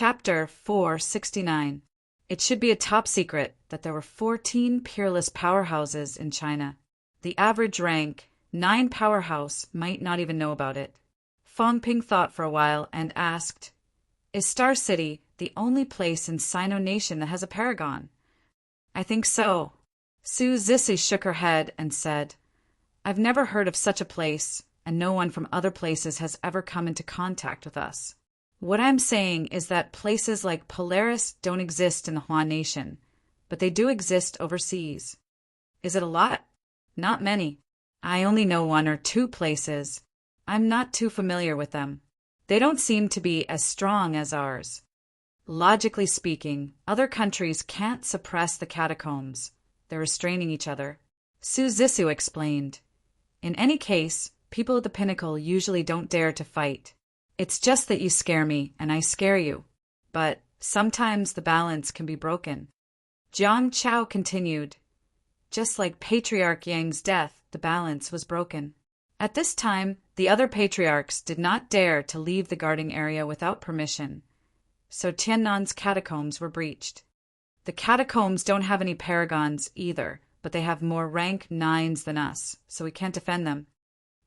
Chapter 469. It should be a top secret that there were 14 peerless powerhouses in China. The average rank 9 powerhouse might not even know about it. Fong Ping thought for a while and asked, "Is Star City the only place in Sino Nation that has a paragon?" "I think so." Su Zissou shook her head and said, "I've never heard of such a place, and no one from other places has ever come into contact with us. What I'm saying is that places like Polaris don't exist in the Hua Nation, but they do exist overseas." "Is it a lot?" "Not many. I only know 1 or 2 places. I'm not too familiar with them. They don't seem to be as strong as ours. Logically speaking, other countries can't suppress the catacombs. They're restraining each other." Su Zissou explained. "In any case, people at the pinnacle usually don't dare to fight. It's just that you scare me, and I scare you. But sometimes the balance can be broken." Jiang Chao continued, "Just like Patriarch Yang's death, the balance was broken. At this time, the other patriarchs did not dare to leave the guarding area without permission, so Tiannan's catacombs were breached. The catacombs don't have any paragons either, but they have more rank 9s than us, so we can't defend them."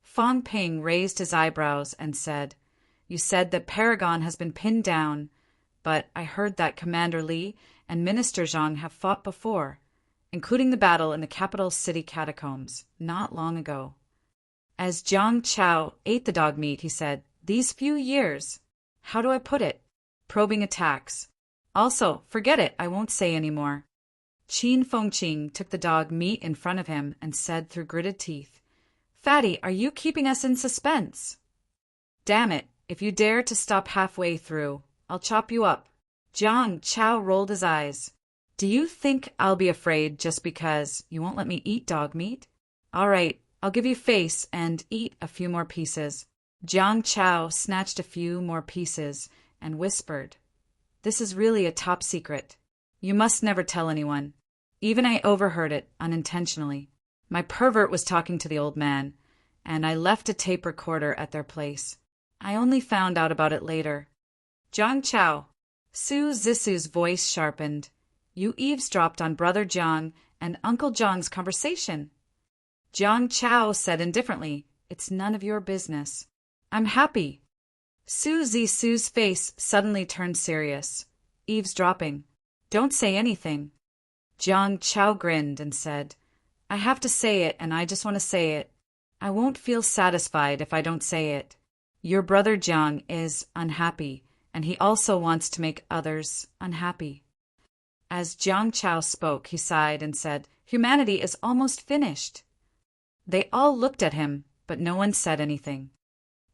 Fong Ping raised his eyebrows and said, "You said that Paragon has been pinned down, but I heard that Commander Li and Minister Zhang have fought before, including the battle in the capital city catacombs, not long ago." As Jiang Chao ate the dog meat, he said, "These few years, how do I put it? Probing attacks. Also, forget it, I won't say any more." Qin Fengqing took the dog meat in front of him and said through gritted teeth, "Fatty, are you keeping us in suspense? Damn it. If you dare to stop halfway through, I'll chop you up." Jiang Chao rolled his eyes. "Do you think I'll be afraid just because you won't let me eat dog meat? All right, I'll give you face and eat a few more pieces." Jiang Chao snatched a few more pieces and whispered, "This is really a top secret. You must never tell anyone. Even I overheard it unintentionally. My pervert was talking to the old man, and I left a tape recorder at their place. I only found out about it later." "Jiang Chao." Su Zissou's voice sharpened. "You eavesdropped on Brother Jiang and Uncle Jiang's conversation." Jiang Chao said indifferently, "It's none of your business." "I'm happy." Su Zissou's face suddenly turned serious. "Eavesdropping. Don't say anything." Jiang Chao grinned and said, "I have to say it, and I just want to say it. I won't feel satisfied if I don't say it. Your brother Jiang is unhappy, and he also wants to make others unhappy." As Jiang Chao spoke, he sighed and said, "Humanity is almost finished." They all looked at him, but no one said anything.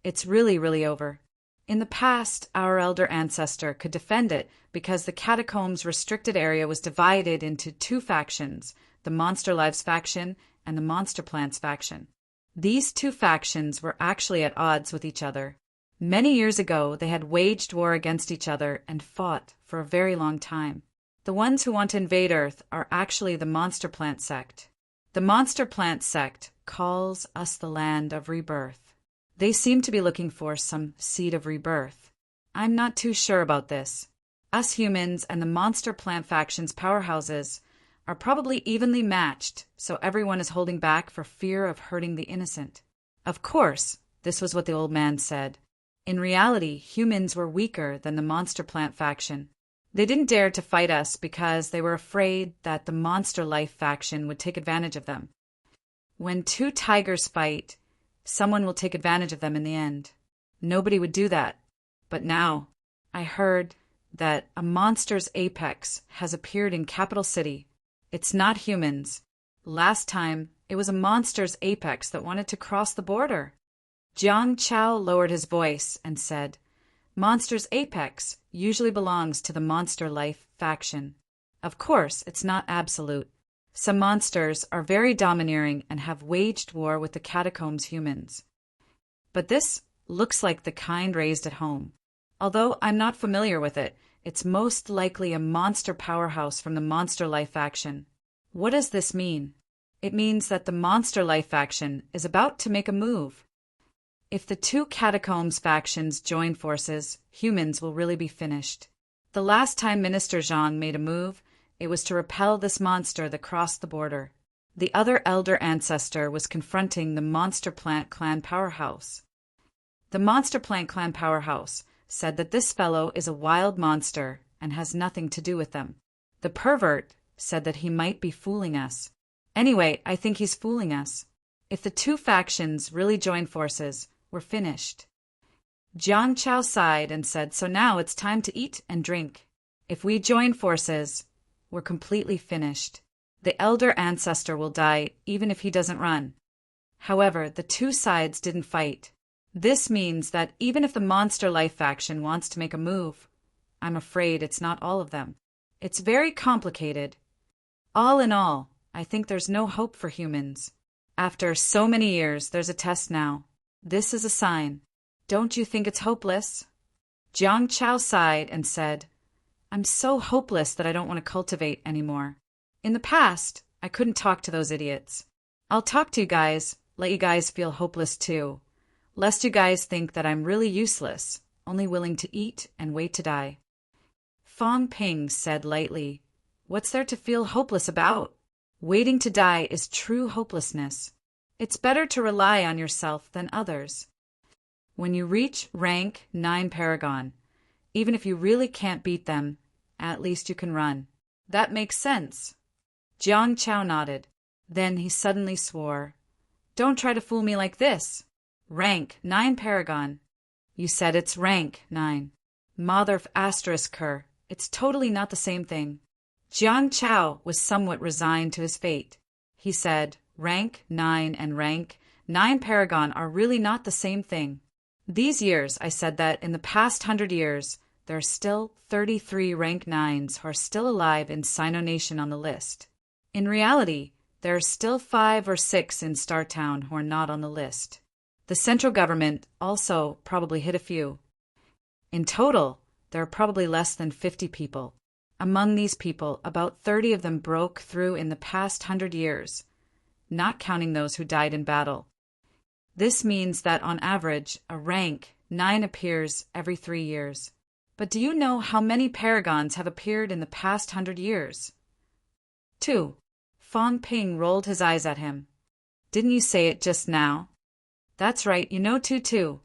"It's really over. In the past, our elder ancestor could defend it because the catacombs' restricted area was divided into 2 factions, the Monster Lives faction and the Monster Plants faction. These 2 factions were actually at odds with each other. Many years ago, they had waged war against each other and fought for a very long time. The ones who want to invade Earth are actually the Monster Plant sect. The Monster Plant sect calls us the land of rebirth. They seem to be looking for some seed of rebirth. I'm not too sure about this. Us humans and the Monster Plant faction's powerhouses are probably evenly matched, so everyone is holding back for fear of hurting the innocent." Of course, this was what the old man said. In reality, humans were weaker than the Monster Plant faction. They didn't dare to fight us because they were afraid that the Monster Life faction would take advantage of them. When 2 tigers fight, someone will take advantage of them in the end. Nobody would do that. But now, I heard that a monster's apex has appeared in Capital City. It's not humans. Last time, it was a monster's apex that wanted to cross the border. Jiang Chao lowered his voice and said, "Monster's apex usually belongs to the Monster Life faction. Of course, it's not absolute. Some monsters are very domineering and have waged war with the catacombs humans. But this looks like the kind raised at home. Although I'm not familiar with it, it's most likely a monster powerhouse from the Monster Life faction. What does this mean? It means that the Monster Life faction is about to make a move. If the 2 catacombs factions join forces, humans will really be finished. The last time Minister Zhang made a move, it was to repel this monster that crossed the border. The other elder ancestor was confronting the Monster Plant Clan powerhouse. The Monster Plant Clan powerhouse said that this fellow is a wild monster and has nothing to do with them. The pervert said that he might be fooling us. Anyway, I think he's fooling us. If the two factions really join forces, we're finished. Jiang Chao sighed and said, so now it's time to eat and drink. If we join forces, we're completely finished. The elder ancestor will die even if he doesn't run. However, the two sides didn't fight. This means that even if the Monster Life faction wants to make a move, I'm afraid it's not all of them. It's very complicated. All in all, I think there's no hope for humans. After so many years, there's a test now. This is a sign. Don't you think it's hopeless? Jiang Chao sighed and said, I'm so hopeless that I don't want to cultivate anymore. In the past, I couldn't talk to those idiots. I'll talk to you guys, let you guys feel hopeless too, lest you guys think that I'm really useless, only willing to eat and wait to die. Fong Ping said lightly, what's there to feel hopeless about? Waiting to die is true hopelessness. It's better to rely on yourself than others. When you reach rank 9 Paragon, even if you really can't beat them, at least you can run. That makes sense. Jiang Chao nodded. Then he suddenly swore. Don't try to fool me like this. Rank 9 Paragon. You said it's rank 9. Mother of asterisk her. It's totally not the same thing. Jiang Chao was somewhat resigned to his fate. He said, rank 9 and rank 9 Paragon are really not the same thing. These years, I said that in the past 100 years, there are still 33 rank 9s who are still alive in Sino Nation on the list. In reality, there are still 5 or 6 in Star Town who are not on the list. The central government also probably hit a few. In total, there are probably less than 50 people. Among these people, about 30 of them broke through in the past 100 years, not counting those who died in battle. This means that on average, a rank 9 appears every 3 years. But do you know how many paragons have appeared in the past 100 years? 2. Fong Ping rolled his eyes at him. Didn't you say it just now? That's right, you know too.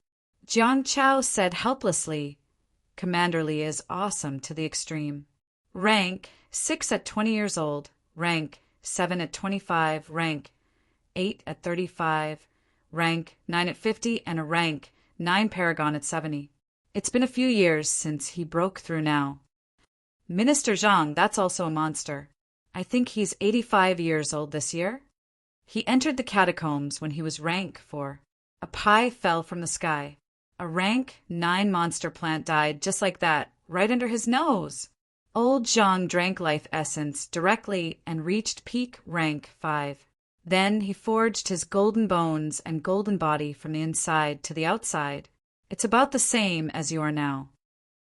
Jiang Chao said helplessly. Commanderly is awesome to the extreme. Rank 6 at 20 years old, rank 7 at 25, rank 8 at 35, rank 9 at 50, and a rank 9 Paragon at 70. It's been a few years since he broke through now. Minister Zhang, that's also a monster. I think he's 85 years old this year. He entered the catacombs when he was rank 4. A pie fell from the sky. A rank 9 monster plant died just like that, right under his nose. Old Zhang drank life essence directly and reached peak rank 5. Then he forged his golden bones and golden body from the inside to the outside. It's about the same as you are now.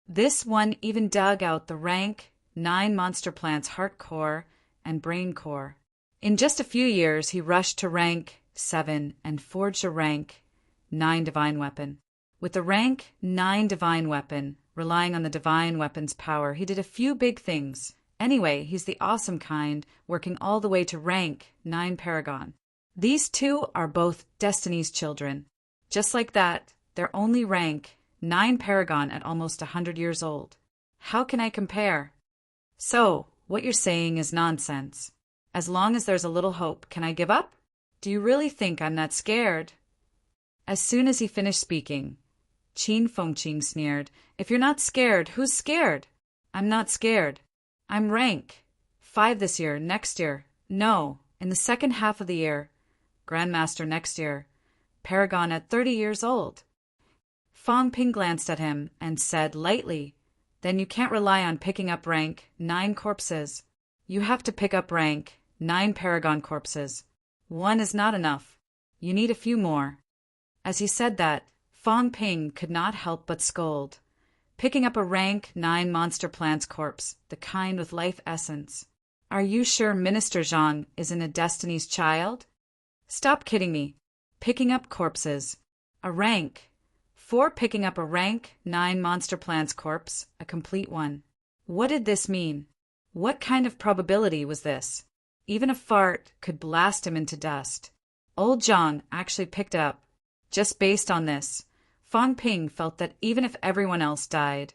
This one even dug out the rank 9 monster plant's heart core and brain core. In just a few years, he rushed to rank 7 and forged a rank 9 divine weapon. With the rank 9 divine weapon, relying on the divine weapon's power, he did a few big things. Anyway, he's the awesome kind, working all the way to rank 9 Paragon. These two are both Destiny's children. Just like that, they're only rank 9 Paragon at almost 100 years old. How can I compare? So, what you're saying is nonsense. As long as there's a little hope, can I give up? Do you really think I'm not scared? As soon as he finished speaking, Qin Fengqing sneered, if you're not scared, who's scared? I'm not scared. I'm rank 5 this year, next year. No, in the second half of the year. Grandmaster next year. Paragon at 30 years old. Fong Ping glanced at him and said lightly, then you can't rely on picking up rank 9 corpses. You have to pick up rank 9 Paragon corpses. One is not enough. You need a few more. As he said that, Fong Ping could not help but scold. Picking up a rank 9 monster plant's corpse, the kind with life essence. Are you sure Minister Zhang isn't a Destiny's child? Stop kidding me. Picking up corpses. A rank. 4 picking up a rank 9 monster plant's corpse, a complete one. What did this mean? What kind of probability was this? Even a fart could blast him into dust. Old Jiang actually picked up. Just based on this, Fang Ping felt that even if everyone else died,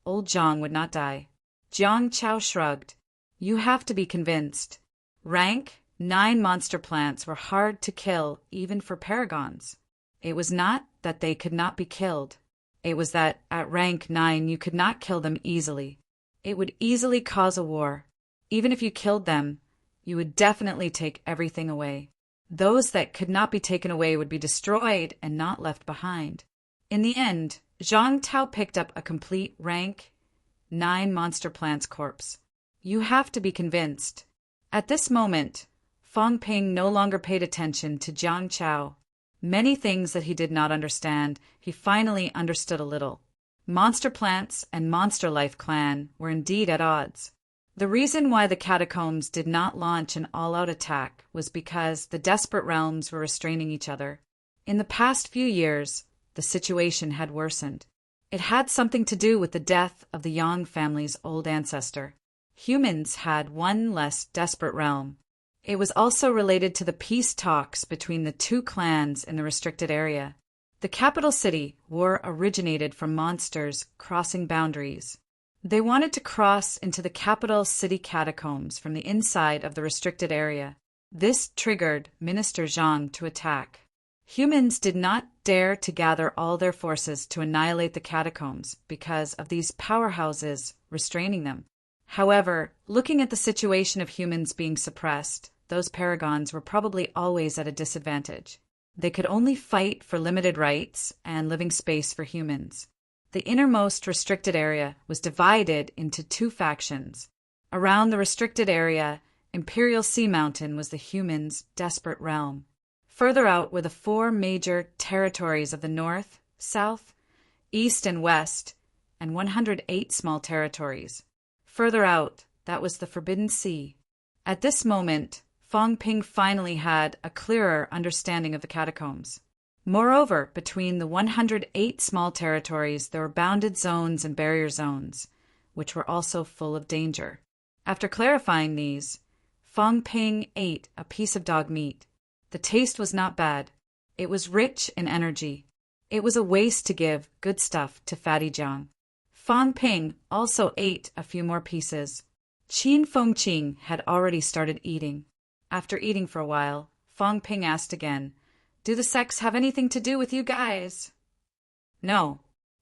old Jiang would not die. Jiang Chao shrugged. You have to be convinced. Rank 9 monster plants were hard to kill even for paragons. It was not that they could not be killed. It was that at rank 9 you could not kill them easily. It would easily cause a war. Even if you killed them, you would definitely take everything away. Those that could not be taken away would be destroyed and not left behind. In the end, Zhang Tao picked up a complete rank 9 monster plants corpse. You have to be convinced. At this moment, Fang Ping no longer paid attention to Jiang Chao. Many things that he did not understand, he finally understood a little. Monster Plants and Monster Life Clan were indeed at odds. The reason why the catacombs did not launch an all-out attack was because the desperate realms were restraining each other. In the past few years, the situation had worsened. It had something to do with the death of the Yang family's old ancestor. Humans had one less desperate realm. It was also related to the peace talks between the 2 clans in the restricted area. The capital city war originated from monsters crossing boundaries. They wanted to cross into the capital city catacombs from the inside of the restricted area. This triggered Minister Zhang to attack. Humans did not dare to gather all their forces to annihilate the catacombs because of these powerhouses restraining them. However, looking at the situation of humans being suppressed, those paragons were probably always at a disadvantage. They could only fight for limited rights and living space for humans. The innermost restricted area was divided into 2 factions. Around the restricted area, Imperial Sea Mountain was the humans' desperate realm. Further out were the 4 major territories of the north, south, east, and west, and 108 small territories. Further out, that was the Forbidden Sea. At this moment, Fang Ping finally had a clearer understanding of the catacombs. Moreover, between the 108 small territories, there were bounded zones and barrier zones, which were also full of danger. After clarifying these, Fang Ping ate a piece of dog meat. The taste was not bad. It was rich in energy. It was a waste to give good stuff to Fatty Jiang. Fang Ping also ate a few more pieces. Qin Fengqing had already started eating. After eating for a while, Fang Ping asked again, "Do the sex have anything to do with you guys?" No.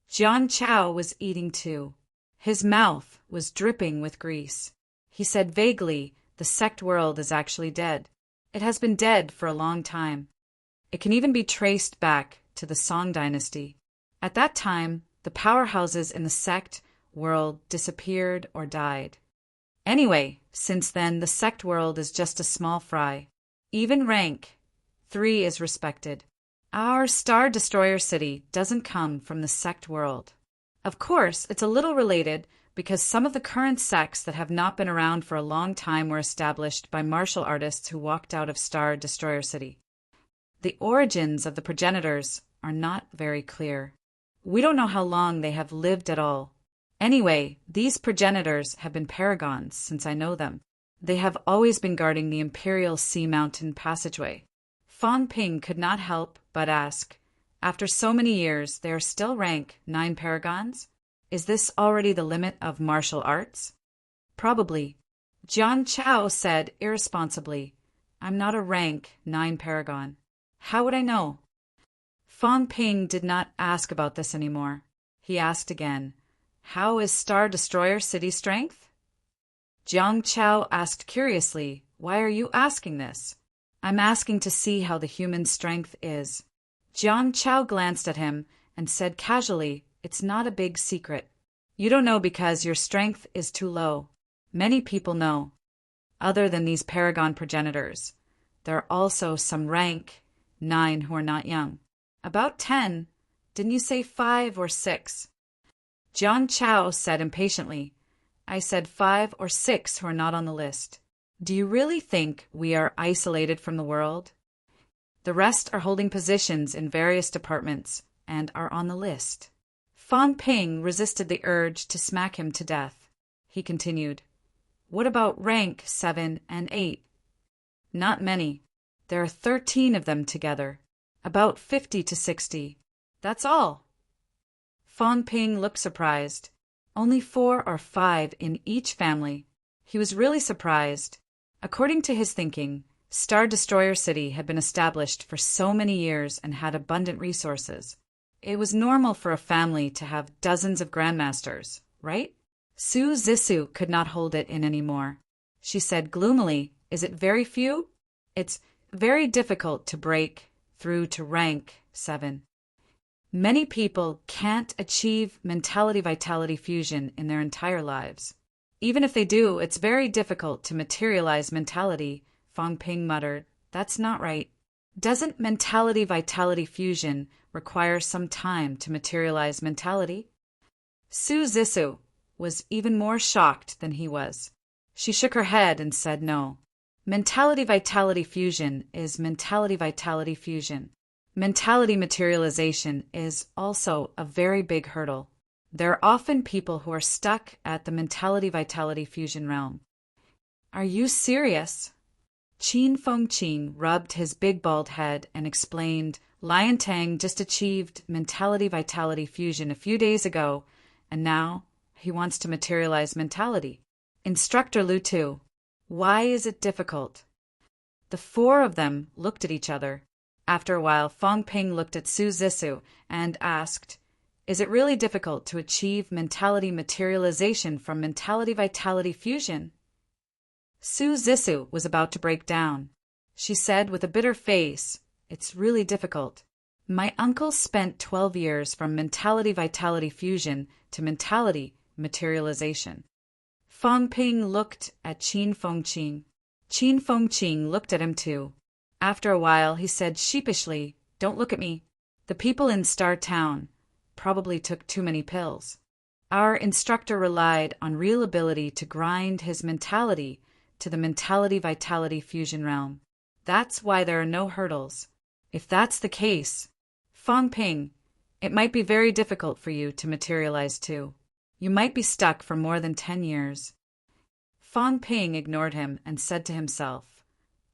Jiang Chao was eating too. His mouth was dripping with grease. He said vaguely, "The sect world is actually dead. It has been dead for a long time. It can even be traced back to the Song dynasty. At that time, the powerhouses in the sect world disappeared or died. Anyway, since then, the sect world is just a small fry. Even rank 3 is respected. Our Star Destroyer city doesn't come from the sect world. Of course, it's a little related because some of the current sects that have not been around for a long time were established by martial artists who walked out of Star Destroyer City. The origins of the progenitors are not very clear. We don't know how long they have lived at all. Anyway, these progenitors have been paragons since I know them. They have always been guarding the Imperial Sea Mountain passageway." Fang Ping could not help but ask, "After so many years, they are still rank 9 paragons? Is this already the limit of martial arts?" "Probably." Jiang Chao said irresponsibly, "I'm not a rank 9 paragon. How would I know?" Fang Ping did not ask about this anymore. He asked again, "How is Star Destroyer City strength?" Jiang Chao asked curiously, "Why are you asking this?" "I'm asking to see how the human strength is." Jiang Chao glanced at him and said casually, "It's not a big secret. You don't know because your strength is too low. Many people know. Other than these paragon progenitors, there are also some rank 9 who are not young. About 10. Didn't you say 5 or 6? Jiang Chao said impatiently, "I said 5 or 6 who are not on the list. Do you really think we are isolated from the world? The rest are holding positions in various departments and are on the list." Fang Ping resisted the urge to smack him to death. he continued. What about rank 7 and 8? Not many. There are 13 of them together. About 50 to 60. That's all. Fong Ping looked surprised. Only 4 or 5 in each family. He was really surprised. According to his thinking, Star Destroyer City had been established for so many years and had abundant resources. It was normal for a family to have dozens of grandmasters, right? Su Zissou could not hold it in anymore. She said gloomily, Is it very few? It's very difficult to break through to rank 7. Many people can't achieve mentality-vitality fusion in their entire lives. Even if they do, it's very difficult to materialize mentality, Fong Ping muttered. That's not right. Doesn't mentality-vitality fusion require some time to materialize mentality? Su Zissou was even more shocked than he was. She shook her head and said no. Mentality-vitality fusion is mentality-vitality fusion. Mentality materialization is also a very big hurdle. There are often people who are stuck at the mentality-vitality fusion realm. Are you serious? Qin Fengqin rubbed his big bald head and explained, Lion Tang just achieved mentality-vitality fusion a few days ago, and now he wants to materialize mentality. Instructor Lu too. Why is it difficult? The 4 of them looked at each other. After a while, Fong Ping looked at Su Zissou and asked, Is it really difficult to achieve mentality materialization from mentality-vitality fusion? Su Zissou was about to break down. She said with a bitter face, It's really difficult. My uncle spent 12 years from mentality-vitality fusion to mentality materialization. Fong Ping looked at Qin Fengqin. Qin Fengqin looked at him too. After a while, he said sheepishly, Don't look at me. The people in Star Town probably took too many pills. Our instructor relied on real ability to grind his mentality to the mentality-vitality fusion realm. That's why there are no hurdles. If that's the case, Fong Ping, it might be very difficult for you to materialize too. You might be stuck for more than 10 years. Fong Ping ignored him and said to himself,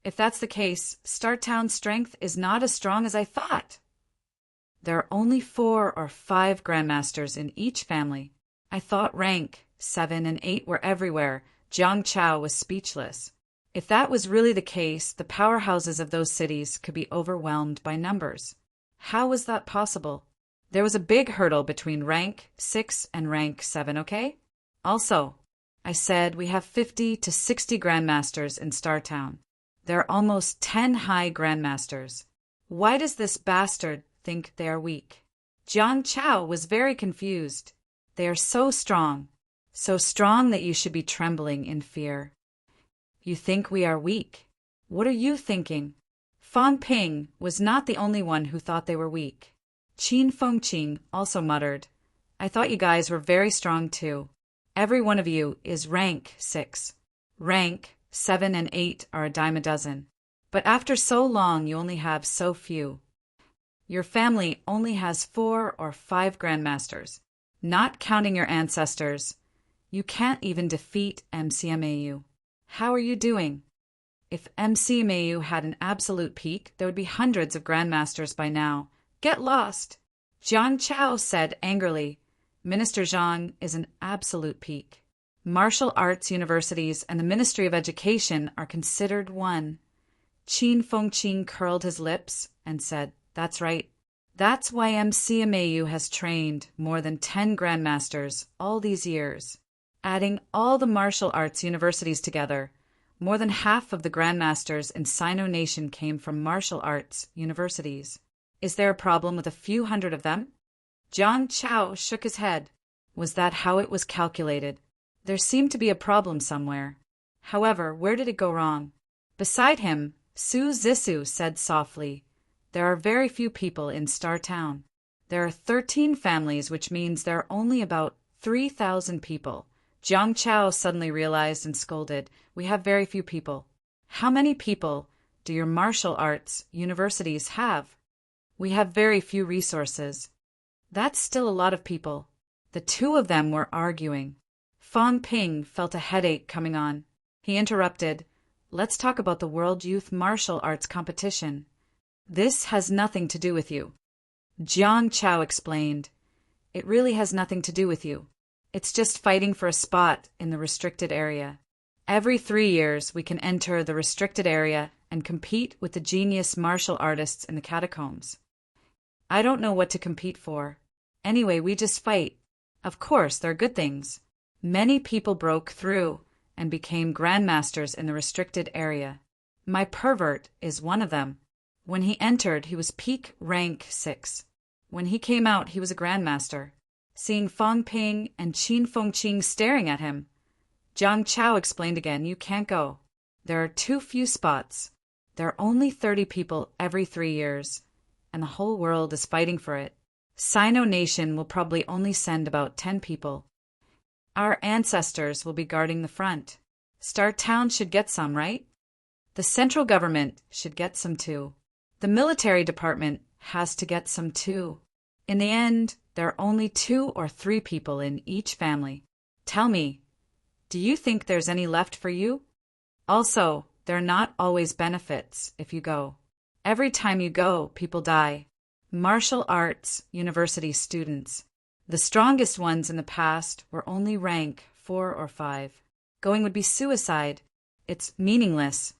If that's the case, Star Town's strength is not as strong as I thought. There are only 4 or 5 grandmasters in each family. I thought rank 7 and 8 were everywhere. Jiang Chao was speechless. If that was really the case, the powerhouses of those cities could be overwhelmed by numbers. How was that possible? There was a big hurdle between rank 6 and rank 7, okay? Also, I said we have 50 to 60 grandmasters in Star Town. There are almost 10 high grandmasters. Why does this bastard think they are weak? Jiang Chao was very confused. They are so strong that you should be trembling in fear. You think we are weak? What are you thinking? Fong Ping was not the only one who thought they were weak. Qin Fengqin also muttered, I thought you guys were very strong too. Every one of you is rank 6. Rank 7 and 8 are a dime a dozen. But after so long, you only have so few. Your family only has 4 or 5 grandmasters. Not counting your ancestors, you can't even defeat MCMAU. How are you doing? If MCMAU had an absolute peak, there would be hundreds of grandmasters by now. Get lost! Jiang Chao said angrily. Minister Zhang is an absolute peak. Martial arts universities and the Ministry of Education are considered one. Qin Fengqin curled his lips and said, That's right. That's why MCMAU has trained more than 10 grandmasters all these years. Adding all the martial arts universities together, more than half of the grandmasters in Sino Nation came from martial arts universities. Is there a problem with a few hundred of them? Jiang Chao shook his head. Was that how it was calculated? There seemed to be a problem somewhere. However, where did it go wrong? Beside him, Su Zissou said softly, There are very few people in Star Town. There are 13 families, which means there are only about 3,000 people. Jiang Chao suddenly realized and scolded, We have very few people. How many people do your martial arts universities have? We have very few resources. That's still a lot of people. The 2 of them were arguing. Fong Ping felt a headache coming on. He interrupted. Let's talk about the World Youth Martial Arts Competition. This has nothing to do with you. Jiang Chao explained. It really has nothing to do with you. It's just fighting for a spot in the restricted area. Every 3 years, we can enter the restricted area and compete with the genius martial artists in the catacombs. I don't know what to compete for. Anyway, we just fight. Of course, there are good things. Many people broke through and became grandmasters in the restricted area. My pervert is one of them. When he entered, he was peak rank 6. When he came out, he was a grandmaster. Seeing Fong Ping and Qin Fengqing staring at him, Jiang Chao explained again, you can't go. There are too few spots. There are only 30 people every 3 years, and the whole world is fighting for it. Sino Nation will probably only send about 10 people. Our ancestors will be guarding the front. Star Town should get some, right? The central government should get some too. The military department has to get some too. In the end, there are only 2 or 3 people in each family. Tell me, do you think there's any left for you? Also, there are not always benefits if you go. Every time you go, people die. Martial arts university students. The strongest ones in the past were only rank 4 or 5. Going would be suicide. It's meaningless.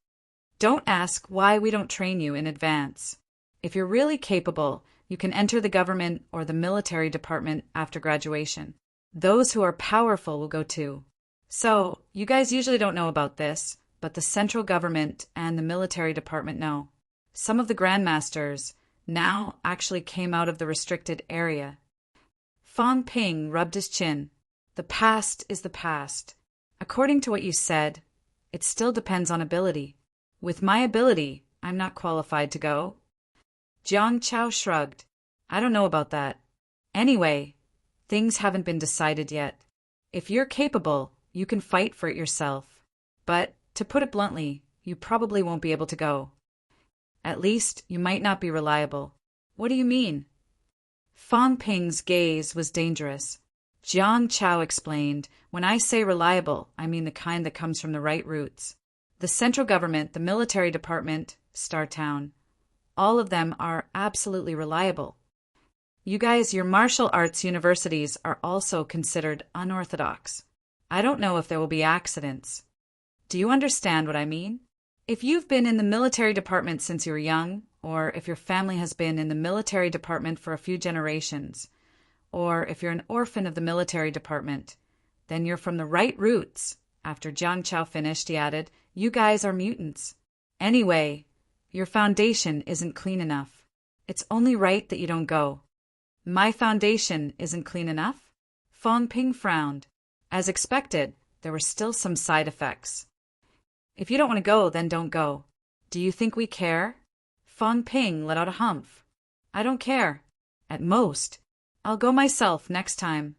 Don't ask why we don't train you in advance. If you're really capable, you can enter the government or the military department after graduation. Those who are powerful will go too. So, you guys usually don't know about this, but the central government and the military department know. Some of the grandmasters now actually came out of the restricted area. Fong Ping rubbed his chin. The past is the past. According to what you said, it still depends on ability. With my ability, I'm not qualified to go. Jiang Chao shrugged. I don't know about that. Anyway, things haven't been decided yet. If you're capable, you can fight for it yourself. But, to put it bluntly, you probably won't be able to go. At least, you might not be reliable. What do you mean? Fong Ping's gaze was dangerous. Jiang Chao explained, when I say reliable, I mean the kind that comes from the right roots. The central government, the military department, Star Town. All of them are absolutely reliable. You guys, your martial arts universities are also considered unorthodox. I don't know if there will be accidents. Do you understand what I mean? If you've been in the military department since you were young, or if your family has been in the military department for a few generations, or if you're an orphan of the military department, then you're from the right roots. After Jiang Chao finished, he added, you guys are mutants. Anyway, your foundation isn't clean enough. It's only right that you don't go. My foundation isn't clean enough? Fong Ping frowned. As expected, there were still some side effects. If you don't want to go, then don't go. Do you think we care? Fong Ping let out a humph. I don't care. At most. I'll go myself next time.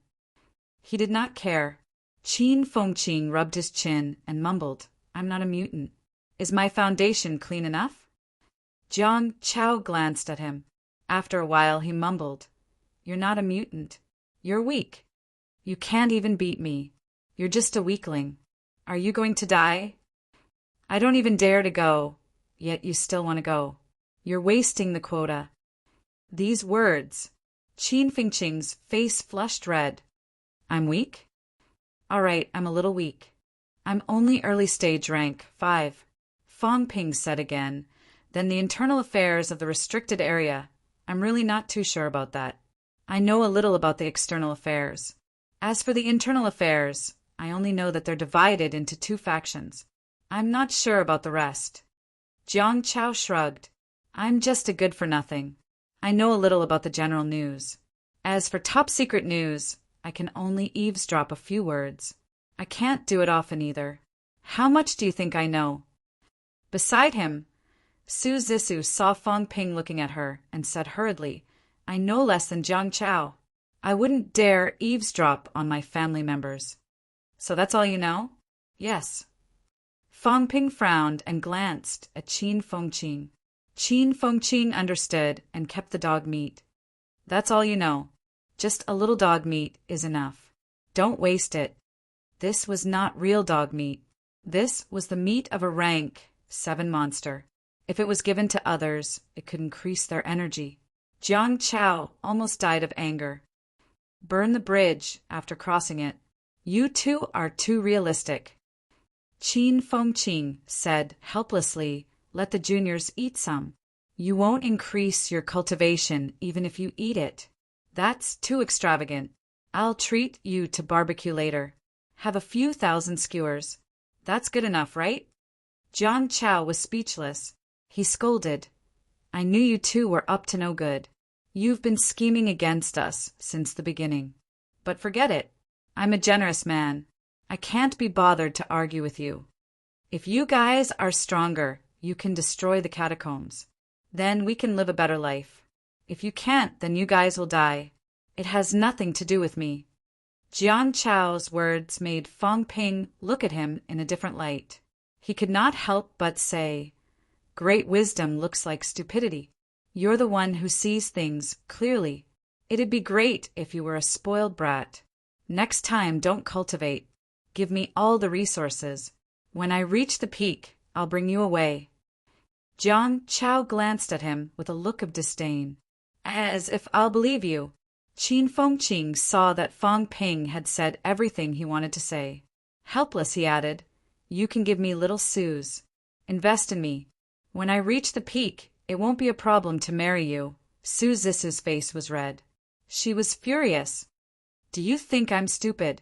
He did not care. Qin Fengqing rubbed his chin and mumbled, I'm not a mutant. Is my foundation clean enough? Jiang Chao glanced at him. After a while, he mumbled, you're not a mutant. You're weak. You can't even beat me. You're just a weakling. Are you going to die? I don't even dare to go, yet you still want to go. You're wasting the quota. These words. Qin Fengqing's face flushed red. I'm weak? All right, I'm a little weak. I'm only early stage rank 5. Fong Ping said again. Then the internal affairs of the restricted area. I'm really not too sure about that. I know a little about the external affairs. As for the internal affairs, I only know that they're divided into 2 factions. I'm not sure about the rest. Jiang Chao shrugged. I'm just a good-for-nothing. I know a little about the general news. As for top-secret news, I can only eavesdrop a few words. I can't do it often either. How much do you think I know? Beside him, Su Zissou saw Fong Ping looking at her and said hurriedly, I know less than Jiang Chao. I wouldn't dare eavesdrop on my family members. So that's all you know? Yes. Fong Ping frowned and glanced at Qin Fengqing. Qin Fengqing understood and kept the dog meat. That's all you know. Just a little dog meat is enough. Don't waste it. This was not real dog meat. This was the meat of a rank 7 monster. If it was given to others, it could increase their energy. Jiang Chao almost died of anger. Burn the bridge after crossing it. You two are too realistic. Qin Fengqing said helplessly, let the juniors eat some. You won't increase your cultivation even if you eat it. That's too extravagant. I'll treat you to barbecue later. Have a few thousand skewers. That's good enough, right? Jiang Chao was speechless. He scolded. I knew you two were up to no good. You've been scheming against us since the beginning. But forget it. I'm a generous man. I can't be bothered to argue with you. If you guys are stronger, you can destroy the catacombs. Then we can live a better life. If you can't, then you guys will die. It has nothing to do with me. Jiang Chao's words made Fang Ping look at him in a different light. He could not help but say, great wisdom looks like stupidity. You're the one who sees things clearly. It'd be great if you were a spoiled brat. Next time, don't cultivate. Give me all the resources. When I reach the peak, I'll bring you away. Jiang Chao glanced at him with a look of disdain. As if I'll believe you. Qin Fengqing saw that Fang Ping had said everything he wanted to say. Helpless, he added, you can give me little sous. Invest in me. When I reach the peak, it won't be a problem to marry you. Su Zisu's face was red. She was furious. Do you think I'm stupid?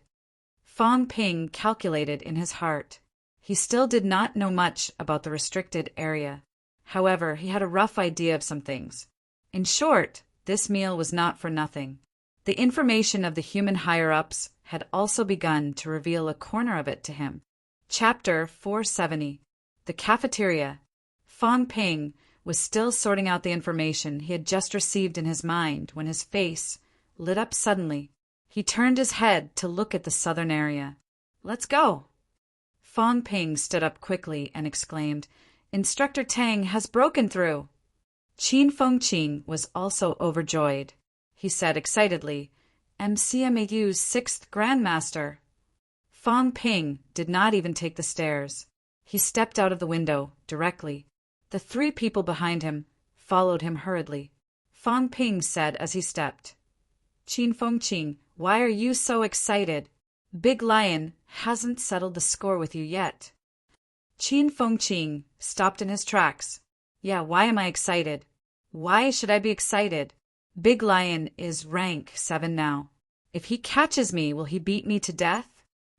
Fang Ping calculated in his heart. He still did not know much about the restricted area. However, he had a rough idea of some things. In short, this meal was not for nothing. The information of the human higher-ups had also begun to reveal a corner of it to him. Chapter 470. The Cafeteria. Fang Ping was still sorting out the information he had just received in his mind when his face lit up suddenly. He turned his head to look at the southern area. Let's go. Fang Ping stood up quickly and exclaimed, Instructor Tang has broken through. Qin Fengqing was also overjoyed. He said excitedly, MCMAU's 6th Grandmaster. Fang Ping did not even take the stairs. He stepped out of the window directly. The 3 people behind him followed him hurriedly. Fang Ping said as he stepped, Qin Fengqing, why are you so excited? Big Lion hasn't settled the score with you yet. Qin Fengqing stopped in his tracks. Yeah, why am I excited? Why should I be excited? Big Lion is rank 7 now. If he catches me, will he beat me to death?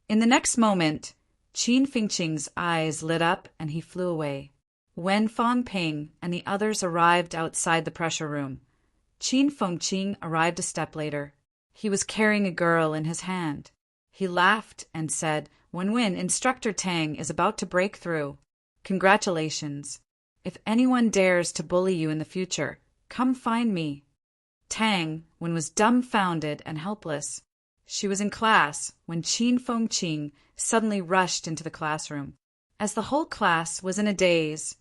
In the next moment, Qin Fengqing's eyes lit up and he flew away. When Fang Ping and the others arrived outside the pressure room, Qin Fengqing arrived a step later. He was carrying a girl in his hand. He laughed and said, Wen, Instructor Tang is about to break through. Congratulations. If anyone dares to bully you in the future, come find me. Tang, was dumbfounded and helpless. She was in class when Qin Fengqing suddenly rushed into the classroom. As the whole class was in a daze,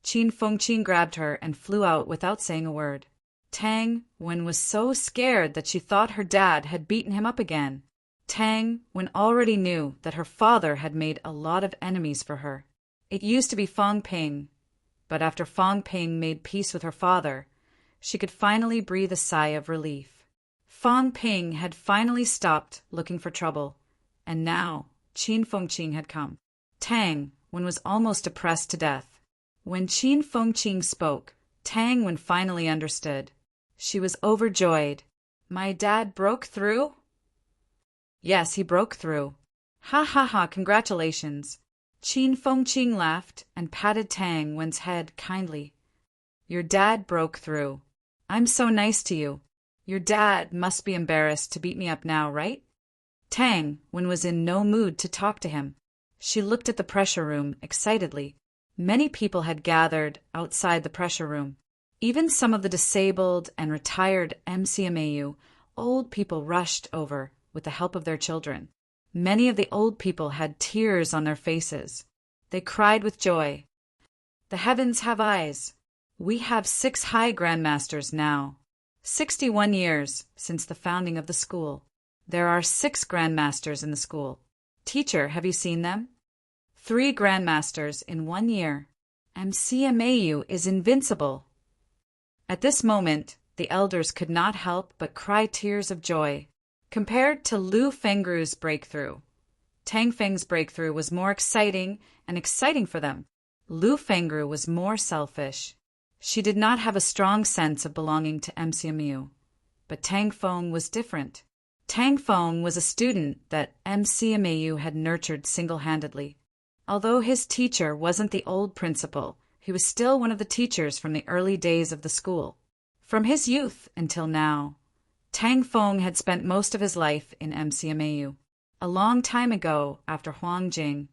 Qin Fengqing grabbed her and flew out without saying a word. Tang was so scared that she thought her dad had beaten him up again. Tang already knew that her father had made a lot of enemies for her. It used to be Fang Ping, but after Fang Ping made peace with her father, she could finally breathe a sigh of relief. Fang Ping had finally stopped looking for trouble, and now Qin Fengqing had come. Tang was almost oppressed to death. When Qin Fengqing spoke, Tang finally understood. She was overjoyed. My dad broke through? Yes, he broke through. Ha ha ha, congratulations. Qin Fengqing laughed and patted Tang's head kindly. Your dad broke through. I'm so nice to you. Your dad must be embarrassed to beat me up now, right? Tang was in no mood to talk to him. She looked at the pressure room excitedly. Many people had gathered outside the pressure room. Even some of the disabled and retired MCMAU old people rushed over with the help of their children. Many of the old people had tears on their faces. They cried with joy. The heavens have eyes. We have 6 high grandmasters now. 61 years since the founding of the school. There are 6 grandmasters in the school. Teacher, have you seen them? 3 grandmasters in 1 year. MCMAU is invincible. At this moment, the elders could not help but cry tears of joy. Compared to Lu Fengru's breakthrough, Tang Feng's breakthrough was more exciting for them. Lu Fengru was more selfish. She did not have a strong sense of belonging to MCMU. But Tang Feng was different. Tang Feng was a student that MCMAU had nurtured single-handedly. Although his teacher wasn't the old principal, he was still one of the teachers from the early days of the school. From his youth until now, Tang Feng had spent most of his life in MCMAU. A long time ago, after Huang Jing,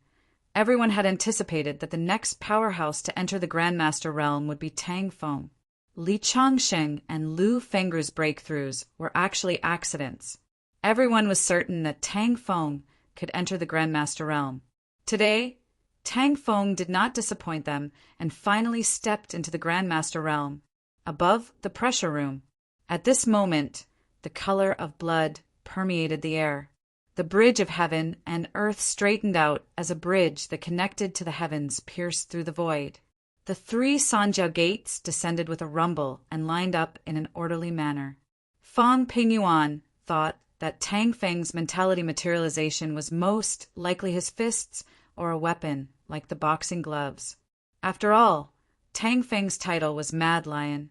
everyone had anticipated that the next powerhouse to enter the Grandmaster realm would be Tang Feng. Li Changsheng and Lu Fengru's breakthroughs were actually accidents. Everyone was certain that Tang Feng could enter the Grandmaster realm. Today, Tang Feng did not disappoint them and finally stepped into the Grandmaster realm, above the pressure room. At this moment, the color of blood permeated the air. The bridge of heaven and earth straightened out as a bridge that connected to the heavens pierced through the void. The 3 Sanjiao gates descended with a rumble and lined up in an orderly manner. Fang Pingyuan thought that Tang Feng's mentality materialization was most likely his fists or a weapon, like the boxing gloves. After all, Tang Feng's title was Mad Lion.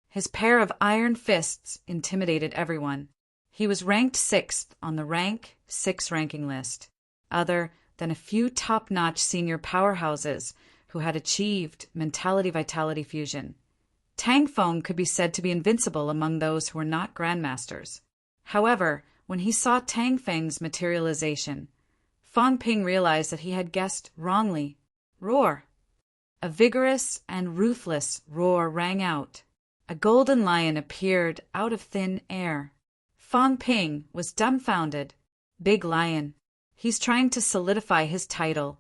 His pair of iron fists intimidated everyone. He was ranked 6th on the rank 6 ranking list, other than a few top-notch senior powerhouses who had achieved mentality-vitality fusion. Tang Feng could be said to be invincible among those who were not grandmasters. However, when he saw Tang Feng's materialization, Fang Ping realized that he had guessed wrongly. Roar! A vigorous and ruthless roar rang out. A golden lion appeared out of thin air. Fang Ping was dumbfounded. Big lion. He's trying to solidify his title.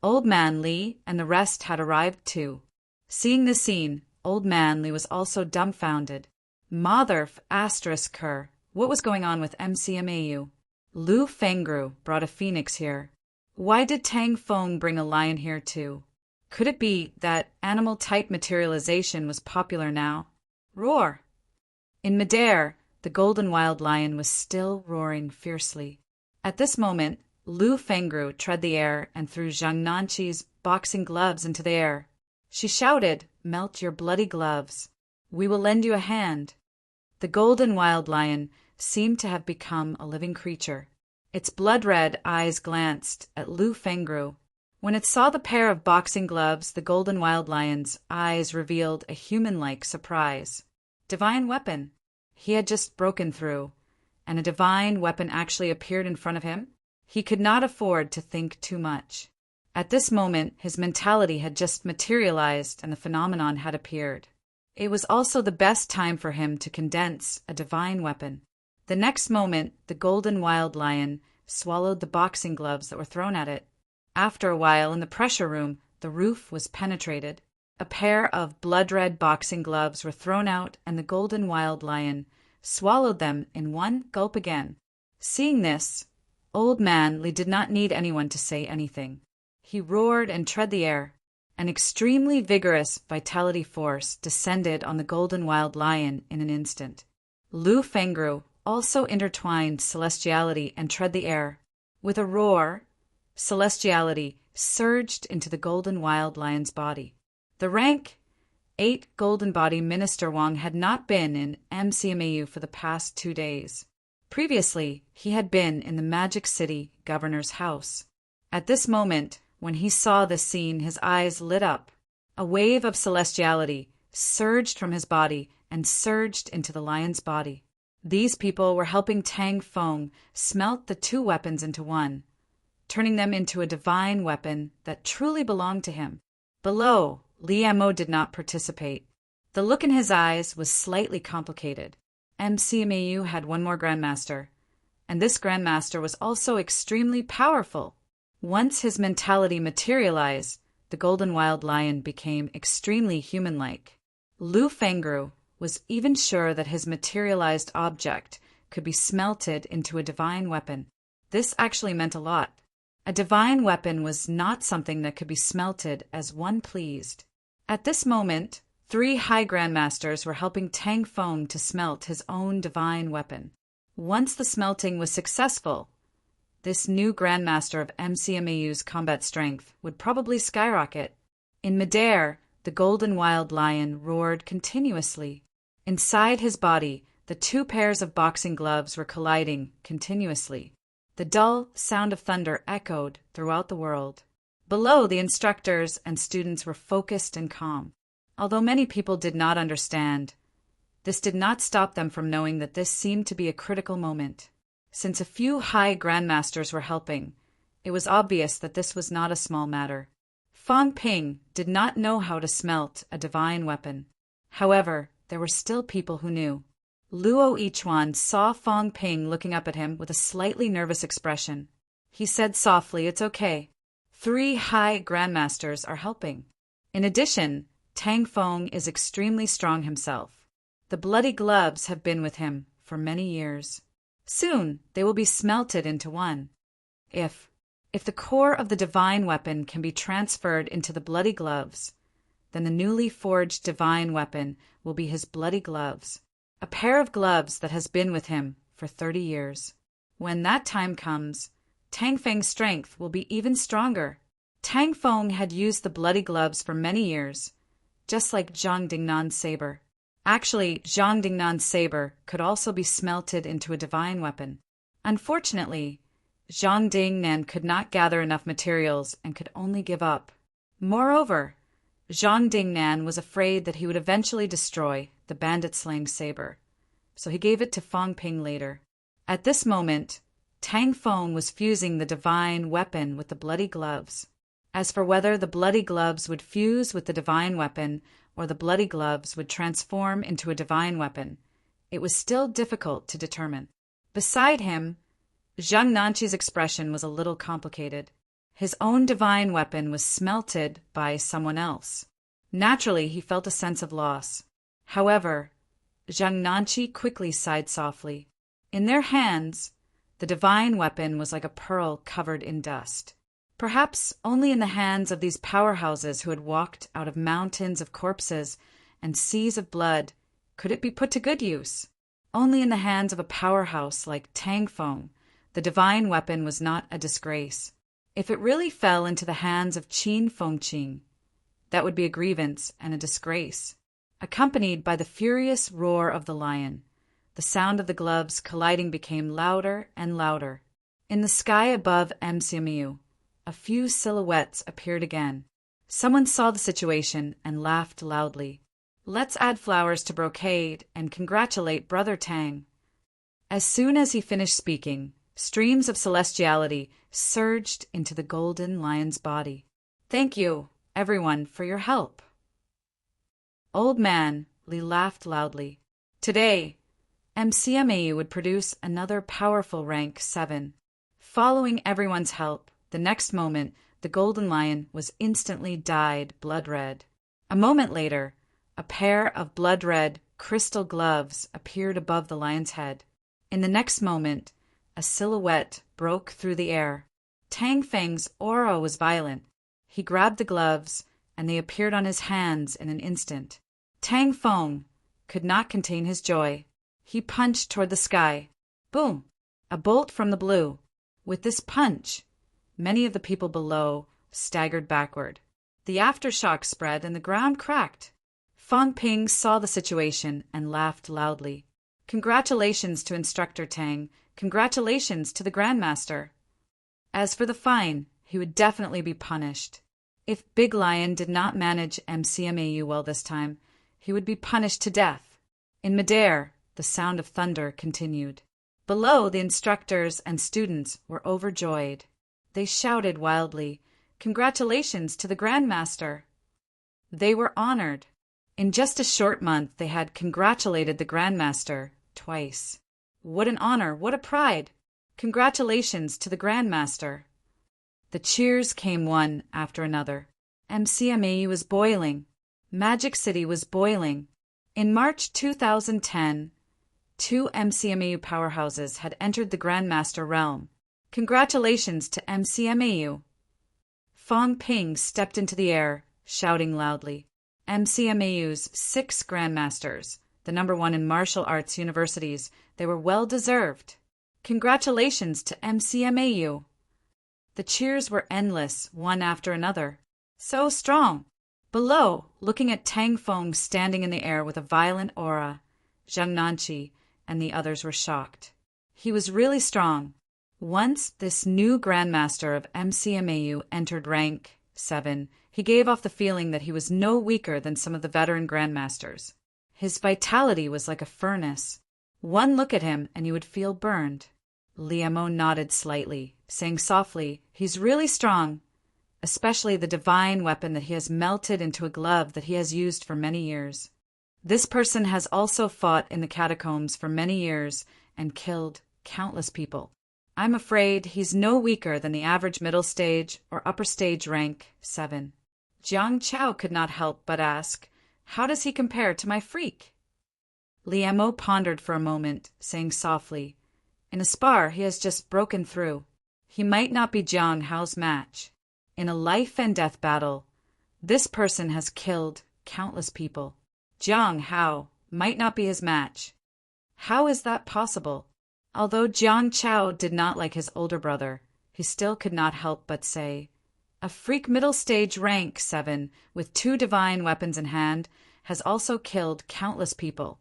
Old Man Li and the rest had arrived too. Seeing the scene, Old Man Li was also dumbfounded. Motherf asterisk her. What was going on with MCMAU? Lu Fengru brought a phoenix here. Why did Tang Feng bring a lion here too? Could it be that animal-type materialization was popular now? Roar! In midair, the golden wild lion was still roaring fiercely. At this moment, Lu Fengru tread the air and threw Zhang Nanqi's boxing gloves into the air. She shouted, "Melt your bloody gloves. We will lend you a hand." The golden wild lion seemed to have become a living creature. Its blood-red eyes glanced at Lu Fengru. When it saw the pair of boxing gloves, the golden wild lion's eyes revealed a human-like surprise. Divine weapon. He had just broken through, and a divine weapon actually appeared in front of him. He could not afford to think too much. At this moment, his mentality had just materialized and the phenomenon had appeared. It was also the best time for him to condense a divine weapon. The next moment, the golden wild lion swallowed the boxing gloves that were thrown at it. After a while, in the pressure room, the roof was penetrated. A pair of blood-red boxing gloves were thrown out, and the golden wild lion swallowed them in one gulp again. Seeing this, Old Man Li did not need anyone to say anything. He roared and tread the air. An extremely vigorous vitality force descended on the golden wild lion in an instant. Lu Fengru also intertwined celestiality and tread the air. With a roar, celestiality surged into the golden wild lion's body. The rank 8 golden body Minister Wang had not been in MCMAU for the past 2 days. Previously, he had been in the Magic City governor's house. At this moment, when he saw this scene, his eyes lit up. A wave of celestiality surged from his body and surged into the lion's body. These people were helping Tang Feng smelt the 2 weapons into one, turning them into a divine weapon that truly belonged to him. Below, Li Mo did not participate. The look in his eyes was slightly complicated. MCMAU had 1 more Grandmaster, and this Grandmaster was also extremely powerful. Once his mentality materialized, the golden wild lion became extremely human-like. Lu Fengru was even sure that his materialized object could be smelted into a divine weapon. This actually meant a lot. A divine weapon was not something that could be smelted as one pleased. At this moment, 3 high grandmasters were helping Tang Feng to smelt his own divine weapon. Once the smelting was successful, this new grandmaster of MCMAU's combat strength would probably skyrocket. In midair, the golden wild lion roared continuously. Inside his body, the 2 pairs of boxing gloves were colliding continuously. The dull sound of thunder echoed throughout the world. Below, the instructors and students were focused and calm. Although many people did not understand, this did not stop them from knowing that this seemed to be a critical moment. Since a few high grandmasters were helping, it was obvious that this was not a small matter. Fang Ping did not know how to smelt a divine weapon. However, there were still people who knew. Luo Yichuan saw Fang Ping looking up at him with a slightly nervous expression. He said softly, "It's okay. 3 high grandmasters are helping. In addition, Tang Feng is extremely strong himself. The bloody gloves have been with him for many years. Soon they will be smelted into one. If the core of the divine weapon can be transferred into the bloody gloves, then the newly forged divine weapon will be his bloody gloves, a pair of gloves that has been with him for 30 years. When that time comes, Tang Feng's strength will be even stronger." Tang Feng had used the bloody gloves for many years, just like Zhang Dingnan's saber. Actually, Zhang Dingnan's saber could also be smelted into a divine weapon. Unfortunately, Zhang Dingnan could not gather enough materials and could only give up. Moreover, Zhang Dingnan was afraid that he would eventually destroy the bandit-slaying saber, so he gave it to Fang Ping later. At this moment, Tang Feng was fusing the divine weapon with the bloody gloves. As for whether the bloody gloves would fuse with the divine weapon or the bloody gloves would transform into a divine weapon, it was still difficult to determine. Beside him, Zhang Nanqi's expression was a little complicated. His own divine weapon was smelted by someone else. Naturally, he felt a sense of loss. However, Zhang Nanqi quickly sighed softly. In their hands, the divine weapon was like a pearl covered in dust. Perhaps only in the hands of these powerhouses who had walked out of mountains of corpses and seas of blood could it be put to good use. Only in the hands of a powerhouse like Tang Feng, the divine weapon was not a disgrace. If it really fell into the hands of Qin Fengqing, that would be a grievance and a disgrace. Accompanied by the furious roar of the lion, the sound of the gloves colliding became louder and louder. In the sky above MCMU, a few silhouettes appeared again. Someone saw the situation and laughed loudly. "Let's add flowers to brocade and congratulate Brother Tang." As soon as he finished speaking, streams of celestiality surged into the golden lion's body. "Thank you, everyone, for your help." Old Man Li laughed loudly. Today, MCMAU would produce another powerful rank 7. Following everyone's help, the next moment, the golden lion was instantly dyed blood red. A moment later, a pair of blood-red crystal gloves appeared above the lion's head. In the next moment, a silhouette broke through the air. Tang Feng's aura was violent. He grabbed the gloves, and they appeared on his hands in an instant. Tang Feng could not contain his joy. He punched toward the sky. Boom! A bolt from the blue. With this punch, many of the people below staggered backward. The aftershock spread and the ground cracked. Fang Ping saw the situation and laughed loudly. "Congratulations to Instructor Tang. Congratulations to the Grandmaster." As for the fine, he would definitely be punished. If Big Lion did not manage MCMAU well this time, he would be punished to death. In midair, the sound of thunder continued. Below, the instructors and students were overjoyed. They shouted wildly, "Congratulations to the Grandmaster!" They were honored. In just a short month, they had congratulated the Grandmaster twice. What an honor! What a pride! Congratulations to the Grandmaster! The cheers came one after another. MCMAU was boiling. Magic City was boiling. In March 2010, 2 MCMAU powerhouses had entered the Grandmaster realm. Congratulations to MCMAU. Fong Ping stepped into the air, shouting loudly. MCMAU's 6 grandmasters, the #1 in martial arts universities, they were well deserved. Congratulations to MCMAU. The cheers were endless, one after another. So strong. Below, looking at Tang Fong standing in the air with a violent aura, Zhang Nanqi and the others were shocked. He was really strong. Once this new grandmaster of MCMAU entered rank 7, he gave off the feeling that he was no weaker than some of the veteran grandmasters. His vitality was like a furnace. One look at him and you would feel burned. Liemo nodded slightly, saying softly, "He's really strong, especially the divine weapon that he has melted into a glove that he has used for many years. This person has also fought in the catacombs for many years and killed countless people. I'm afraid he's no weaker than the average middle stage or upper stage rank 7. Jiang Chao could not help but ask, "How does he compare to my freak?" Liemo pondered for a moment, saying softly, "In a spar, he has just broken through. He might not be Jiang Hao's match. In a life and death battle, this person has killed countless people. Jiang Hao might not be his match. How is that possible?" Although Jiang Chao did not like his older brother, he still could not help but say, "A freak middle stage rank 7 with 2 divine weapons in hand has also killed countless people,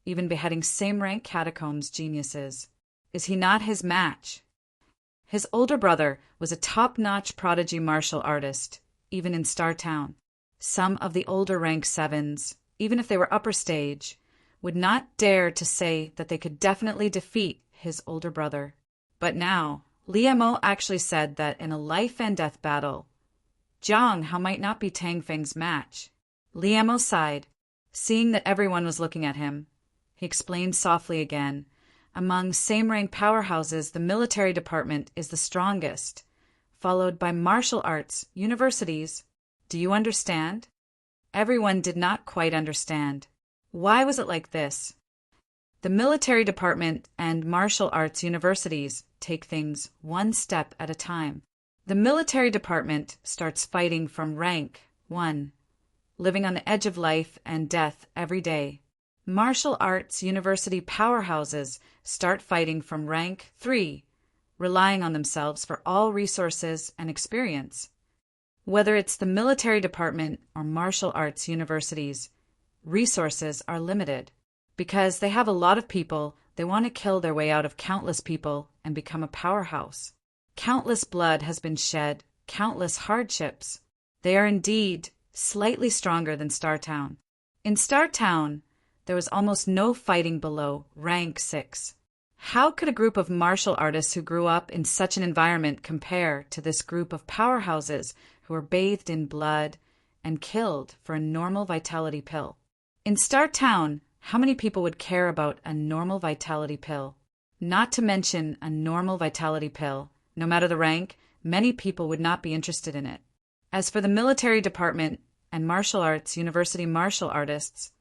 even beheading same rank catacombs geniuses. Is he not his match?" His older brother was a top-notch prodigy martial artist, even in Star Town. Some of the older rank 7s, even if they were upper stage, would not dare to say that they could definitely defeat his older brother. But now, Liemo actually said that in a life-and-death battle, Jiang Hao might not be Tang Feng's match. Liemo sighed, seeing that everyone was looking at him. He explained softly again, "Among same-rank powerhouses, the military department is the strongest, followed by martial arts, universities. Do you understand?" Everyone did not quite understand. Why was it like this? The military department and martial arts universities take things one step at a time. The military department starts fighting from rank 1, living on the edge of life and death every day. Martial arts university powerhouses start fighting from rank 3, relying on themselves for all resources and experience. Whether it's the military department or martial arts universities, resources are limited. Because they have a lot of people, they want to kill their way out of countless people and become a powerhouse. Countless blood has been shed, countless hardships. They are indeed slightly stronger than Star Town. In Star Town, there was almost no fighting below rank 6. How could a group of martial artists who grew up in such an environment compare to this group of powerhouses who were bathed in blood and killed for a normal vitality pill? In Star Town, how many people would care about a normal vitality pill? Not to mention a normal vitality pill, no matter the rank, many people would not be interested in it. As for the military department and martial arts university martial artists,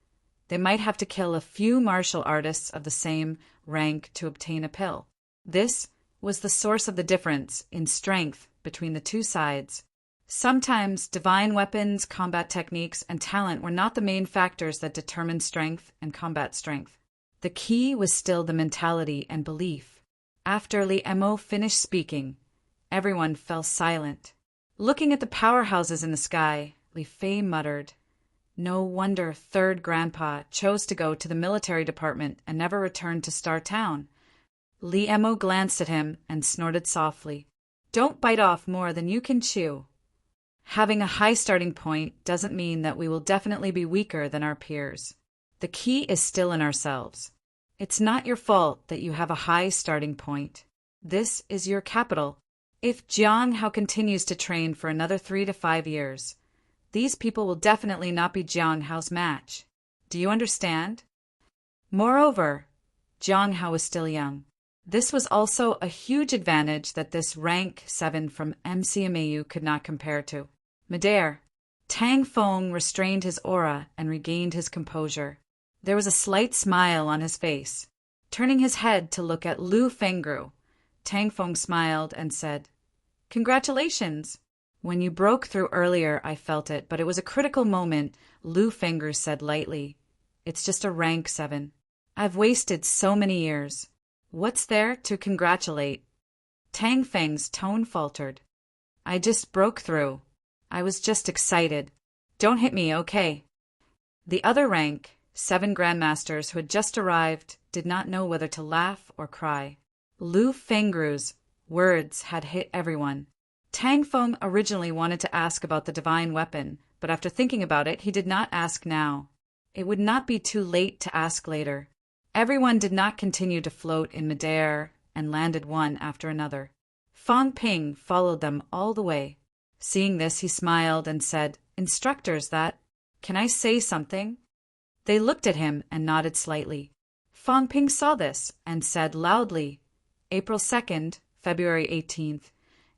they might have to kill a few martial artists of the same rank to obtain a pill. This was the source of the difference in strength between the two sides. Sometimes divine weapons, combat techniques, and talent were not the main factors that determined strength and combat strength. The key was still the mentality and belief. After Liemo finished speaking, everyone fell silent. Looking at the powerhouses in the sky, Li Fei muttered, "No wonder Third Grandpa chose to go to the military department and never returned to Star Town." Liemo glanced at him and snorted softly, "Don't bite off more than you can chew. Having a high starting point doesn't mean that we will definitely be weaker than our peers. The key is still in ourselves. It's not your fault that you have a high starting point. This is your capital. If Jiang Hao continues to train for another 3 to 5 years, these people will definitely not be Jiang Hao's match. Do you understand?" Moreover, Jiang Hao was still young. This was also a huge advantage that this rank 7 from MCMAU could not compare to. Midair, Tang Fong restrained his aura and regained his composure. There was a slight smile on his face. Turning his head to look at Lu Fengru, Tang Feng smiled and said, "Congratulations." "When you broke through earlier, I felt it, but it was a critical moment," Lu Fengers said lightly. "It's just a rank 7. I've wasted so many years. What's there to congratulate?" Tang Feng's tone faltered. "I just broke through. I was just excited. Don't hit me, okay?" The other rank, 7 grandmasters who had just arrived, did not know whether to laugh or cry. Lu Fengru's words had hit everyone. Tang Feng originally wanted to ask about the divine weapon, but after thinking about it, he did not ask now. It would not be too late to ask later. Everyone did not continue to float in midair and landed one after another. Fang Ping followed them all the way. Seeing this, he smiled and said, "Instructors, can I say something?" They looked at him and nodded slightly. Fang Ping saw this and said loudly, "April 2nd, February 18th,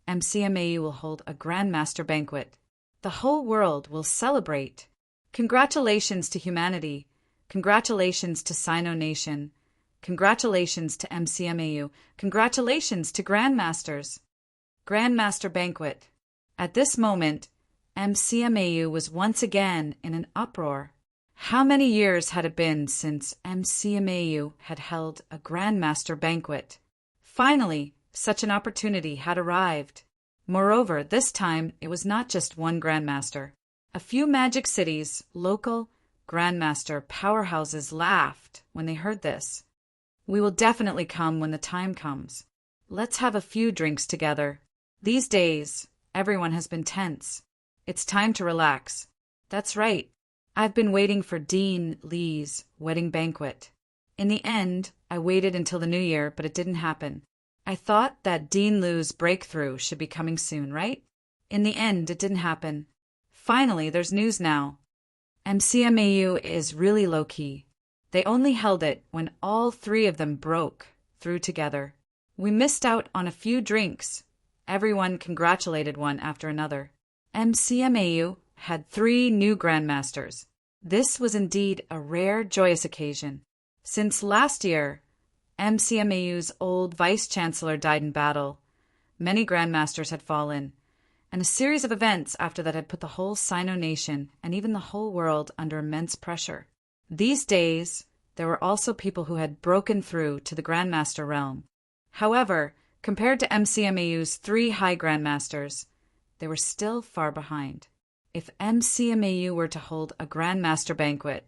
MCMAU will hold a Grandmaster Banquet. The whole world will celebrate. Congratulations to humanity. Congratulations to Sino Nation. Congratulations to MCMAU. Congratulations to Grandmasters. Grandmaster Banquet." At this moment, MCMAU was once again in an uproar. How many years had it been since MCMAU had held a Grandmaster Banquet? Finally, such an opportunity had arrived. Moreover, this time it was not just one Grandmaster. A few Magic Cities, local Grandmaster powerhouses laughed when they heard this. "We will definitely come when the time comes. Let's have a few drinks together. These days, everyone has been tense. It's time to relax." "That's right. I've been waiting for Dean Lee's wedding banquet. In the end, I waited until the new year, but it didn't happen. I thought that Dean Liu's breakthrough should be coming soon, right? In the end, it didn't happen. Finally, there's news now. MCMAU is really low-key. They only held it when all 3 of them broke through together. We missed out on a few drinks." Everyone congratulated one after another. MCMAU had 3 new Grandmasters. This was indeed a rare, joyous occasion. Since last year, MCMAU's old Vice-Chancellor died in battle. Many Grandmasters had fallen, and a series of events after that had put the whole Sino Nation and even the whole world under immense pressure. These days, there were also people who had broken through to the Grandmaster realm. However, compared to MCMAU's 3 High Grandmasters, they were still far behind. If MCMAU were to hold a Grandmaster Banquet,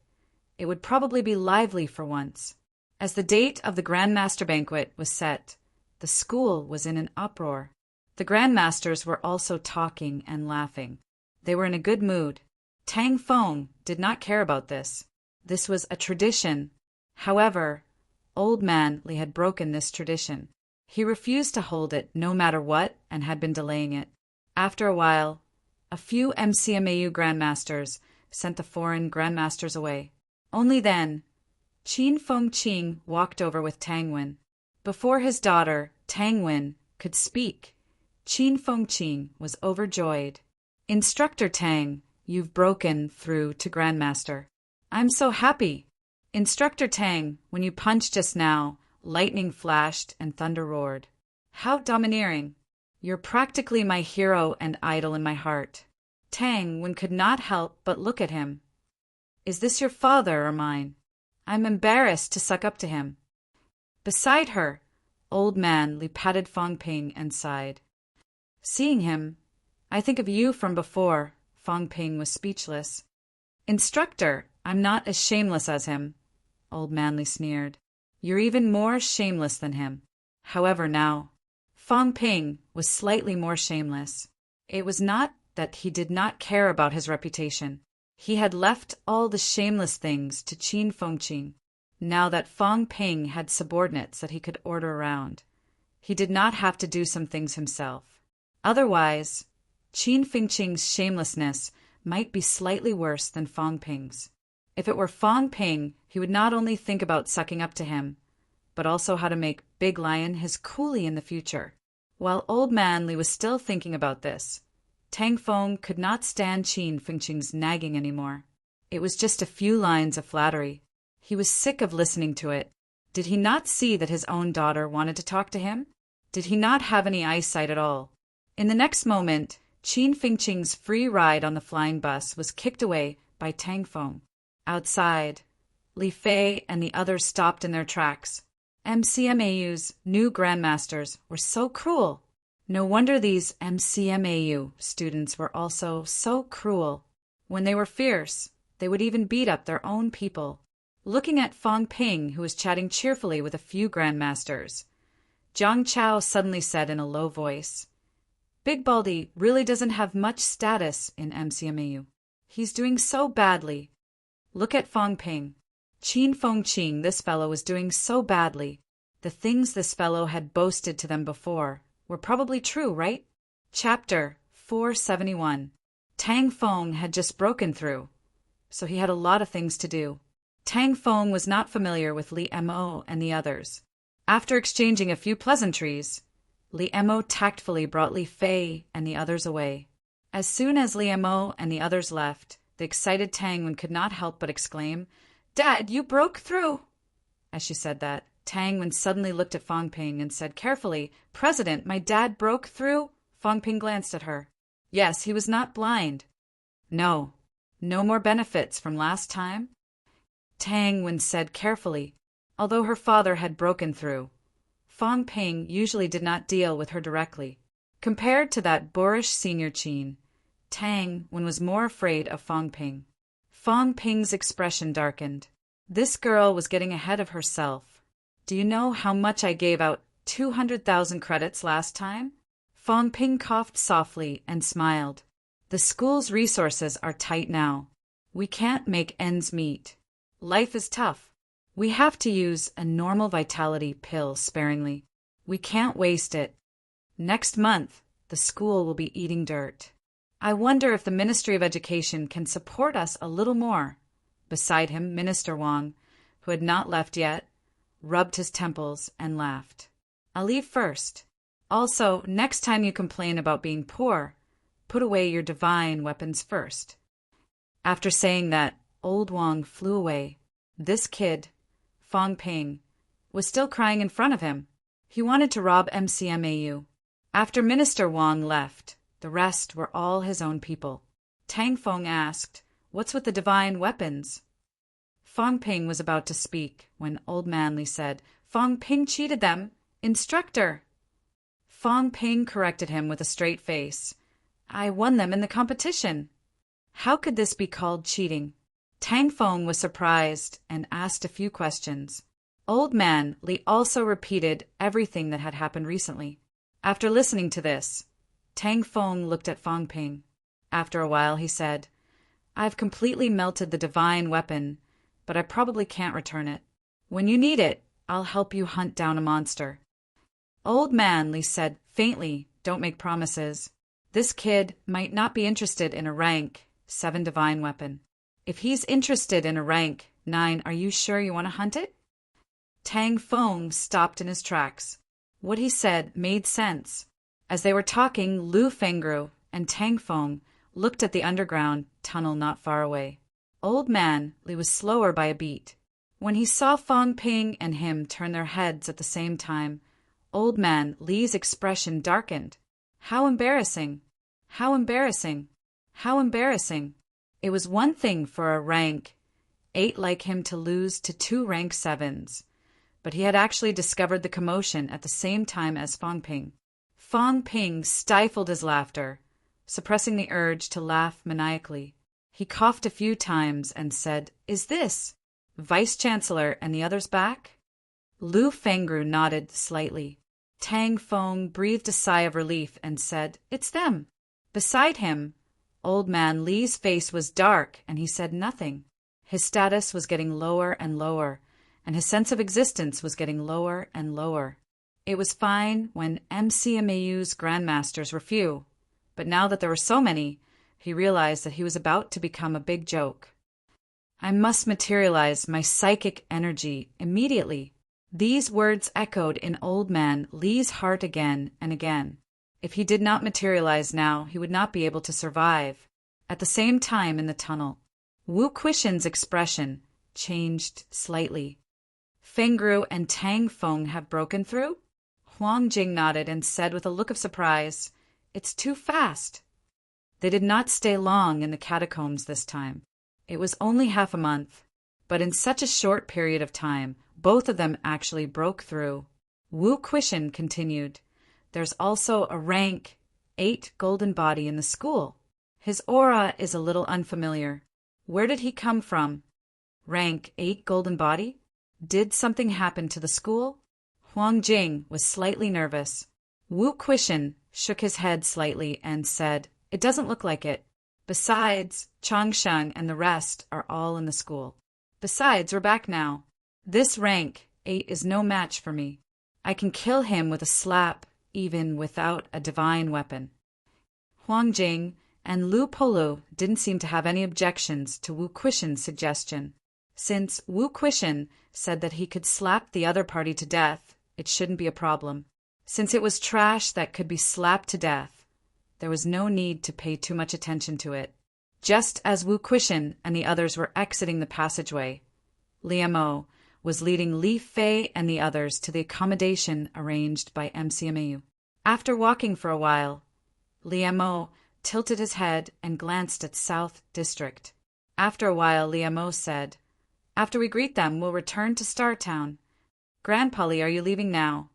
it would probably be lively for once. As the date of the Grandmaster Banquet was set, the school was in an uproar. The Grandmasters were also talking and laughing. They were in a good mood. Tang Feng did not care about this. This was a tradition. However, Old Man Li had broken this tradition. He refused to hold it no matter what and had been delaying it. After a while, a few MCMAU Grandmasters sent the foreign Grandmasters away. Only then, Qin Feng Qing walked over with Tang Wen. Before his daughter, Tang Wen, could speak, Qin Feng Qing was overjoyed. "Instructor Tang, you've broken through to Grandmaster. I'm so happy. Instructor Tang, when you punched just now, lightning flashed and thunder roared. How domineering. You're practically my hero and idol in my heart." Tang Wen could not help but look at him. "Is this your father or mine? I'm embarrassed to suck up to him." Beside her, Old Man Li patted Fang Ping and sighed. Seeing him, "I think of you from before." Fang Ping was speechless. "Instructor, I'm not as shameless as him," Old Man Li sneered. "You're even more shameless than him." However, now, Fang Ping was slightly more shameless. It was not that he did not care about his reputation. He had left all the shameless things to Qin Feng Qing. Now that Fang Ping had subordinates that he could order around, he did not have to do some things himself. Otherwise, Qin Feng Qing's shamelessness might be slightly worse than Fang Ping's. If it were Fang Ping, he would not only think about sucking up to him, but also how to make Big Lion his coolie in the future. While Old Man Li was still thinking about this, Tang Feng could not stand Qin Feng Qing's nagging anymore. It was just a few lines of flattery. He was sick of listening to it. Did he not see that his own daughter wanted to talk to him? did he not have any eyesight at all? In the next moment, Qin Fengqing's free ride on the flying bus was kicked away by Tang Feng. Outside, Li Fei and the others stopped in their tracks. MCMAU's new grandmasters were so cruel. No wonder these MCMAU students were also so cruel. When they were fierce, they would even beat up their own people. Looking at Fang Ping, who was chatting cheerfully with a few grandmasters, Jiang Chao suddenly said in a low voice, "Big Baldy really doesn't have much status in MCMAU. He's doing so badly. Look at Fang Ping. Qin Fengqing, this fellow was doing so badly. The things this fellow had boasted to them before were probably true, right?" Chapter 471. Tang Feng had just broken through, so he had a lot of things to do. Tang Feng was not familiar with Li Mo and the others. After exchanging a few pleasantries, Li Mo tactfully brought Li Fei and the others away. As soon as Li Mo and the others left, the excited Tang Wen could not help but exclaim, "Dad, you broke through!" As she said that, Tang Wen suddenly looked at Fang Ping and said carefully, "President, my dad broke through?" Fang Ping glanced at her. Yes, he was not blind. No more benefits from last time? Tang Wen said carefully. Although her father had broken through, Fang Ping usually did not deal with her directly. Compared to that boorish senior Qin, Tang Wen was more afraid of Fang Ping. Fang Ping's expression darkened. This girl was getting ahead of herself. "Do you know how much I gave out 200,000 credits last time?" Fang Ping coughed softly and smiled. "The school's resources are tight now. We can't make ends meet. Life is tough. We have to use a normal vitality pill sparingly. We can't waste it. Next month, the school will be eating dirt. I wonder if the Ministry of Education can support us a little more." Beside him, Minister Wang, who had not left yet, rubbed his temples and laughed. "I'll leave first. Also, next time you complain about being poor, put away your divine weapons first." After saying that, old Wang flew away. This kid, Fang Ping, was still crying in front of him. He wanted to rob MCMAU. After Minister Wang left, the rest were all his own people. Tang Feng asked, "What's with the divine weapons?" Fang Ping was about to speak when Old Man Li said, "Fang Ping cheated them. Instructor!" Fang Ping corrected him with a straight face. "I won them in the competition." How could this be called cheating? Tang Feng was surprised and asked a few questions. Old Man Li also repeated everything that had happened recently. After listening to this, Tang Feng looked at Fang Ping. After a while he said, "I've completely melted the divine weapon, but I probably can't return it. When you need it, I'll help you hunt down a monster." Old Man Li said faintly, "Don't make promises. This kid might not be interested in a rank 7 divine weapon. If he's interested in a rank 9, are you sure you want to hunt it?" Tang Feng stopped in his tracks. What he said made sense. As they were talking, Lu Fengru and Tang Feng looked at the underground tunnel not far away. Old Man Li was slower by a beat. When he saw Fang Ping and him turn their heads at the same time, Old Man Li's expression darkened. How embarrassing! How embarrassing! How embarrassing! It was one thing for a rank 8 like him to lose to 2 rank 7s, but he had actually discovered the commotion at the same time as Fang Ping. Fang Ping stifled his laughter, suppressing the urge to laugh maniacally. He coughed a few times and said, "Is this Vice-Chancellor and the others back?" Lu Fengru nodded slightly. Tang Feng breathed a sigh of relief and said, "It's them." Beside him, Old Man Li's face was dark and he said nothing. His status was getting lower and lower, and his sense of existence was getting lower and lower. It was fine when MCMAU's grandmasters were few, but now that there were so many, he realized that he was about to become a big joke. "I must materialize my psychic energy immediately." These words echoed in Old Man Li's heart again and again. If he did not materialize now, he would not be able to survive. At the same time in the tunnel, Wu Quishen's expression changed slightly. "Fengru and Tang Feng have broken through?" Huang Jing nodded and said with a look of surprise, "It's too fast." They did not stay long in the catacombs this time. It was only half a month, but in such a short period of time, both of them actually broke through. Wu Quishan continued, "There's also a rank 8 golden body in the school. His aura is a little unfamiliar. Where did he come from?" Rank 8 golden body? Did something happen to the school? Huang Jing was slightly nervous. Wu Quishan shook his head slightly and said, "It doesn't look like it. Besides, Changsheng and the rest are all in the school. Besides, we're back now. This rank 8 is no match for me. I can kill him with a slap, even without a divine weapon." Huang Jing and Lu Polu didn't seem to have any objections to Wu Quishan's suggestion. Since Wu Quishan said that he could slap the other party to death, it shouldn't be a problem. Since it was trash that could be slapped to death, there was no need to pay too much attention to it. Just as Wu Quishan and the others were exiting the passageway, Liamo was leading Li Fei and the others to the accommodation arranged by MCMAU. After walking for a while, Liamo tilted his head and glanced at South District. After a while, Liamo said, "After we greet them, we'll return to Star Town. Grandpa Li, are you leaving now?"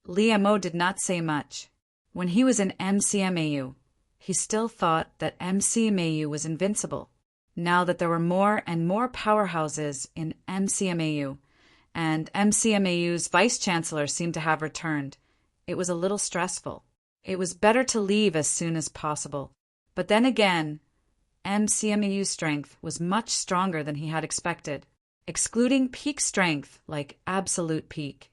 Liamo did not say much. When he was in MCMAU, he still thought that MCMAU was invincible. Now that there were more and more powerhouses in MCMAU, and MCMAU's vice-chancellor seemed to have returned, it was a little stressful. It was better to leave as soon as possible. But then again, MCMAU's strength was much stronger than he had expected. Excluding peak strength, like absolute peak,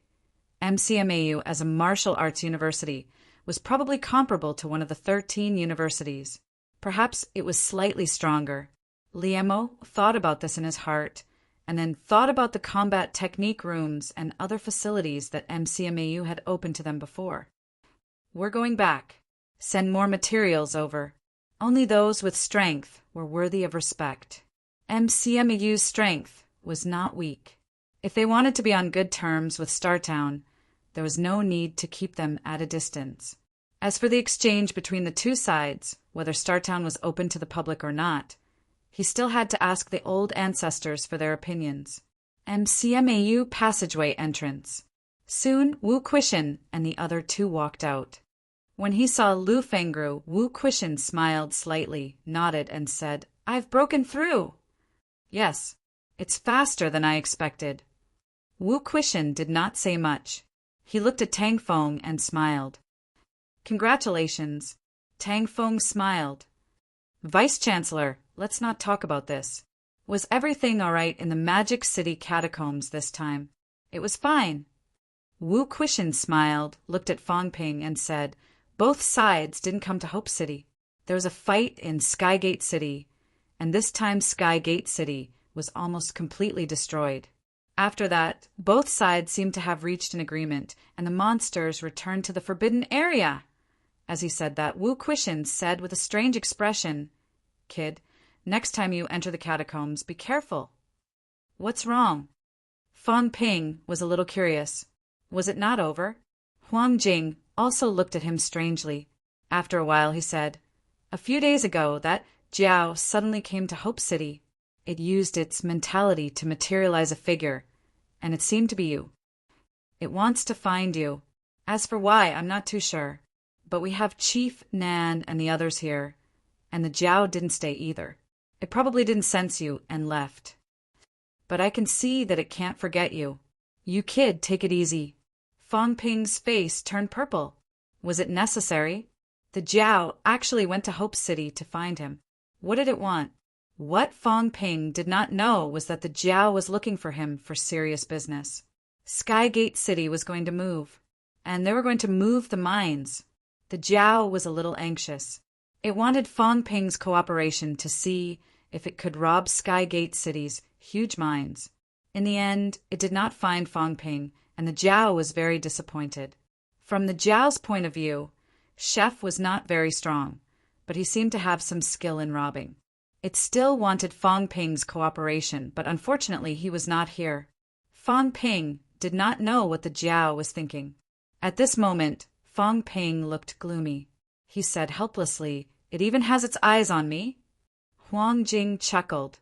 MCMAU as a martial arts university was probably comparable to one of the 13 universities. Perhaps it was slightly stronger. Liamo thought about this in his heart, and then thought about the combat technique rooms and other facilities that MCMAU had opened to them before. "We're going back. Send more materials over. Only those with strength were worthy of respect." MCMAU's strength was not weak. If they wanted to be on good terms with Startown, there was no need to keep them at a distance. As for the exchange between the two sides, whether Startown was open to the public or not, he still had to ask the old ancestors for their opinions. MCMAU passageway entrance. Soon Wu Quishan and the other two walked out. When he saw Lu Fengru, Wu Quishan smiled slightly, nodded, and said, "I've broken through." "Yes, it's faster than I expected." Wu Quishan did not say much. He looked at Tang Feng and smiled. "Congratulations." Tang Feng smiled. "Vice-Chancellor, let's not talk about this. Was everything all right in the Magic City catacombs this time?" "It was fine." Wu Quishan smiled, looked at Fong Ping, and said, "Both sides didn't come to Hope City. There was a fight in Skygate City, and this time Skygate City was almost completely destroyed. After that, both sides seemed to have reached an agreement, and the monsters returned to the Forbidden Area." As he said that, Wu Quishan said with a strange expression, "Kid, next time you enter the catacombs, be careful." "What's wrong?" Fong Ping was a little curious. Was it not over? Huang Jing also looked at him strangely. After a while he said, "A few days ago, that Jiao suddenly came to Hope City. It used its mentality to materialize a figure, and it seemed to be you. It wants to find you. As for why, I'm not too sure. But we have Chief Nan and the others here, and the Jiao didn't stay either. It probably didn't sense you and left. But I can see that it can't forget you. You kid, take it easy." Fong Ping's face turned purple. Was it necessary? The Jiao actually went to Hope City to find him. What did it want? What Fong Ping did not know was that the Jiao was looking for him for serious business. Skygate City was going to move, and they were going to move the mines. The Jiao was a little anxious. It wanted Fong Ping's cooperation to see if it could rob Skygate City's huge mines. In the end, it did not find Fong Ping, and the Jiao was very disappointed. From the Jiao's point of view, Chef was not very strong, but he seemed to have some skill in robbing. It still wanted Fong Ping's cooperation, but unfortunately he was not here. Fong Ping did not know what the Jiao was thinking. At this moment, Fong Ping looked gloomy. He said helplessly, "It even has its eyes on me?" Huang Jing chuckled.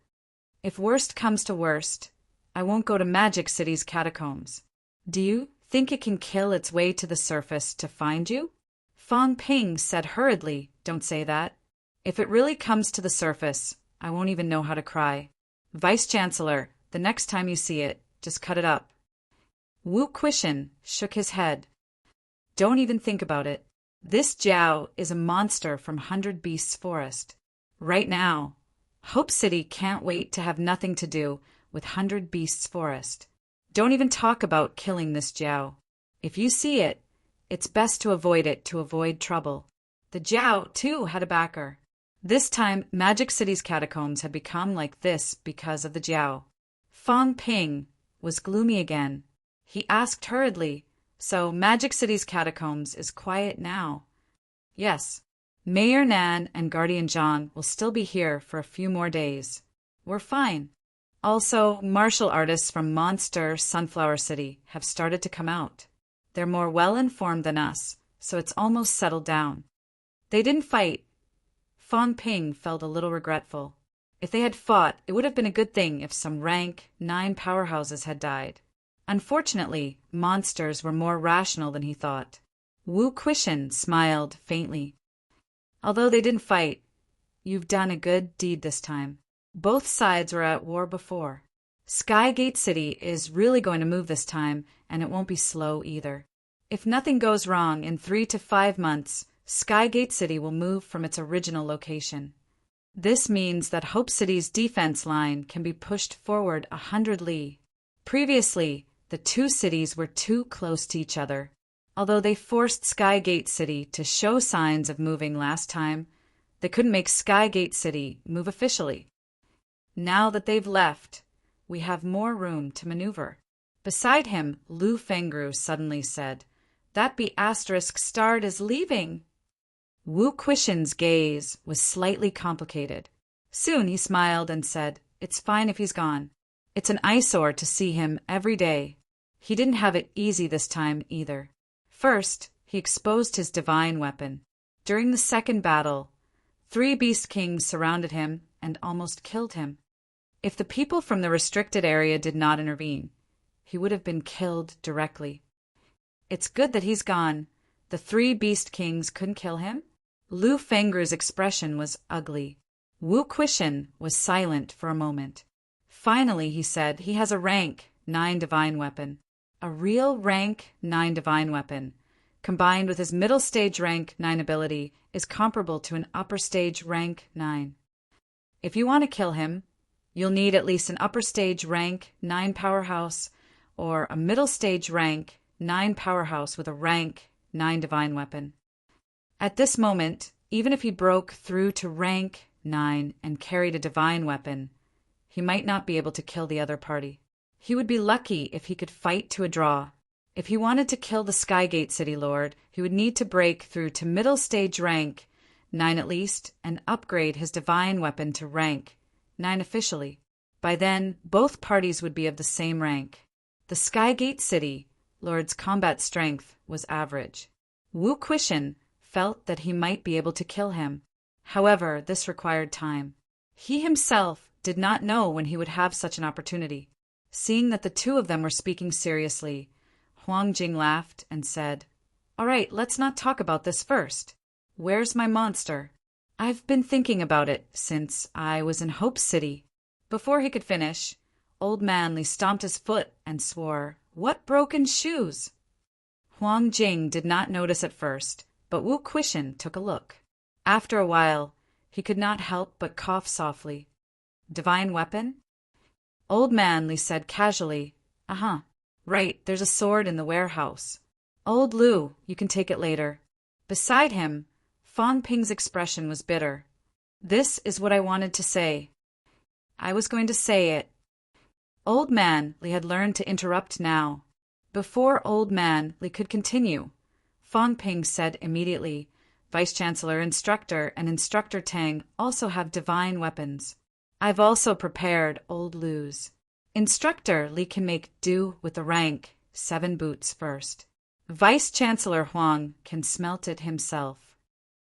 "If worst comes to worst, I won't go to Magic City's catacombs. Do you think it can kill its way to the surface to find you?" Fong Ping said hurriedly, "Don't say that. If it really comes to the surface, I won't even know how to cry. Vice-Chancellor, the next time you see it, just cut it up." Wu Quishan shook his head. "Don't even think about it. This Jiao is a monster from Hundred Beasts Forest. Right now, Hope City can't wait to have nothing to do with Hundred Beasts Forest. Don't even talk about killing this Jiao. If you see it, it's best to avoid trouble." The Jiao, too, had a backer. This time, Magic City's catacombs had become like this because of the Jiao. Fong Ping was gloomy again. He asked hurriedly, "So Magic City's catacombs is quiet now?" "Yes. Mayor Nan and Guardian Zhang will still be here for a few more days. We're fine. Also, martial artists from Monster Sunflower City have started to come out. They're more well-informed than us, so it's almost settled down. They didn't fight." Fong Ping felt a little regretful. If they had fought, it would have been a good thing if some rank 9 powerhouses had died. Unfortunately, monsters were more rational than he thought. Wu Quishan smiled faintly. "Although they didn't fight, you've done a good deed this time. Both sides were at war before. Skygate City is really going to move this time, and it won't be slow either. If nothing goes wrong in 3 to 5 months, Skygate City will move from its original location. This means that Hope City's defense line can be pushed forward 100 li. Previously, the two cities were too close to each other. Although they forced Skygate City to show signs of moving last time, they couldn't make Skygate City move officially. Now that they've left, we have more room to maneuver." Beside him, Lu Fengru suddenly said, "That be asterisk starred is leaving." Wu Quishan's gaze was slightly complicated. Soon he smiled and said, "It's fine if he's gone. It's an eyesore to see him every day." He didn't have it easy this time either. First, he exposed his divine weapon. During the second battle, 3 Beast Kings surrounded him and almost killed him. If the people from the restricted area did not intervene, he would have been killed directly. It's good that he's gone. The 3 Beast Kings couldn't kill him? Lu Fengru's expression was ugly. Wu Quishan was silent for a moment. Finally, he said, "He has a rank 9 divine weapon. A real rank 9 divine weapon, combined with his middle stage rank 9 ability, is comparable to an upper stage rank 9. If you want to kill him, you'll need at least an upper stage rank 9 powerhouse or a middle stage rank 9 powerhouse with a rank 9 divine weapon." At this moment, even if he broke through to rank 9 and carried a divine weapon, he might not be able to kill the other party. He would be lucky if he could fight to a draw. If he wanted to kill the Skygate City Lord, he would need to break through to middle stage rank 9 at least and upgrade his divine weapon to rank 9 officially. By then, both parties would be of the same rank. The Skygate City Lord's combat strength was average. Wu Quishan felt that he might be able to kill him. However, this required time. He himself did not know when he would have such an opportunity. Seeing that the two of them were speaking seriously, Huang Jing laughed and said, "All right, let's not talk about this first. Where's my monster? I've been thinking about it since I was in Hope City." Before he could finish, Old Manly stomped his foot and swore, "What broken shoes?" Huang Jing did not notice at first, but Wu Quishan took a look. After a while, he could not help but cough softly. "Divine weapon?" Old Manly said casually, "Uh-huh. Right, there's a sword in the warehouse. Old Lu, you can take it later." Beside him, Fong Ping's expression was bitter. "This is what I wanted to say. I was going to say it." Old Manly had learned to interrupt now. Before Old Manly could continue, Fong Ping said immediately, "Vice-Chancellor Instructor and Instructor Tang also have divine weapons. I've also prepared Old Lu's. Instructor Li can make do with the rank 7 boots first. Vice-Chancellor Huang can smelt it himself.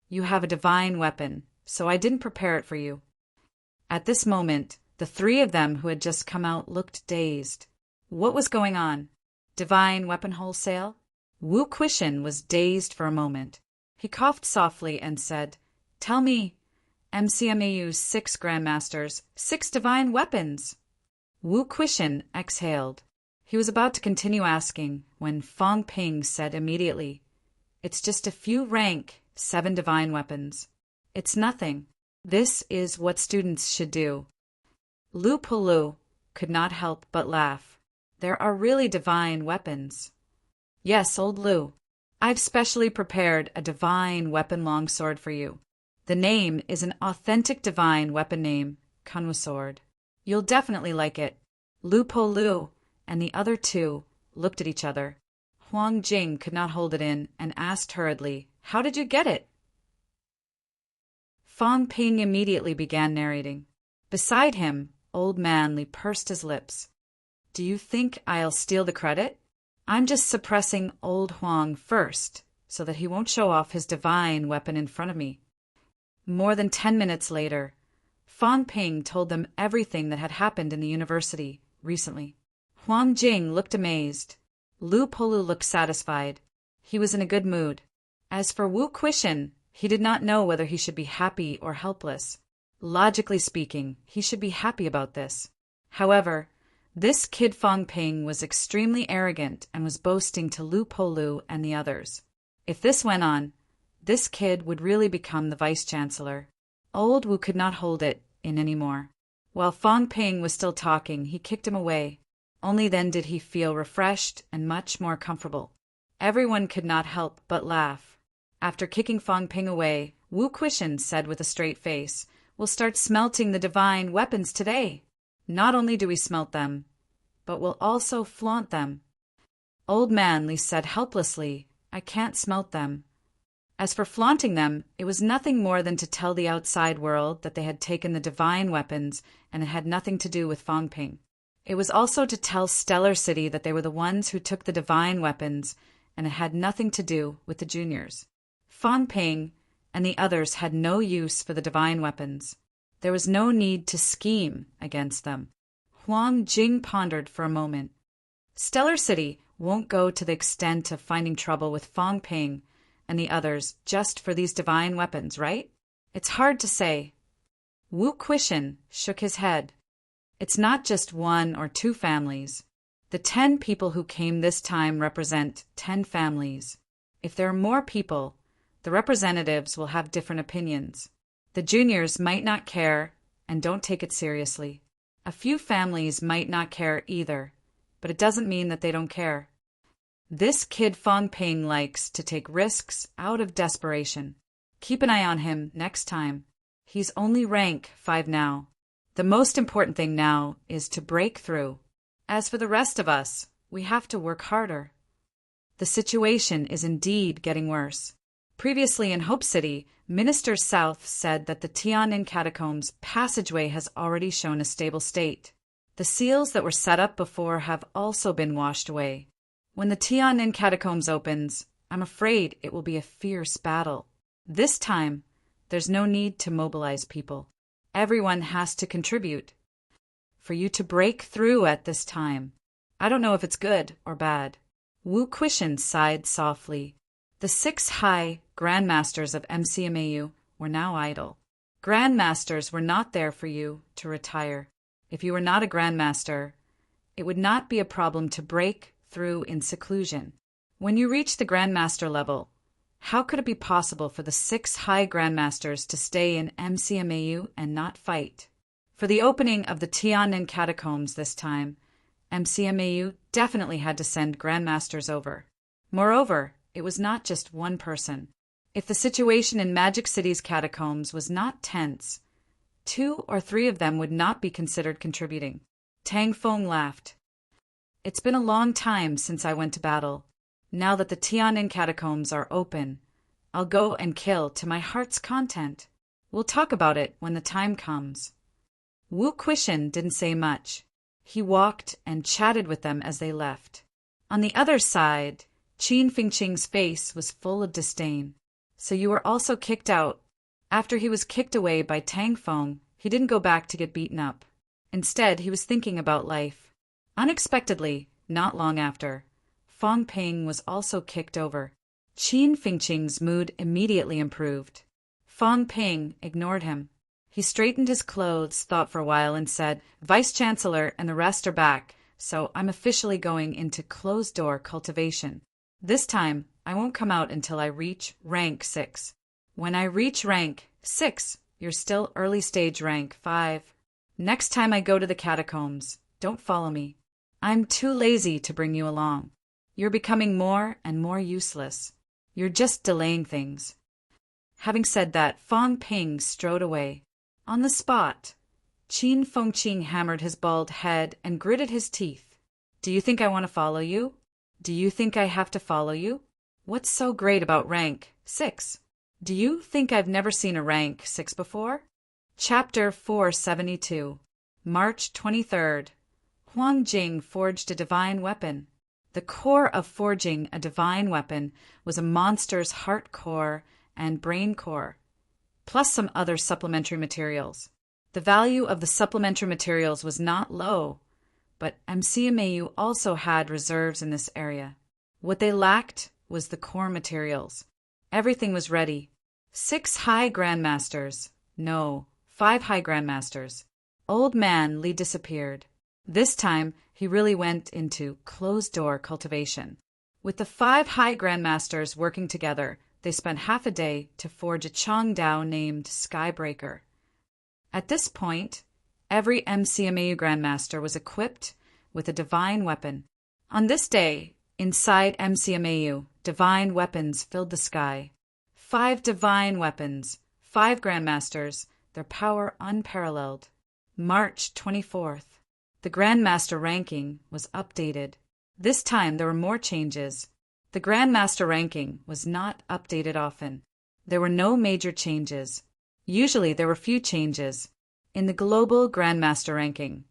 You have a divine weapon, so I didn't prepare it for you. At this moment, the three of them who had just come out looked dazed. What was going on? Divine weapon wholesale? Wu Quishan was dazed for a moment. He coughed softly and said, "Tell me, MCMAU's 6 Grandmasters, 6 divine weapons." Wu Quishan exhaled. He was about to continue asking when Fong Ping said immediately, "It's just a few rank 7 divine weapons. It's nothing. This is what students should do." Lu Pulu could not help but laugh. "There are really divine weapons." "Yes, old Lu. I've specially prepared a divine weapon longsword for you. The name is an authentic divine weapon name, Kunwu sword. You'll definitely like it." Lu Pulu and the other two looked at each other. Huang Jing could not hold it in and asked hurriedly, "How did you get it?" Fong Ping immediately began narrating. Beside him, Old Manly pursed his lips. "Do you think I'll steal the credit? I'm just suppressing old Huang first, so that he won't show off his divine weapon in front of me." More than 10 minutes later, Fong Ping told them everything that had happened in the university recently. Huang Jing looked amazed. Lu Polu looked satisfied. He was in a good mood. As for Wu Quishan, he did not know whether he should be happy or helpless. Logically speaking, he should be happy about this. However, this kid Fong Ping was extremely arrogant and was boasting to Lu Polu and the others. If this went on, this kid would really become the vice-chancellor. Old Wu could not hold it in any more. While Fong Ping was still talking, he kicked him away. Only then did he feel refreshed and much more comfortable. Everyone could not help but laugh. After kicking Fong Ping away, Wu Quishan said with a straight face, "We'll start smelting the divine weapons today. Not only do we smelt them, but we'll also flaunt them." Old Manly said helplessly, "I can't smelt them." As for flaunting them, it was nothing more than to tell the outside world that they had taken the divine weapons and it had nothing to do with Fong Ping. It was also to tell Stellar City that they were the ones who took the divine weapons and it had nothing to do with the juniors. Fong Ping and the others had no use for the divine weapons. There was no need to scheme against them. Huang Jing pondered for a moment. Stellar City won't go to the extent of finding trouble with Fong Ping and the others just for these divine weapons, right? It's hard to say. Wu Quishan shook his head. It's not just 1 or 2 families. The 10 people who came this time represent 10 families. If there are more people, the representatives will have different opinions. The juniors might not care and don't take it seriously. A few families might not care either, but it doesn't mean that they don't care. This kid Fong Ping likes to take risks out of desperation. Keep an eye on him next time. He's only rank 5 now. The most important thing now is to break through. As for the rest of us, we have to work harder. The situation is indeed getting worse. Previously in Hope City, Minister South said that the Tian'an Catacombs passageway has already shown a stable state. The seals that were set up before have also been washed away. When the Tian'an Catacombs opens, I'm afraid it will be a fierce battle. This time, there's no need to mobilize people. Everyone has to contribute. For you to break through at this time, I don't know if it's good or bad. Wu Quishan sighed softly. The 6 high Grandmasters of MCMAU were now idle. Grandmasters were not there for you to retire. If you were not a Grandmaster, it would not be a problem to break through in seclusion. When you reach the Grandmaster level, how could it be possible for the 6 high Grandmasters to stay in MCMAU and not fight? For the opening of the Tian'an Catacombs this time, MCMAU definitely had to send Grandmasters over. Moreover, it was not just one person. If the situation in Magic City's catacombs was not tense, 2 or 3 of them would not be considered contributing. Tang Feng laughed. It's been a long time since I went to battle. Now that the Tian'an Catacombs are open, I'll go and kill to my heart's content. We'll talk about it when the time comes. Wu Quishan didn't say much. He walked and chatted with them as they left. On the other side, Qin Fengqing's face was full of disdain. So you were also kicked out. After he was kicked away by Tang Feng, he didn't go back to get beaten up. Instead, he was thinking about life. Unexpectedly, not long after, Feng Ping was also kicked over. Qin Fengqing's mood immediately improved. Feng Ping ignored him. He straightened his clothes, thought for a while, and said, "Vice-Chancellor and the rest are back, so I'm officially going into closed-door cultivation. This time, I won't come out until I reach rank 6. When I reach rank 6, you're still early-stage rank 5. Next time I go to the catacombs, don't follow me. I'm too lazy to bring you along. You're becoming more and more useless. You're just delaying things." Having said that, Feng Ping strode away. On the spot, Qin Fengqing hammered his bald head and gritted his teeth. "Do you think I want to follow you? Do you think I have to follow you? What's so great about rank 6? Do you think I've never seen a rank 6 before?" Chapter 472. March 23rd. Huang Jing forged a divine weapon. The core of forging a divine weapon was a monster's heart core and brain core, plus some other supplementary materials. The value of the supplementary materials was not low, but MCMAU also had reserves in this area. What they lacked was the core materials. Everything was ready. 6 high grandmasters. No, 5 high grandmasters. Old man Li disappeared. This time, he really went into closed-door cultivation. With the 5 high grandmasters working together, they spent half a day to forge a Chongdao named Skybreaker. At this point, every MCMAU grandmaster was equipped with a divine weapon. On this day, inside MCMAU, divine weapons filled the sky. 5 divine weapons, 5 grandmasters, their power unparalleled. March 24th. The grandmaster ranking was updated. This time there were more changes. The grandmaster ranking was not updated often. There were no major changes. Usually there were few changes. In the global grandmaster ranking,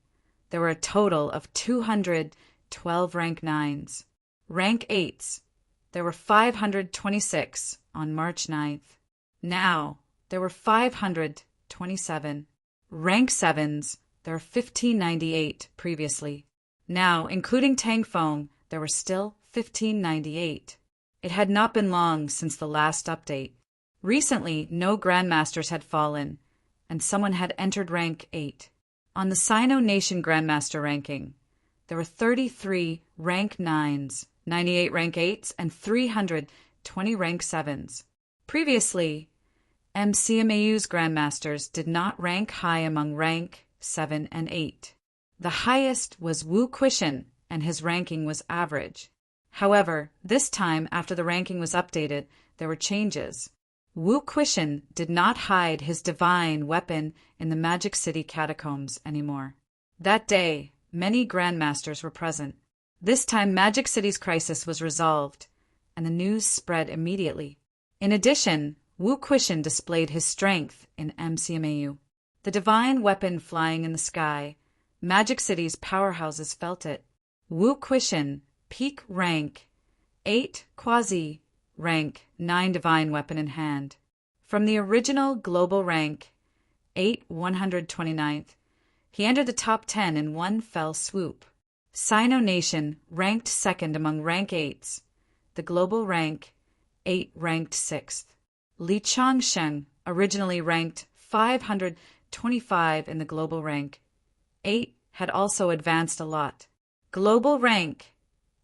there were a total of 212 rank 9s. Rank 8s, there were 526 on March 9th. Now, there were 527. Rank 7s, there were 1598 previously. Now, including Tang Feng, there were still 1598. It had not been long since the last update. Recently, no grandmasters had fallen, and someone had entered rank 8. On the Sino Nation Grandmaster ranking, there were 33 rank 9s, 98 rank 8s, and 320 rank 7s. Previously, MCMAU's grandmasters did not rank high among rank 7 and 8. The highest was Wu Quishan, and his ranking was average. However, this time, after the ranking was updated, there were changes. Wu Quishan did not hide his divine weapon in the Magic City catacombs anymore. That day, many grandmasters were present. This time, Magic City's crisis was resolved, and the news spread immediately. In addition, Wu Quishan displayed his strength in MCMAU. The divine weapon flying in the sky, Magic City's powerhouses felt it. Wu Quishan, peak rank 8 quasi, rank 9 divine weapon in hand. From the original global rank 8 129th, he entered the top 10 in one fell swoop. Sino Nation ranked second among rank 8s. The global rank 8 ranked 6th. Li Changsheng, originally ranked 525 in the global rank 8, had also advanced a lot. Global rank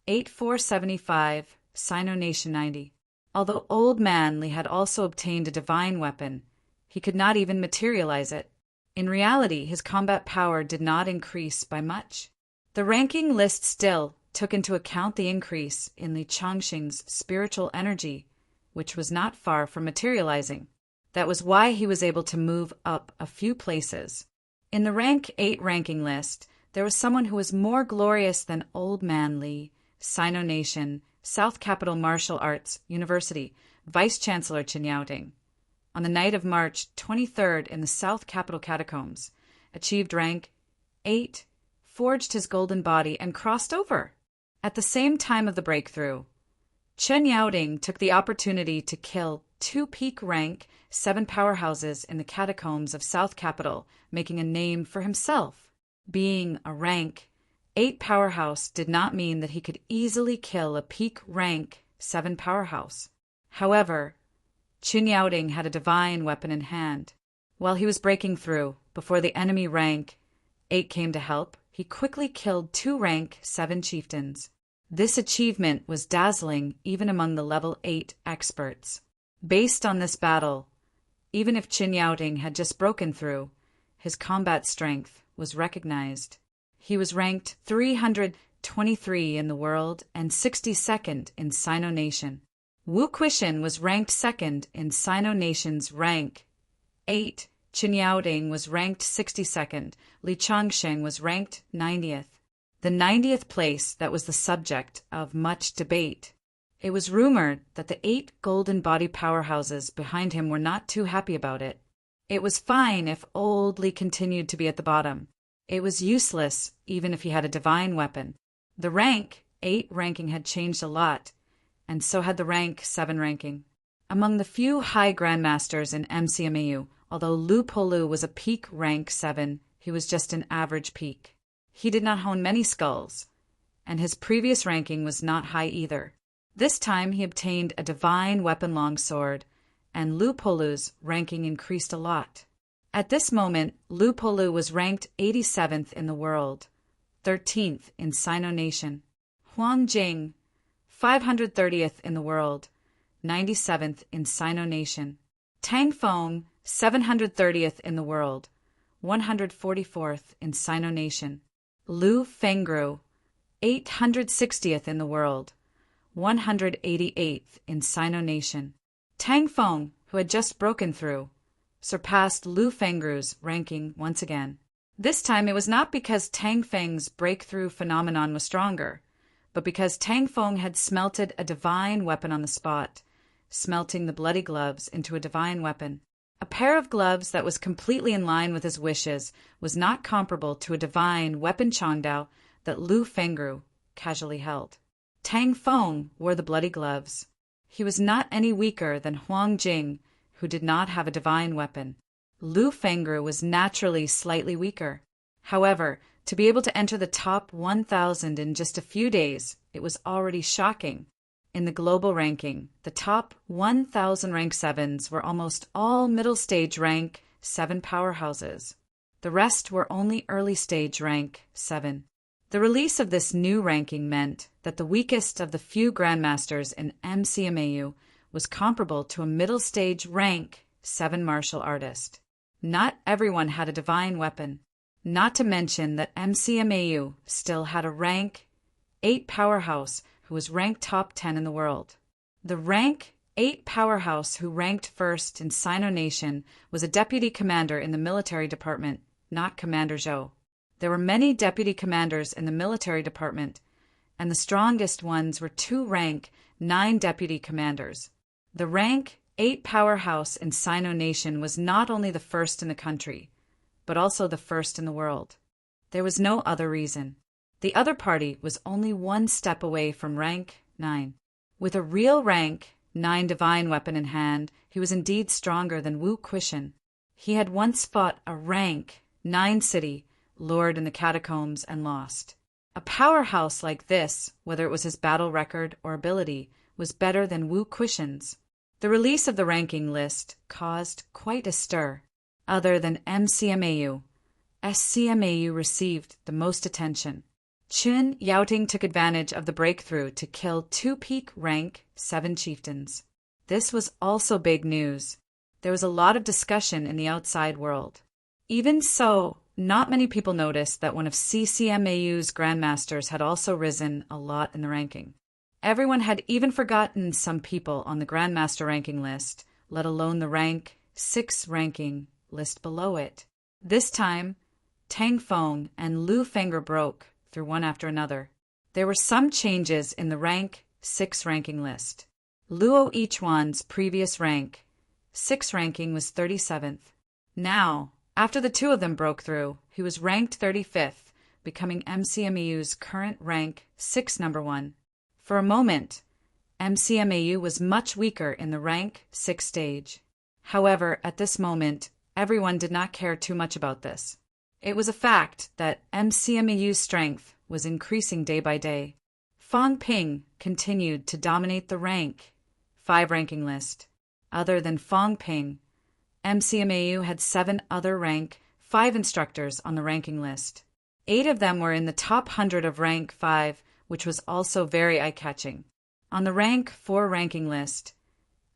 8475, Sino Nation 90. Although Old Man Li had also obtained a divine weapon, he could not even materialize it. In reality, his combat power did not increase by much. The ranking list still took into account the increase in Li Changsheng's spiritual energy, which was not far from materializing. That was why he was able to move up a few places. In the rank 8 ranking list, there was someone who was more glorious than Old Man Li, Sino Nation, South Capital Martial Arts University, Vice-Chancellor Chen Yaoding. On the night of March 23rd in the South Capital Catacombs, achieved rank 8, forged his golden body, and crossed over. At the same time of the breakthrough, Chen Yaoding took the opportunity to kill 2 peak rank 7 powerhouses in the catacombs of South Capital, making a name for himself. Being a rank 8 powerhouse did not mean that he could easily kill a peak rank 7 powerhouse. However, Chen Yaoding had a divine weapon in hand. While he was breaking through, before the enemy rank 8 came to help, he quickly killed 2 rank 7 chieftains. This achievement was dazzling even among the level 8 experts. Based on this battle, even if Chen Yaoding had just broken through, his combat strength was recognized. He was ranked 323 in the world and 62nd in Sino Nation. Wu Quishan was ranked 2nd in Sino Nation's rank 8. Chen Yaoding was ranked 62nd. Li Changsheng was ranked 90th. The 90th place that was the subject of much debate. It was rumored that the 8 golden body powerhouses behind him were not too happy about it. It was fine if old Li continued to be at the bottom. It was useless even if he had a divine weapon. The rank 8 ranking had changed a lot, and so had the rank 7 ranking. Among the few high grandmasters in MCMAU, although Lu Polu was a peak rank 7, he was just an average peak. He did not own many skulls, and his previous ranking was not high either. This time he obtained a divine weapon longsword, and Lu Polu's ranking increased a lot. At this moment, Lu Polu was ranked 87th in the world, 13th in Sino Nation. Huang Jing, 530th in the world, 97th in Sino Nation. Tang Feng, 730th in the world, 144th in Sino Nation. Lu Fengru, 860th in the world, 188th in Sino Nation. Tang Feng, who had just broken through, surpassed Lu Fengru's ranking once again. This time it was not because Tang Feng's breakthrough phenomenon was stronger, but because Tang Feng had smelted a divine weapon on the spot, smelting the bloody gloves into a divine weapon. A pair of gloves that was completely in line with his wishes was not comparable to a divine weapon Changdao that Lu Fengru casually held. Tang Feng wore the bloody gloves. He was not any weaker than Huang Jing, who did not have a divine weapon. Lu Fengru was naturally slightly weaker. However, to be able to enter the top 1,000 in just a few days, it was already shocking. In the global ranking, the top 1,000 rank 7s were almost all middle stage rank 7 powerhouses. The rest were only early stage rank 7. The release of this new ranking meant that the weakest of the few grandmasters in MCMAU was comparable to a middle stage rank 7 martial artist. Not everyone had a divine weapon, not to mention that MCMAU still had a rank 8 powerhouse who was ranked top 10 in the world. The rank 8 powerhouse who ranked first in Sino Nation was a deputy commander in the military department, not Commander Zhou. There were many deputy commanders in the military department, and the strongest ones were 2 rank 9 deputy commanders. The rank 8 powerhouse in Sino Nation was not only the first in the country, but also the first in the world. There was no other reason. The other party was only 1 step away from rank 9. With a real rank 9 divine weapon in hand, he was indeed stronger than Wu Quishan. He had once fought a rank 9 city, lured in the catacombs, and lost. A powerhouse like this, whether it was his battle record or ability, was better than Wu Quishan's. The release of the ranking list caused quite a stir. Other than MCMAU, SCMAU received the most attention. Chen Yaoding took advantage of the breakthrough to kill 2 peak rank 7 chieftains. This was also big news. There was a lot of discussion in the outside world. Even so, not many people noticed that one of CCMAU's grandmasters had also risen a lot in the ranking. Everyone had even forgotten some people on the grandmaster ranking list, let alone the rank 6 ranking list below it. This time, Tang Feng and Lu Fengru broke through one after another. There were some changes in the rank 6 ranking list. Luo Yichuan's previous rank 6 ranking was 37th. Now, after the 2 of them broke through, he was ranked 35th, becoming MCMEU's current rank 6 number 1. For a moment, MCMAU was much weaker in the rank 6 stage. However, at this moment, everyone did not care too much about this. It was a fact that MCMAU's strength was increasing day by day. Fang Ping continued to dominate the rank 5 ranking list. Other than Fang Ping, MCMAU had 7 other rank 5 instructors on the ranking list. 8 of them were in the top 100 of rank 5, which was also very eye-catching. On the rank 4 ranking list,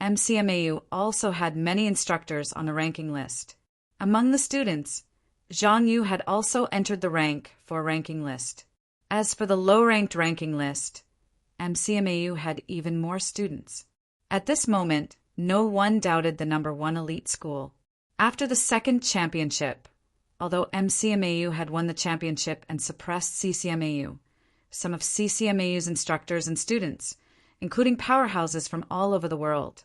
MCMAU also had many instructors on the ranking list. Among the students, Zhang Yu had also entered the rank 4 ranking list. As for the low-ranked ranking list, MCMAU had even more students. At this moment, no one doubted the number 1 elite school. After the second championship, although MCMAU had won the championship and suppressed CCMAU, some of CCMAU's instructors and students, including powerhouses from all over the world,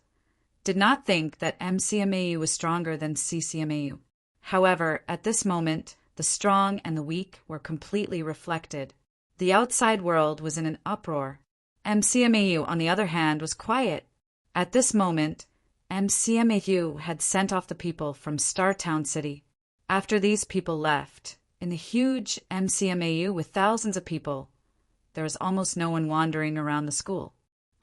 did not think that MCMAU was stronger than CCMAU. However, at this moment, the strong and the weak were completely reflected. The outside world was in an uproar. MCMAU, on the other hand, was quiet. At this moment, MCMAU had sent off the people from Startown City. After these people left, in the huge MCMAU with thousands of people, there was almost no one wandering around the school.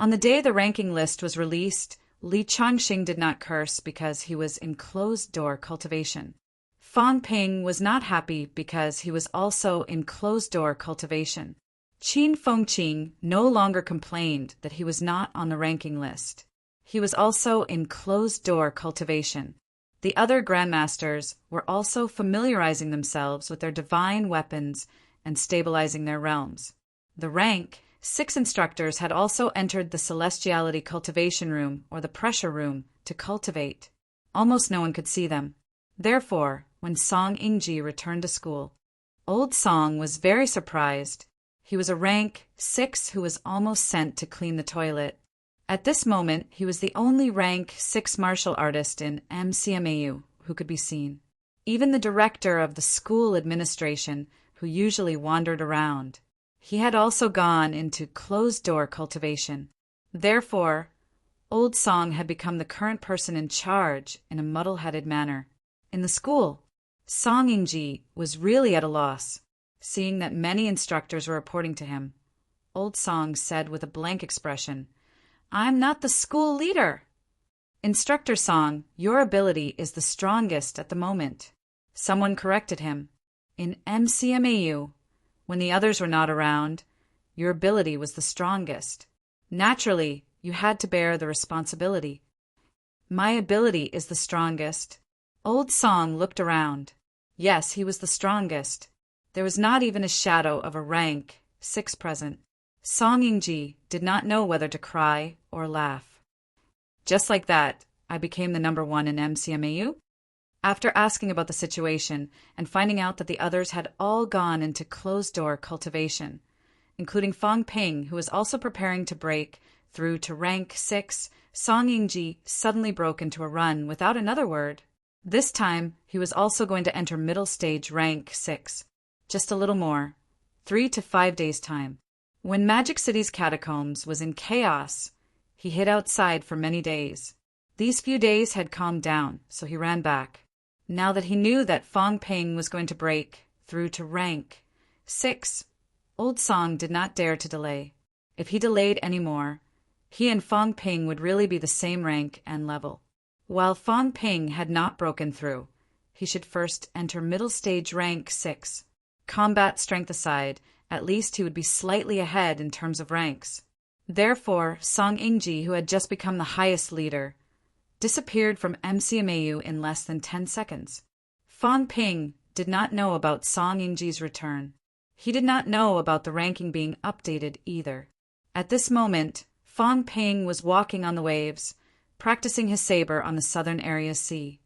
On the day the ranking list was released, Li Changxing did not curse because he was in closed-door cultivation. Fang Ping was not happy because he was also in closed-door cultivation. Qin Fengqing no longer complained that he was not on the ranking list. He was also in closed-door cultivation. The other grandmasters were also familiarizing themselves with their divine weapons and stabilizing their realms. The rank 6 instructors had also entered the Celestiality Cultivation Room or the Pressure Room to cultivate. Almost no one could see them. Therefore, when Song Yingji returned to school, Old Song was very surprised. He was a rank 6 who was almost sent to clean the toilet. At this moment, he was the only rank 6 martial artist in MCMAU who could be seen. Even the director of the school administration, who usually wandered around, he had also gone into closed-door cultivation. Therefore, Old Song had become the current person in charge in a muddle-headed manner. In the school, Song Yingji was really at a loss, seeing that many instructors were reporting to him. Old Song said with a blank expression, "I'm not the school leader." "Instructor Song, your ability is the strongest at the moment." Someone corrected him. "In MCMAU, when the others were not around, your ability was the strongest. Naturally, you had to bear the responsibility." "My ability is the strongest." Old Song looked around. Yes, he was the strongest. There was not even a shadow of a rank 6 present. Song Yingji did not know whether to cry or laugh. Just like that, I became the number 1 in MCMAU. After asking about the situation and finding out that the others had all gone into closed-door cultivation, including Fang Ping, who was also preparing to break through to rank 6, Song Yingji suddenly broke into a run without another word. This time, he was also going to enter middle stage rank 6. Just a little more. 3 to 5 days' time. When Magic City's catacombs was in chaos, he hid outside for many days. These few days had calmed down, so he ran back. Now that he knew that Fang Ping was going to break through to rank 6, Old Song did not dare to delay. If he delayed any more, he and Fang Ping would really be the same rank and level. While Fang Ping had not broken through, he should first enter middle stage rank 6. Combat strength aside, at least he would be slightly ahead in terms of ranks. Therefore, Song Yingji, who had just become the highest leader, disappeared from MCMAU in less than 10 seconds. Fang Ping did not know about Song Yingji's return. He did not know about the ranking being updated either. At this moment, Fang Ping was walking on the waves, practicing his saber on the southern area sea.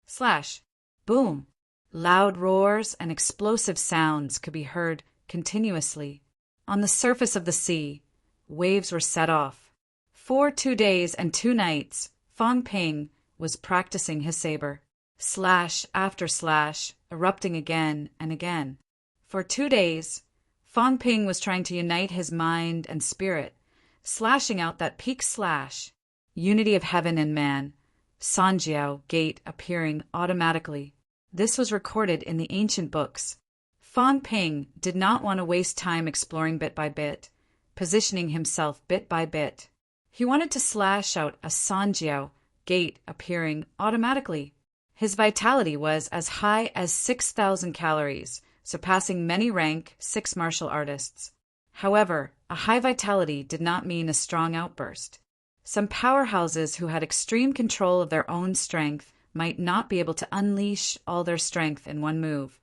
Slash! Boom! Loud roars and explosive sounds could be heard continuously. On the surface of the sea, waves were set off. For 2 days and 2 nights, Fang Ping was practicing his saber. Slash after slash, erupting again and again. For 2 days, Fang Ping was trying to unite his mind and spirit, slashing out that peak slash. Unity of heaven and man. Sanjiao gate appearing automatically. This was recorded in the ancient books. Fang Ping did not want to waste time exploring bit by bit, positioning himself bit by bit. He wanted to slash out a Sanjiao gate appearing automatically. His vitality was as high as 6,000 calories, surpassing many rank 6 martial artists. However, a high vitality did not mean a strong outburst. Some powerhouses who had extreme control of their own strength might not be able to unleash all their strength in one move,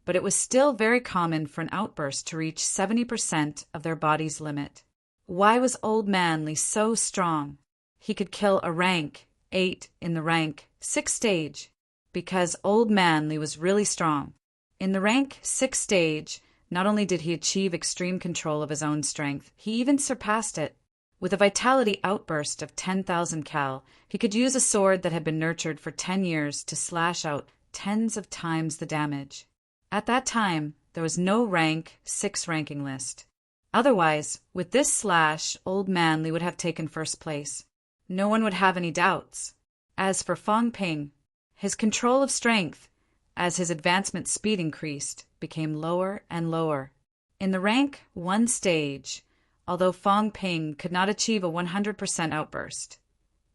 but it was still very common for an outburst to reach 70% of their body's limit. Why was Old Man Li so strong? He could kill a rank 8 in the rank 6 stage, because Old Man Li was really strong. In the rank 6 stage, not only did he achieve extreme control of his own strength, he even surpassed it. With a vitality outburst of 10,000 cal, he could use a sword that had been nurtured for 10 years to slash out tens of times the damage. At that time, there was no rank 6 ranking list. Otherwise, with this slash, Old Man Li would have taken first place. No one would have any doubts. As for Fang Ping, his control of strength, as his advancement speed increased, became lower and lower. In the rank 1 stage, although Fang Ping could not achieve a 100% outburst,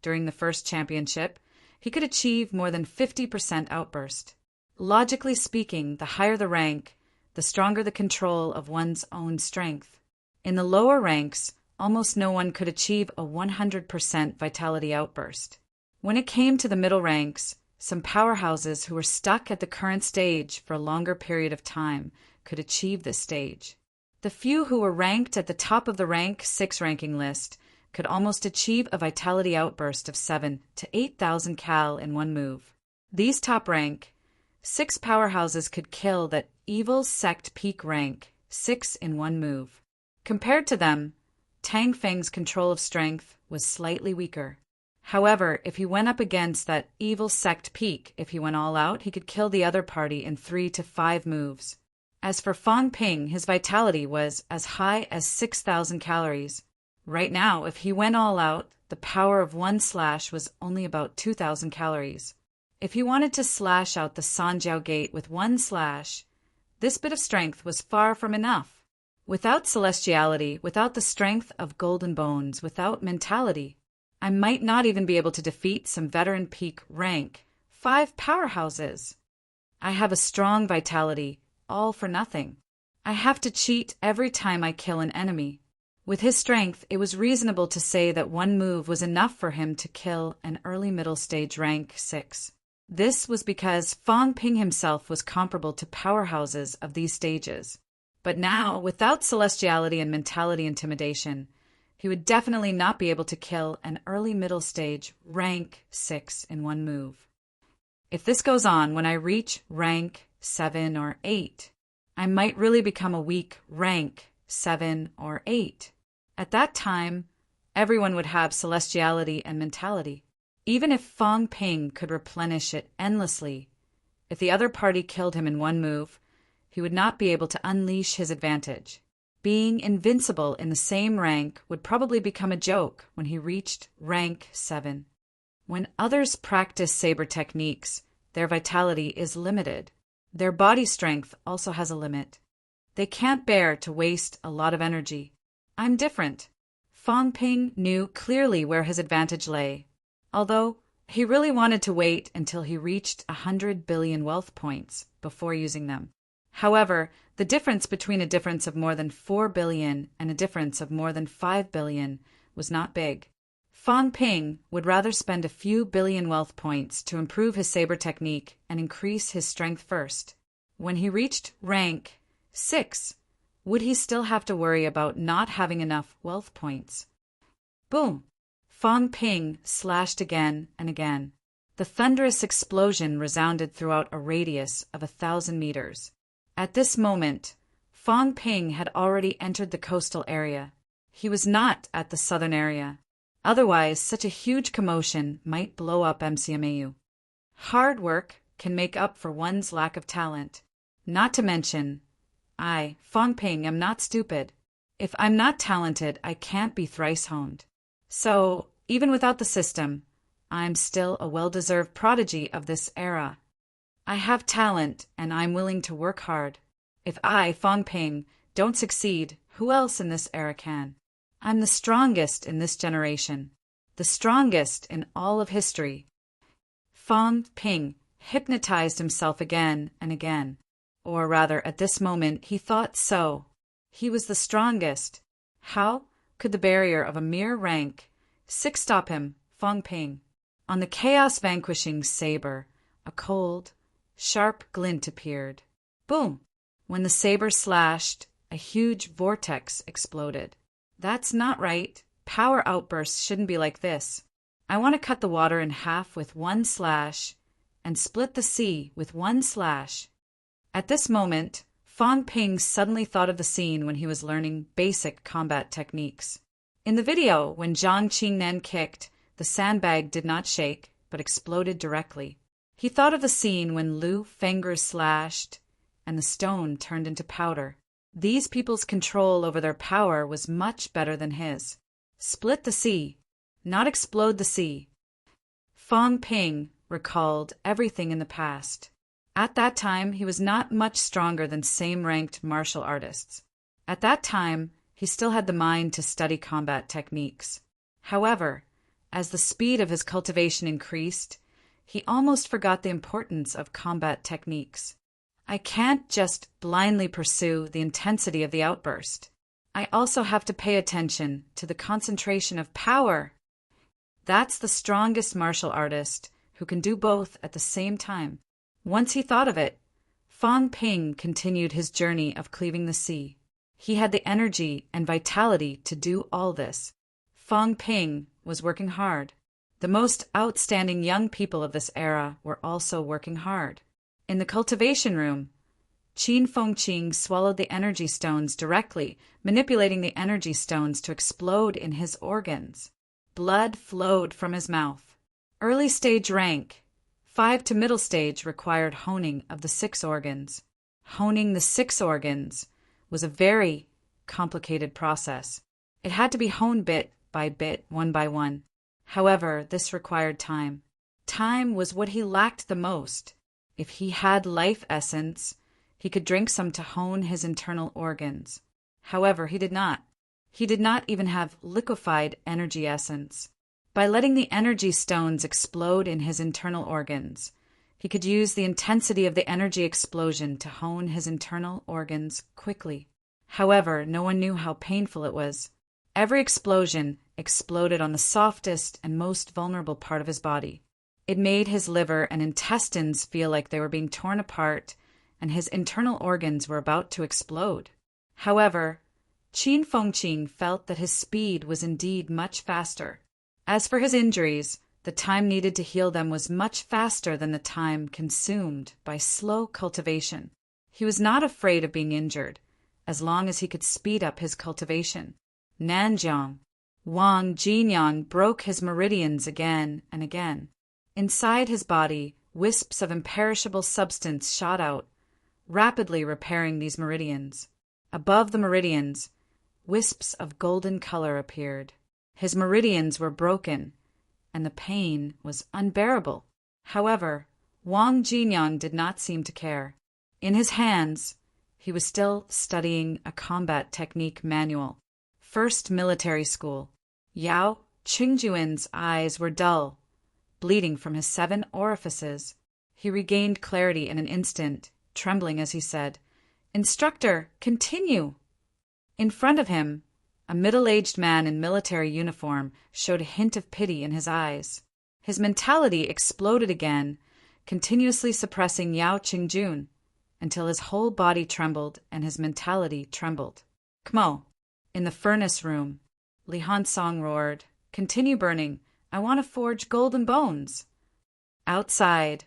during the first championship, he could achieve more than 50% outburst. Logically speaking, the higher the rank, the stronger the control of one's own strength. In the lower ranks, almost no one could achieve a 100% vitality outburst. When it came to the middle ranks, some powerhouses who were stuck at the current stage for a longer period of time could achieve this stage. The few who were ranked at the top of the rank 6 ranking list could almost achieve a vitality outburst of 7 to 8,000 cal in one move. These top rank 6 powerhouses could kill that evil sect peak rank 6 in one move. Compared to them, Tang Feng's control of strength was slightly weaker. However, if he went up against that evil sect peak, if he went all out, he could kill the other party in 3 to 5 moves. As for Fang Ping, his vitality was as high as 6,000 calories. Right now, if he went all out, the power of one slash was only about 2,000 calories. If he wanted to slash out the Sanjiao Gate with one slash, this bit of strength was far from enough. Without celestiality, without the strength of golden bones, without mentality, I might not even be able to defeat some veteran peak rank 5 powerhouses. I have a strong vitality, all for nothing. I have to cheat every time I kill an enemy. With his strength, it was reasonable to say that one move was enough for him to kill an early middle stage rank 6. This was because Fang Ping himself was comparable to powerhouses of these stages. But now, without celestiality and mentality intimidation, he would definitely not be able to kill an early middle stage rank 6 in one move. If this goes on, when I reach rank 7 or 8, I might really become a weak rank 7 or 8. At that time, everyone would have celestiality and mentality. Even if Fang Ping could replenish it endlessly, if the other party killed him in one move, he would not be able to unleash his advantage. Being invincible in the same rank would probably become a joke when he reached rank 7. When others practice saber techniques, their vitality is limited. Their body strength also has a limit. They can't bear to waste a lot of energy. I'm different. Fang Ping knew clearly where his advantage lay, although he really wanted to wait until he reached 100 billion wealth points before using them. However, the difference between a difference of more than 4 billion and a difference of more than 5 billion was not big. Fang Ping would rather spend a few billion wealth points to improve his saber technique and increase his strength first. When he reached rank 6, would he still have to worry about not having enough wealth points? Boom! Fang Ping slashed again and again. The thunderous explosion resounded throughout a radius of 1,000 meters. At this moment, Fang Ping had already entered the coastal area. He was not at the southern area. Otherwise, such a huge commotion might blow up MCMAU. Hard work can make up for one's lack of talent. Not to mention, I, Fang Ping, am not stupid. If I'm not talented, I can't be thrice honed. So, even without the system, I'm still a well-deserved prodigy of this era. I have talent, and I'm willing to work hard. If I, Fong Ping, don't succeed, who else in this era can? I'm the strongest in this generation, the strongest in all of history. Fong Ping hypnotized himself again and again. Or rather, at this moment, he thought so. He was the strongest. How could the barrier of a mere rank 6 stop him, Fong Ping? On the chaos-vanquishing saber, a cold, sharp glint appeared. Boom! When the saber slashed, a huge vortex exploded. That's not right. Power outbursts shouldn't be like this. I want to cut the water in half with one slash and split the sea with one slash. At this moment, Fong Ping suddenly thought of the scene when he was learning basic combat techniques. In the video, when Zhang Qingnan kicked, the sandbag did not shake, but exploded directly. He thought of the scene when Liu Fengers slashed, and the stone turned into powder. These people's control over their power was much better than his. Split the sea, not explode the sea. Fong Ping recalled everything in the past. At that time, he was not much stronger than same-ranked martial artists. At that time, he still had the mind to study combat techniques. However, as the speed of his cultivation increased, he almost forgot the importance of combat techniques. I can't just blindly pursue the intensity of the outburst. I also have to pay attention to the concentration of power. That's the strongest martial artist who can do both at the same time. Once he thought of it, Fong Ping continued his journey of cleaving the sea. He had the energy and vitality to do all this. Fong Ping was working hard. The most outstanding young people of this era were also working hard. In the cultivation room, Qin Fengqing swallowed the energy stones directly, manipulating the energy stones to explode in his organs. Blood flowed from his mouth. Early stage rank, 5 to middle stage required honing of the 6 organs. Honing the 6 organs was a very complicated process. It had to be honed bit by bit, one by one. However, this required time. Time was what he lacked the most. If he had life essence, he could drink some to hone his internal organs. However, he did not. He did not even have liquefied energy essence. By letting the energy stones explode in his internal organs, he could use the intensity of the energy explosion to hone his internal organs quickly. However, no one knew how painful it was. Every explosion exploded on the softest and most vulnerable part of his body. It made his liver and intestines feel like they were being torn apart, and his internal organs were about to explode. However, Qin Fengqing felt that his speed was indeed much faster. As for his injuries, the time needed to heal them was much faster than the time consumed by slow cultivation. He was not afraid of being injured, as long as he could speed up his cultivation. Nanjiang, Wang Jinyang broke his meridians again and again. Inside his body, wisps of imperishable substance shot out, rapidly repairing these meridians. Above the meridians, wisps of golden color appeared. His meridians were broken, and the pain was unbearable. However, Wang Jinyang did not seem to care. In his hands, he was still studying a combat technique manual. First military school. Yao Qingjuan's eyes were dull, bleeding from his 7 orifices. He regained clarity in an instant, trembling as he said, "Instructor, continue!" In front of him, a middle-aged man in military uniform showed a hint of pity in his eyes. His mentality exploded again, continuously suppressing Yao Qingjun, until his whole body trembled and his mentality trembled. "Kmo!" In the furnace room, Li Hansong roared, "Continue burning. I want to forge golden bones." Outside,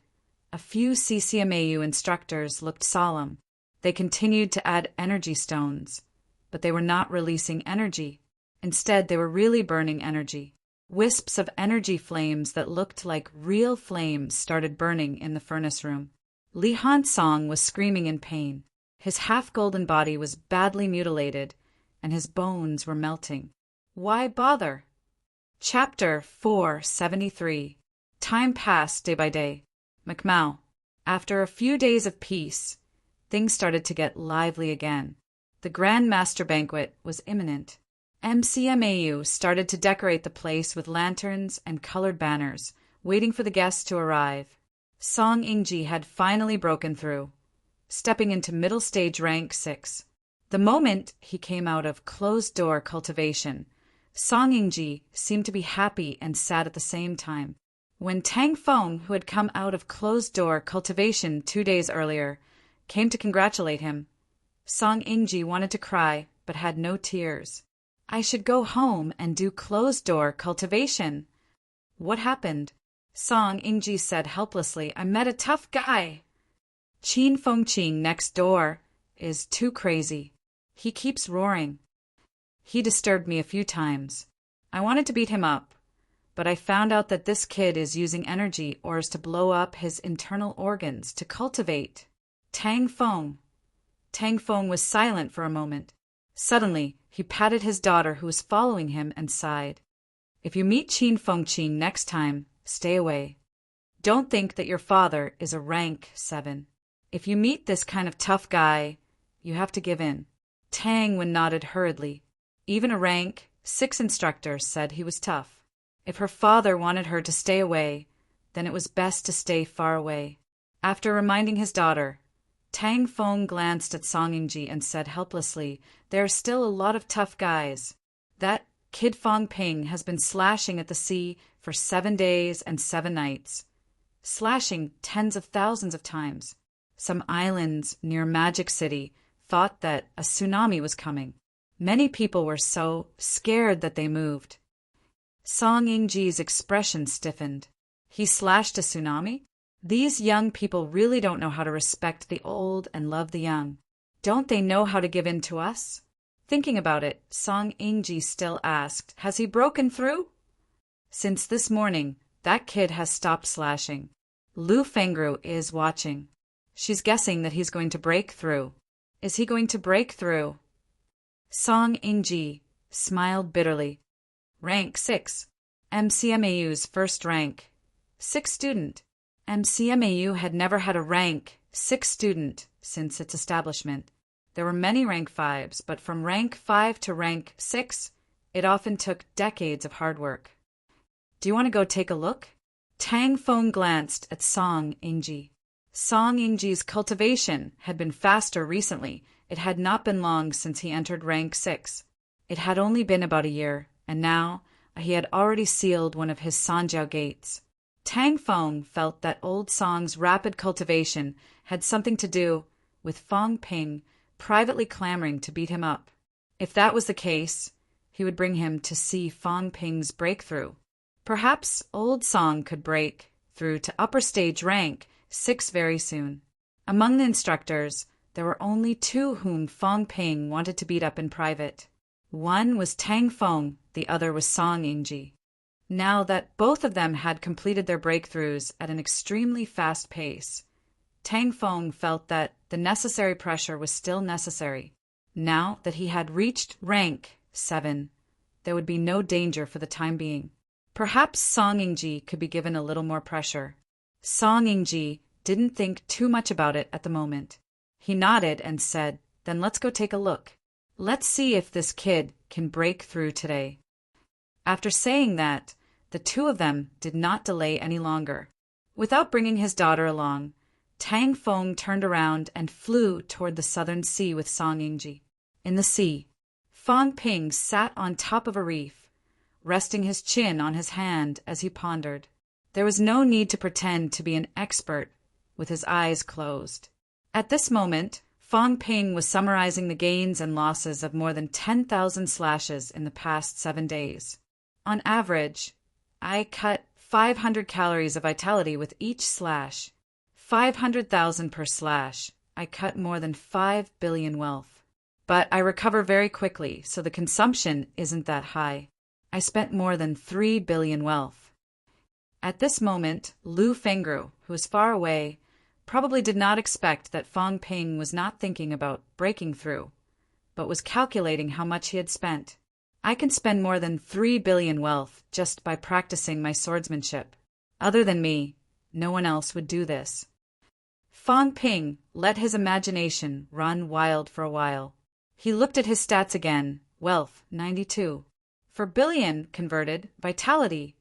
a few CCMAU instructors looked solemn. They continued to add energy stones, but they were not releasing energy. Instead, they were really burning energy. Wisps of energy flames that looked like real flames started burning in the furnace room. Li Hansong was screaming in pain. His half-golden body was badly mutilated, and his bones were melting. Why bother? Chapter 473. Time passed day by day. Macmau. After a few days of peace, things started to get lively again. The Grand Master Banquet was imminent. MCMAU started to decorate the place with lanterns and colored banners, waiting for the guests to arrive. Song Ingji had finally broken through, stepping into middle stage rank 6. The moment he came out of closed-door cultivation, Song Ingji seemed to be happy and sad at the same time. When Tang Feng, who had come out of closed-door cultivation 2 days earlier, came to congratulate him, Song Ingji wanted to cry but had no tears. I should go home and do closed-door cultivation. What happened? Song Ingji said helplessly, I met a tough guy. Qin Fengqing next door is too crazy. He keeps roaring. He disturbed me a few times. I wanted to beat him up, but I found out that this kid is using energy ores to blow up his internal organs to cultivate. Tang Feng. Tang Feng was silent for a moment. Suddenly, he patted his daughter who was following him and sighed. If you meet Qin Fengqing next time, stay away. Don't think that your father is a rank 7. If you meet this kind of tough guy, you have to give in. Tang Wen nodded hurriedly. Even a rank 6 instructor said he was tough. If her father wanted her to stay away, then it was best to stay far away. After reminding his daughter, Tang Feng glanced at Song Ingji and said helplessly, there are still a lot of tough guys. That kid Fong Ping has been slashing at the sea for 7 days and 7 nights. Slashing tens of thousands of times. Some islands near Magic City thought that a tsunami was coming. Many people were so scared that they moved. Song Ingji's expression stiffened. He slashed a tsunami? These young people really don't know how to respect the old and love the young. Don't they know how to give in to us? Thinking about it, Song Ingji still asked, has he broken through? Since this morning, that kid has stopped slashing. Lu Fengru is watching. She's guessing that he's going to break through. Is he going to break through? Song Ingji smiled bitterly. Rank 6. MCMAU's first rank. 6 student. MCMAU had never had a rank 6 student since its establishment. There were many rank 5s, but from rank 5 to rank 6, it often took decades of hard work. Do you want to go take a look? Tang Feng glanced at Song Ingji. Song Ingji's cultivation had been faster recently. It had not been long since he entered rank 6. It had only been about a year, and now he had already sealed one of his Sanjiao gates. Tang Feng felt that old Song's rapid cultivation had something to do with Fong Ping privately clamoring to beat him up. If that was the case, he would bring him to see Fong Ping's breakthrough. Perhaps old Song could break through to upper stage rank 6 very soon. Among the instructors, there were only 2 whom Fong Ping wanted to beat up in private. One was Tang Feng, the other was Song Ingji. Now that both of them had completed their breakthroughs at an extremely fast pace, Tang Feng felt that the necessary pressure was still necessary. Now that he had reached rank 7, there would be no danger for the time being. Perhaps Song Ingji could be given a little more pressure. Song Ingji didn't think too much about it at the moment. He nodded and said, then let's go take a look. Let's see if this kid can break through today. After saying that, the 2 of them did not delay any longer. Without bringing his daughter along, Tang Feng turned around and flew toward the southern sea with Song Ingji. In the sea, Fong Ping sat on top of a reef, resting his chin on his hand as he pondered. There was no need to pretend to be an expert with his eyes closed. At this moment, Fong Ping was summarizing the gains and losses of more than 10,000 slashes in the past 7 days. On average, I cut 500 calories of vitality with each slash. 500,000 per slash. I cut more than 5 billion wealth. But I recover very quickly, so the consumption isn't that high. I spent more than 3 billion wealth. At this moment, Lu Fengru, who was far away, probably did not expect that Fong Ping was not thinking about breaking through, but was calculating how much he had spent. I can spend more than 3 billion wealth just by practicing my swordsmanship. Other than me, no one else would do this. Fang Ping let his imagination run wild for a while. He looked at his stats again. Wealth, 92. For billion converted, vitality,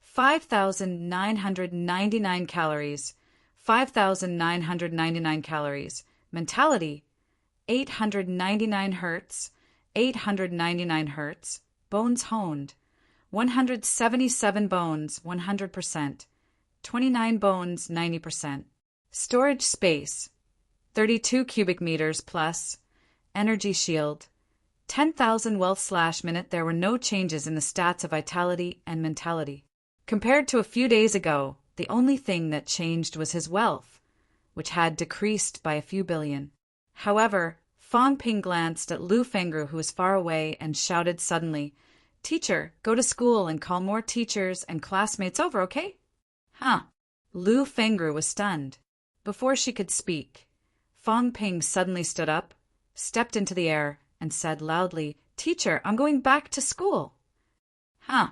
5,999 calories. 5,999 calories. Mentality, 899 hertz. 899 hertz. Bones honed, 177 bones, 100%. 29 bones, 90%. Storage space, 32 cubic meters plus. Energy shield, 10,000 wealth/minute. There were no changes in the stats of vitality and mentality. Compared to a few days ago, the only thing that changed was his wealth, which had decreased by a few billion. However, Fang Ping glanced at Lu Fengru, who was far away, and shouted suddenly, "Teacher, go to school and call more teachers and classmates over, okay?" Huh. Lu Fengru was stunned. Before she could speak, Fang Ping suddenly stood up, stepped into the air, and said loudly, "Teacher, I'm going back to school." Huh.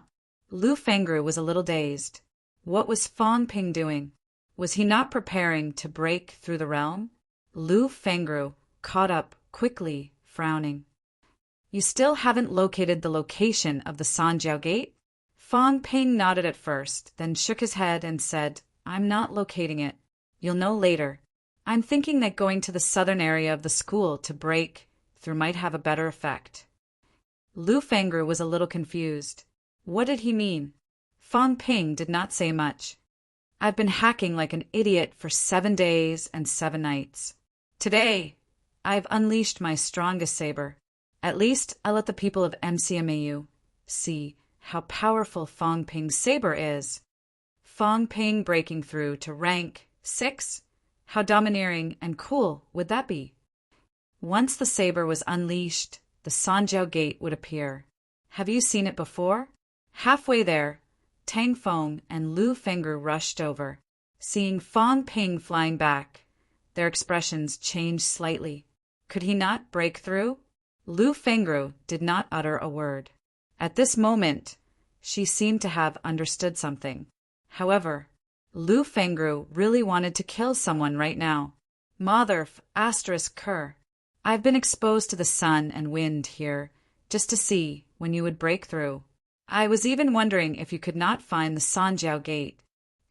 Lu Fengru was a little dazed. What was Fang Ping doing? Was he not preparing to break through the realm? Lu Fengru caught up quickly, frowning. "You still haven't located the location of the Sanjiao Gate?" Fang Ping nodded at first, then shook his head and said, "I'm not locating it. You'll know later. I'm thinking that going to the southern area of the school to break through might have a better effect." Lu Fengru was a little confused. What did he mean? Fang Ping did not say much. "I've been hacking like an idiot for 7 days and 7 nights. Today, I've unleashed my strongest saber. At least I'll let the people of MCMAU see how powerful Fang Ping's saber is." Fang Ping breaking through to rank 6? How domineering and cool would that be? Once the saber was unleashed, the Sanjiao Gate would appear. Have you seen it before? Halfway there, Tang Feng and Lu Fengru rushed over. Seeing Fang Ping flying back, their expressions changed slightly. Could he not break through? Lu Fengru did not utter a word. At this moment, she seemed to have understood something. However, Lu Fengru really wanted to kill someone right now. Mother asterisk Ker. I've been exposed to the sun and wind here, just to see when you would break through. I was even wondering if you could not find the Sanjiao Gate.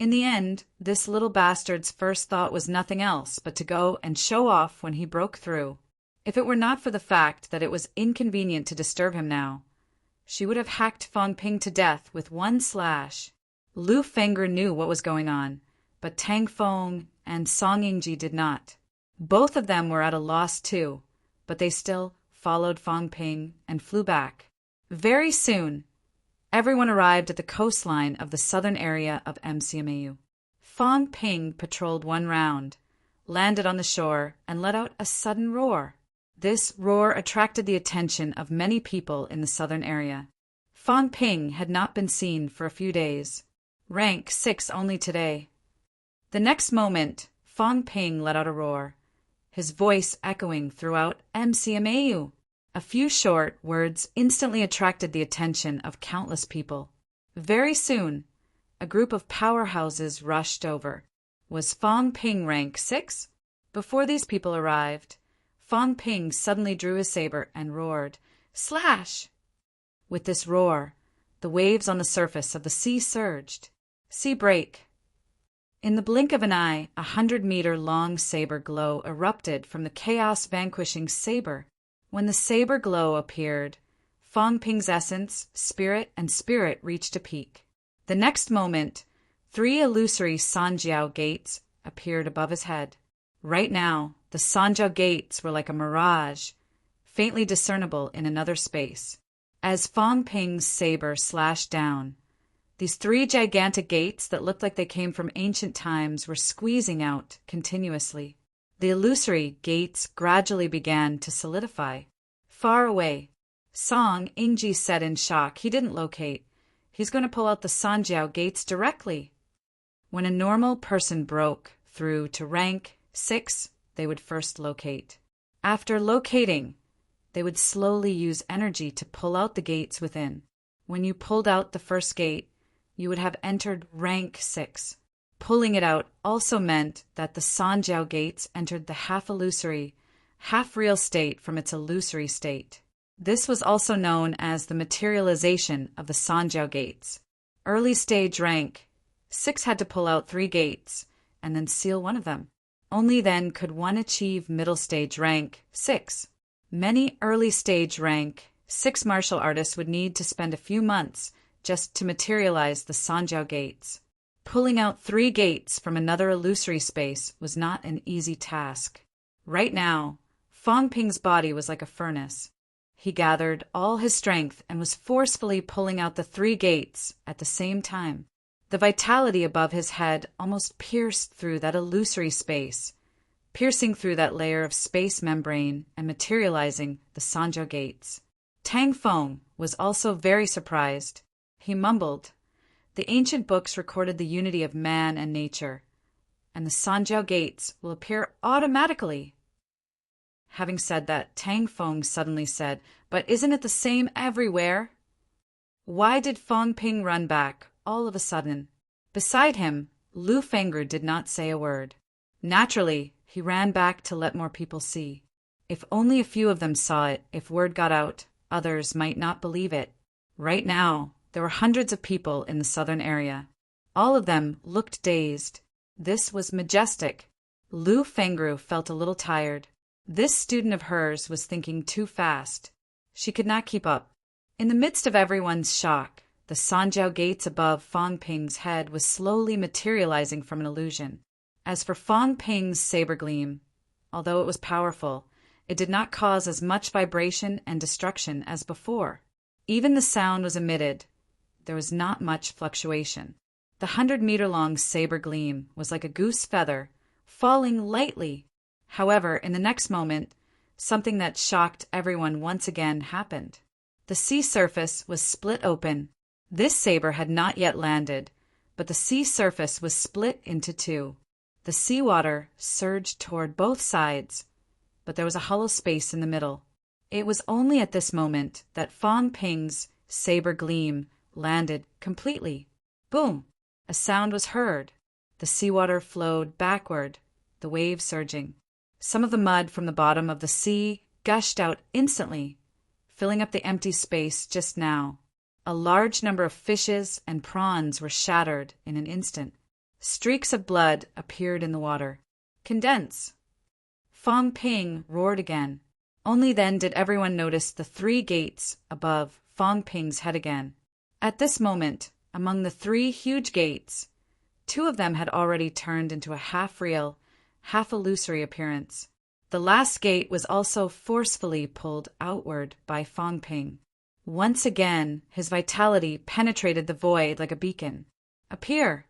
In the end, this little bastard's first thought was nothing else but to go and show off when he broke through. If it were not for the fact that it was inconvenient to disturb him now, she would have hacked Fang Ping to death with one slash. Lu Fengru knew what was going on, but Tang Feng and Song Yingji did not. Both of them were at a loss too, but they still followed Fang Ping and flew back. Very soon, everyone arrived at the coastline of the southern area of MCMAU. Fang Ping patrolled one round, landed on the shore, and let out a sudden roar. This roar attracted the attention of many people in the southern area. Fang Ping had not been seen for a few days. Rank 6 only today. The next moment, Fang Ping let out a roar, his voice echoing throughout MCMAU. A few short words instantly attracted the attention of countless people. Very soon, a group of powerhouses rushed over. Was Fang Ping rank 6? Before these people arrived, Fang Ping suddenly drew his saber and roared, "Slash!" With this roar, the waves on the surface of the sea surged. Sea break. In the blink of an eye, 100-meter-long saber glow erupted from the chaos-vanquishing saber. When the saber glow appeared, Fang Ping's essence, spirit, and spirit reached a peak. The next moment, 3 illusory Sanjiao gates appeared above his head. Right now, the Sanjiao gates were like a mirage, faintly discernible in another space. As Fang Ping's saber slashed down, these 3 gigantic gates that looked like they came from ancient times were squeezing out continuously. The illusory gates gradually began to solidify. Far away, Song Yingji said in shock. He didn't locate. He's going to pull out the Sanjiao gates directly. When a normal person broke through to rank 6, they would first locate. After locating, They would slowly use energy to pull out the gates within. When you pulled out the first gate, you would have entered rank 6. Pulling it out also meant that the Sanjiao gates entered the half-illusory, half-real state from its illusory state. This was also known as the materialization of the Sanjiao gates. Early stage rank 6 had to pull out 3 gates and then seal one of them. Only then could one achieve middle stage rank 6. Many early stage rank 6 martial artists would need to spend a few months just to materialize the Sanjiao gates. Pulling out 3 gates from another illusory space was not an easy task. Right now, Fang Ping's body was like a furnace. He gathered all his strength and was forcefully pulling out the 3 gates at the same time. The vitality above his head almost pierced through that illusory space, piercing through that layer of space membrane and materializing the Sanjiao gates. Tang Feng was also very surprised. He mumbled, "The ancient books recorded the unity of man and nature, and the Sanjiao gates will appear automatically." Having said that, Tang Feng suddenly said, "But isn't it the same everywhere?" Why did Fang Ping run back all of a sudden? Beside him, Lu Fengru did not say a word. Naturally, he ran back to let more people see. If only a few of them saw it, if word got out, others might not believe it. Right now, there were hundreds of people in the southern area. All of them looked dazed. This was majestic. Lu Fengru felt a little tired. This student of hers was thinking too fast. She could not keep up. In the midst of everyone's shock, the Sanjiao gates above Fang Ping's head was slowly materializing from an illusion. As for Fang Ping's saber gleam, although it was powerful, it did not cause as much vibration and destruction as before. Even the sound was emitted. There was not much fluctuation. The 100-meter-long saber gleam was like a goose feather, falling lightly. However, in the next moment, something that shocked everyone once again happened. The sea surface was split open. This saber had not yet landed, but the sea surface was split into 2. The seawater surged toward both sides, but there was a hollow space in the middle. It was only at this moment that Fang Ping's saber gleam landed completely. Boom! A sound was heard. The seawater flowed backward, the waves surging. Some of the mud from the bottom of the sea gushed out instantly, filling up the empty space just now. A large number of fishes and prawns were shattered in an instant. Streaks of blood appeared in the water. Condense! Fang Ping roared again. Only then did everyone notice the 3 gates above Fang Ping's head again. At this moment, among the 3 huge gates, 2 of them had already turned into a half-real, half-illusory appearance. The last gate was also forcefully pulled outward by Fang Ping. Once again, his vitality penetrated the void like a beacon. Appear!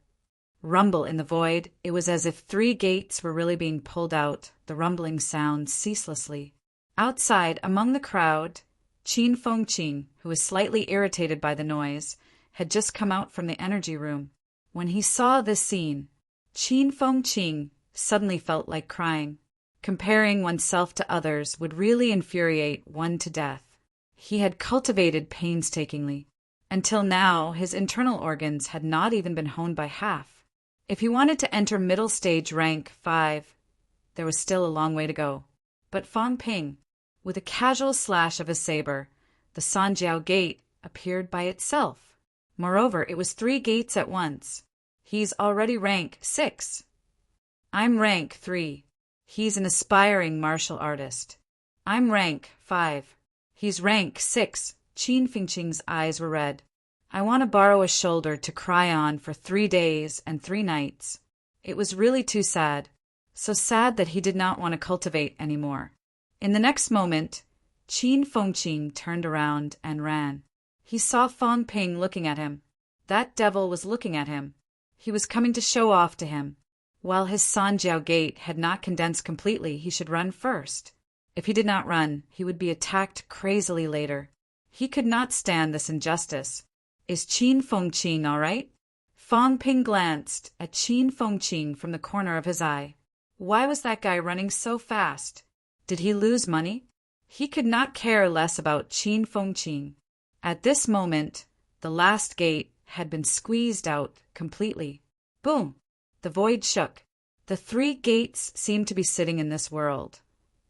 Rumble in the void. It was as if 3 gates were really being pulled out, the rumbling sound ceaselessly. Outside, among the crowd, Qin Fengqing, who was slightly irritated by the noise, had just come out from the energy room. When he saw this scene, Qin Fengqing suddenly felt like crying. Comparing oneself to others would really infuriate one to death. He had cultivated painstakingly. Until now, his internal organs had not even been honed by half. If he wanted to enter middle stage rank 5, there was still a long way to go. But Fang Ping, with a casual slash of his saber, the Sanjiao gate appeared by itself. Moreover, it was 3 gates at once. He's already rank 6. I'm rank 3. He's an aspiring martial artist. I'm rank 5. He's rank 6. Qin Fengqing's eyes were red. I want to borrow a shoulder to cry on for 3 days and 3 nights. It was really too sad. So sad that he did not want to cultivate anymore. In the next moment, Qin Fengqing turned around and ran. He saw Fang Ping looking at him. That devil was looking at him. He was coming to show off to him. While his Sanjiao gate had not condensed completely, he should run first. If he did not run, he would be attacked crazily later. He could not stand this injustice. Is Qin Fengqing all right? Fang Ping glanced at Qin Fengqing from the corner of his eye. Why was that guy running so fast? Did he lose money? He could not care less about Qin Fengqin. At this moment, the last gate had been squeezed out completely. Boom! The void shook. The 3 gates seemed to be sitting in this world,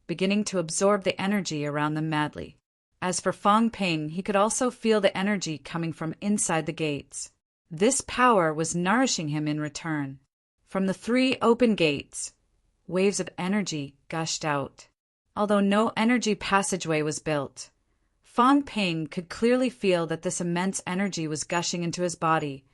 beginning to absorb the energy around them madly. As for Fang Ping, he could also feel the energy coming from inside the gates. This power was nourishing him in return. From the 3 open gates, waves of energy gushed out. Although no energy passageway was built, Fang Ping could clearly feel that this immense energy was gushing into his body,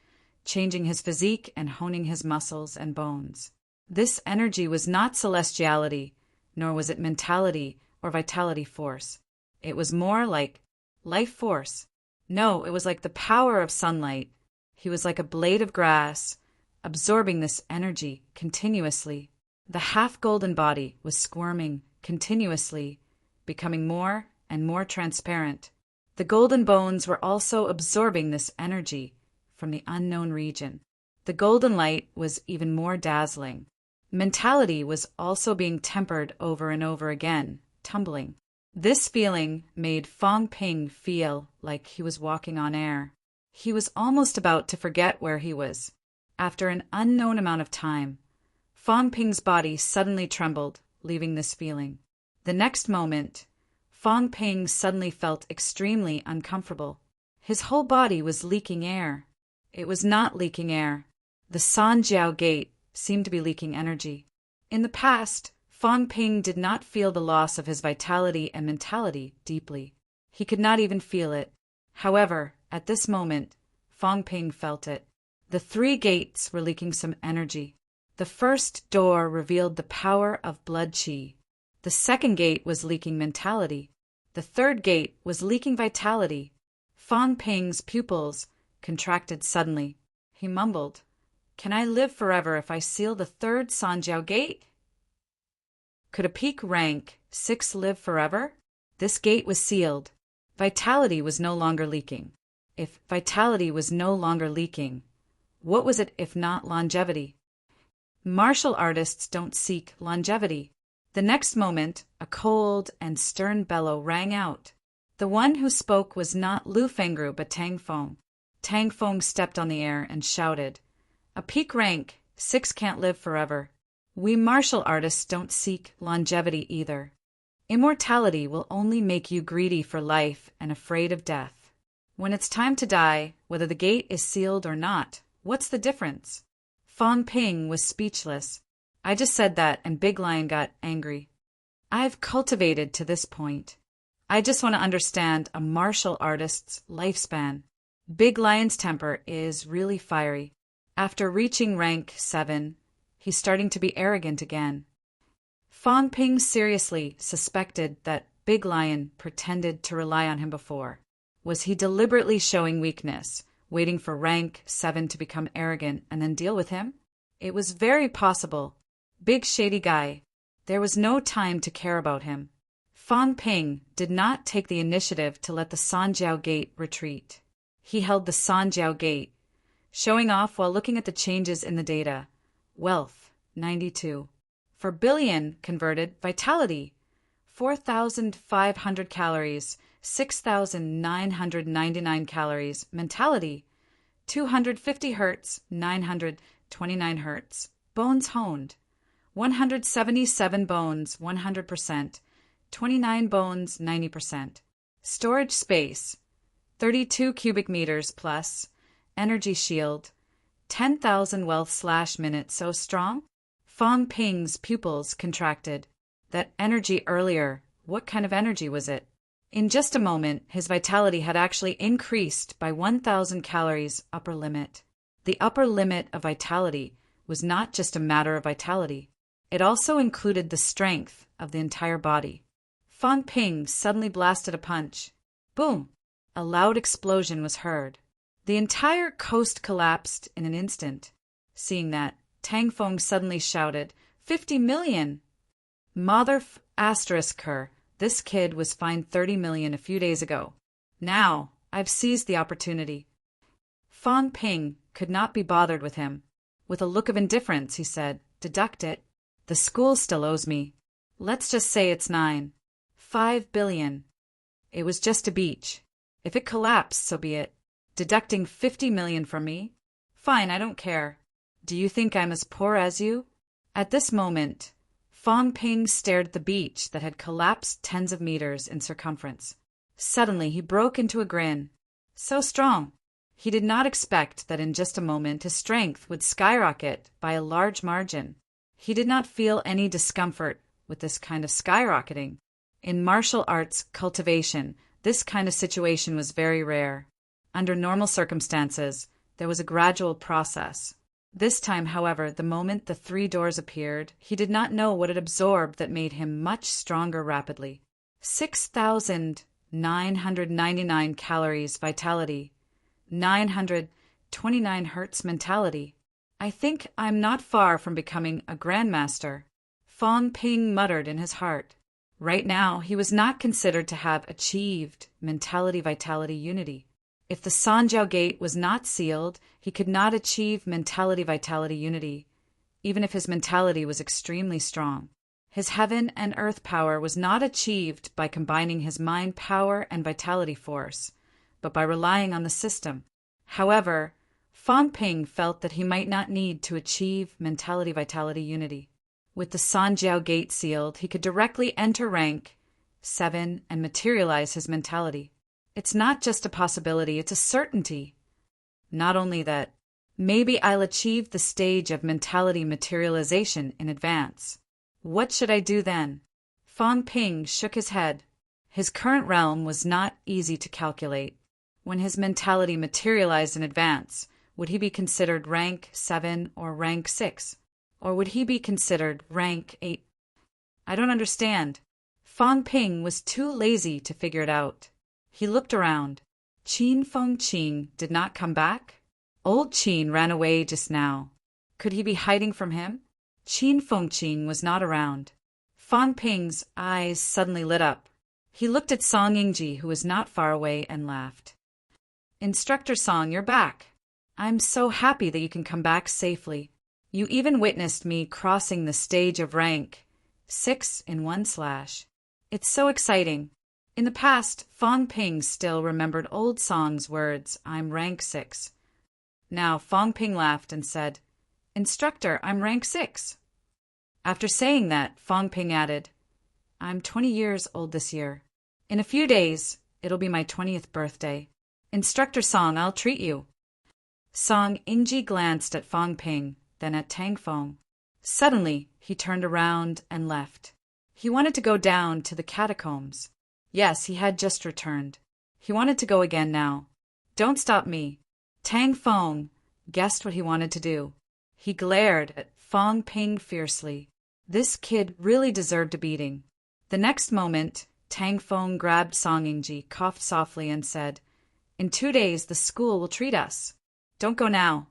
changing his physique and honing his muscles and bones. This energy was not celestiality, nor was it mentality or vitality force. It was more like life force. No, it was like the power of sunlight. He was like a blade of grass, absorbing this energy continuously. The half-golden body was squirming continuously, becoming more and more transparent. The golden bones were also absorbing this energy from the unknown region. The golden light was even more dazzling. Mentality was also being tempered over and over again, tumbling. This feeling made Fang Ping feel like he was walking on air. He was almost about to forget where he was. After an unknown amount of time, Fang Ping's body suddenly trembled, leaving this feeling. The next moment, Fang Ping suddenly felt extremely uncomfortable. His whole body was leaking air. It was not leaking air. The Sanjiao Gate seemed to be leaking energy. In the past, Fang Ping did not feel the loss of his vitality and mentality deeply. He could not even feel it. However, at this moment, Fang Ping felt it. The 3 gates were leaking some energy. The first door revealed the power of blood qi. The second gate was leaking mentality. The third gate was leaking vitality. Fang Ping's pupils contracted suddenly. He mumbled, "Can I live forever if I seal the 3rd Sanjiao Gate?" Could a peak rank 6 live forever? This gate was sealed. Vitality was no longer leaking. If vitality was no longer leaking, what was it if not longevity? Martial artists don't seek longevity. The next moment, a cold and stern bellow rang out. The one who spoke was not Lu Fengru but Tang Feng. Tang Feng stepped on the air and shouted, "A peak rank 6 can't live forever. We martial artists don't seek longevity either. Immortality will only make you greedy for life and afraid of death. When it's time to die, whether the gate is sealed or not, what's the difference?" Fang Ping was speechless. I just said that and Big Lion got angry. I've cultivated to this point. I just want to understand a martial artist's lifespan. Big Lion's temper is really fiery. After reaching rank 7, he's starting to be arrogant again. Fang Ping seriously suspected that Big Lion pretended to rely on him before. Was he deliberately showing weakness, waiting for rank 7 to become arrogant and then deal with him? It was very possible. Big shady guy. There was no time to care about him. Fang Ping did not take the initiative to let the Sanjiao Gate retreat. He held the Sanjiao Gate, showing off while looking at the changes in the data. Wealth, 92. For billion converted, vitality, 4,500 calories, 6,999 calories, mentality, 250 hertz, 929 hertz, bones honed, 177 bones, 100%, 29 bones, 90%, storage space, 32 cubic meters plus, energy shield, 10,000 wealth/minute. So strong? Fang Ping's pupils contracted. That energy earlier, what kind of energy was it? In just a moment, his vitality had actually increased by 1,000 calories upper limit. The upper limit of vitality was not just a matter of vitality. It also included the strength of the entire body. Fang Ping suddenly blasted a punch. Boom! A loud explosion was heard. The entire coast collapsed in an instant. Seeing that, Tang Feng suddenly shouted, 50 million! Her. This kid was fined 30 million a few days ago. Now, I've seized the opportunity. Fang Ping could not be bothered with him. With a look of indifference, he said, deduct it. The school still owes me. Let's just say it's 9. 5 billion. It was just a beach. If it collapsed, so be it. Deducting 50 million from me? Fine, I don't care. Do you think I'm as poor as you? At this moment, Fong Ping stared at the beach that had collapsed tens of meters in circumference. Suddenly, he broke into a grin. So strong. He did not expect that in just a moment his strength would skyrocket by a large margin. He did not feel any discomfort with this kind of skyrocketing. In martial arts cultivation, this kind of situation was very rare. Under normal circumstances, there was a gradual process. This time, however, the moment the 3 doors appeared, he did not know what it absorbed that made him much stronger rapidly. 6,999 calories vitality, 929 hertz mentality. I think I'm not far from becoming a grandmaster, Fong Ping muttered in his heart. Right now, he was not considered to have achieved mentality-vitality unity. If the Sanjiao Gate was not sealed, he could not achieve mentality-vitality unity, even if his mentality was extremely strong. His heaven and earth power was not achieved by combining his mind power and vitality force, but by relying on the system. However, Fong Ping felt that he might not need to achieve mentality-vitality unity. With the Sanjiao Gate sealed, he could directly enter rank 7 and materialize his mentality. It's not just a possibility, it's a certainty. Not only that, maybe I'll achieve the stage of mentality materialization in advance. What should I do then? Fong Ping shook his head. His current realm was not easy to calculate. When his mentality materialized in advance, would he be considered rank 7 or rank 6? Or would he be considered rank 8? I don't understand. Fong Ping was too lazy to figure it out. He looked around. Qin Feng Qing did not come back? Old Qin ran away just now. Could he be hiding from him? Qin Feng Qing was not around. Fong Ping's eyes suddenly lit up. He looked at Song Yingji, who was not far away, and laughed. Instructor Song, you're back. I'm so happy that you can come back safely. You even witnessed me crossing the stage of rank 6 in 1/. It's so exciting. In the past, Fong Ping still remembered old Song's words, I'm rank 6. Now Fong Ping laughed and said, Instructor, I'm rank 6. After saying that, Fong Ping added, I'm 20 years old this year. In a few days, it'll be my 20th birthday. Instructor Song, I'll treat you. Song Yingji glanced at Fong Ping, then at Tang Feng. Suddenly, he turned around and left. He wanted to go down to the catacombs. Yes, he had just returned. He wanted to go again now. Don't stop me. Tang Feng guessed what he wanted to do. He glared at Fong Ping fiercely. This kid really deserved a beating. The next moment, Tang Feng grabbed Song Yingji, coughed softly, and said, In 2 days, the school will treat us. Don't go now.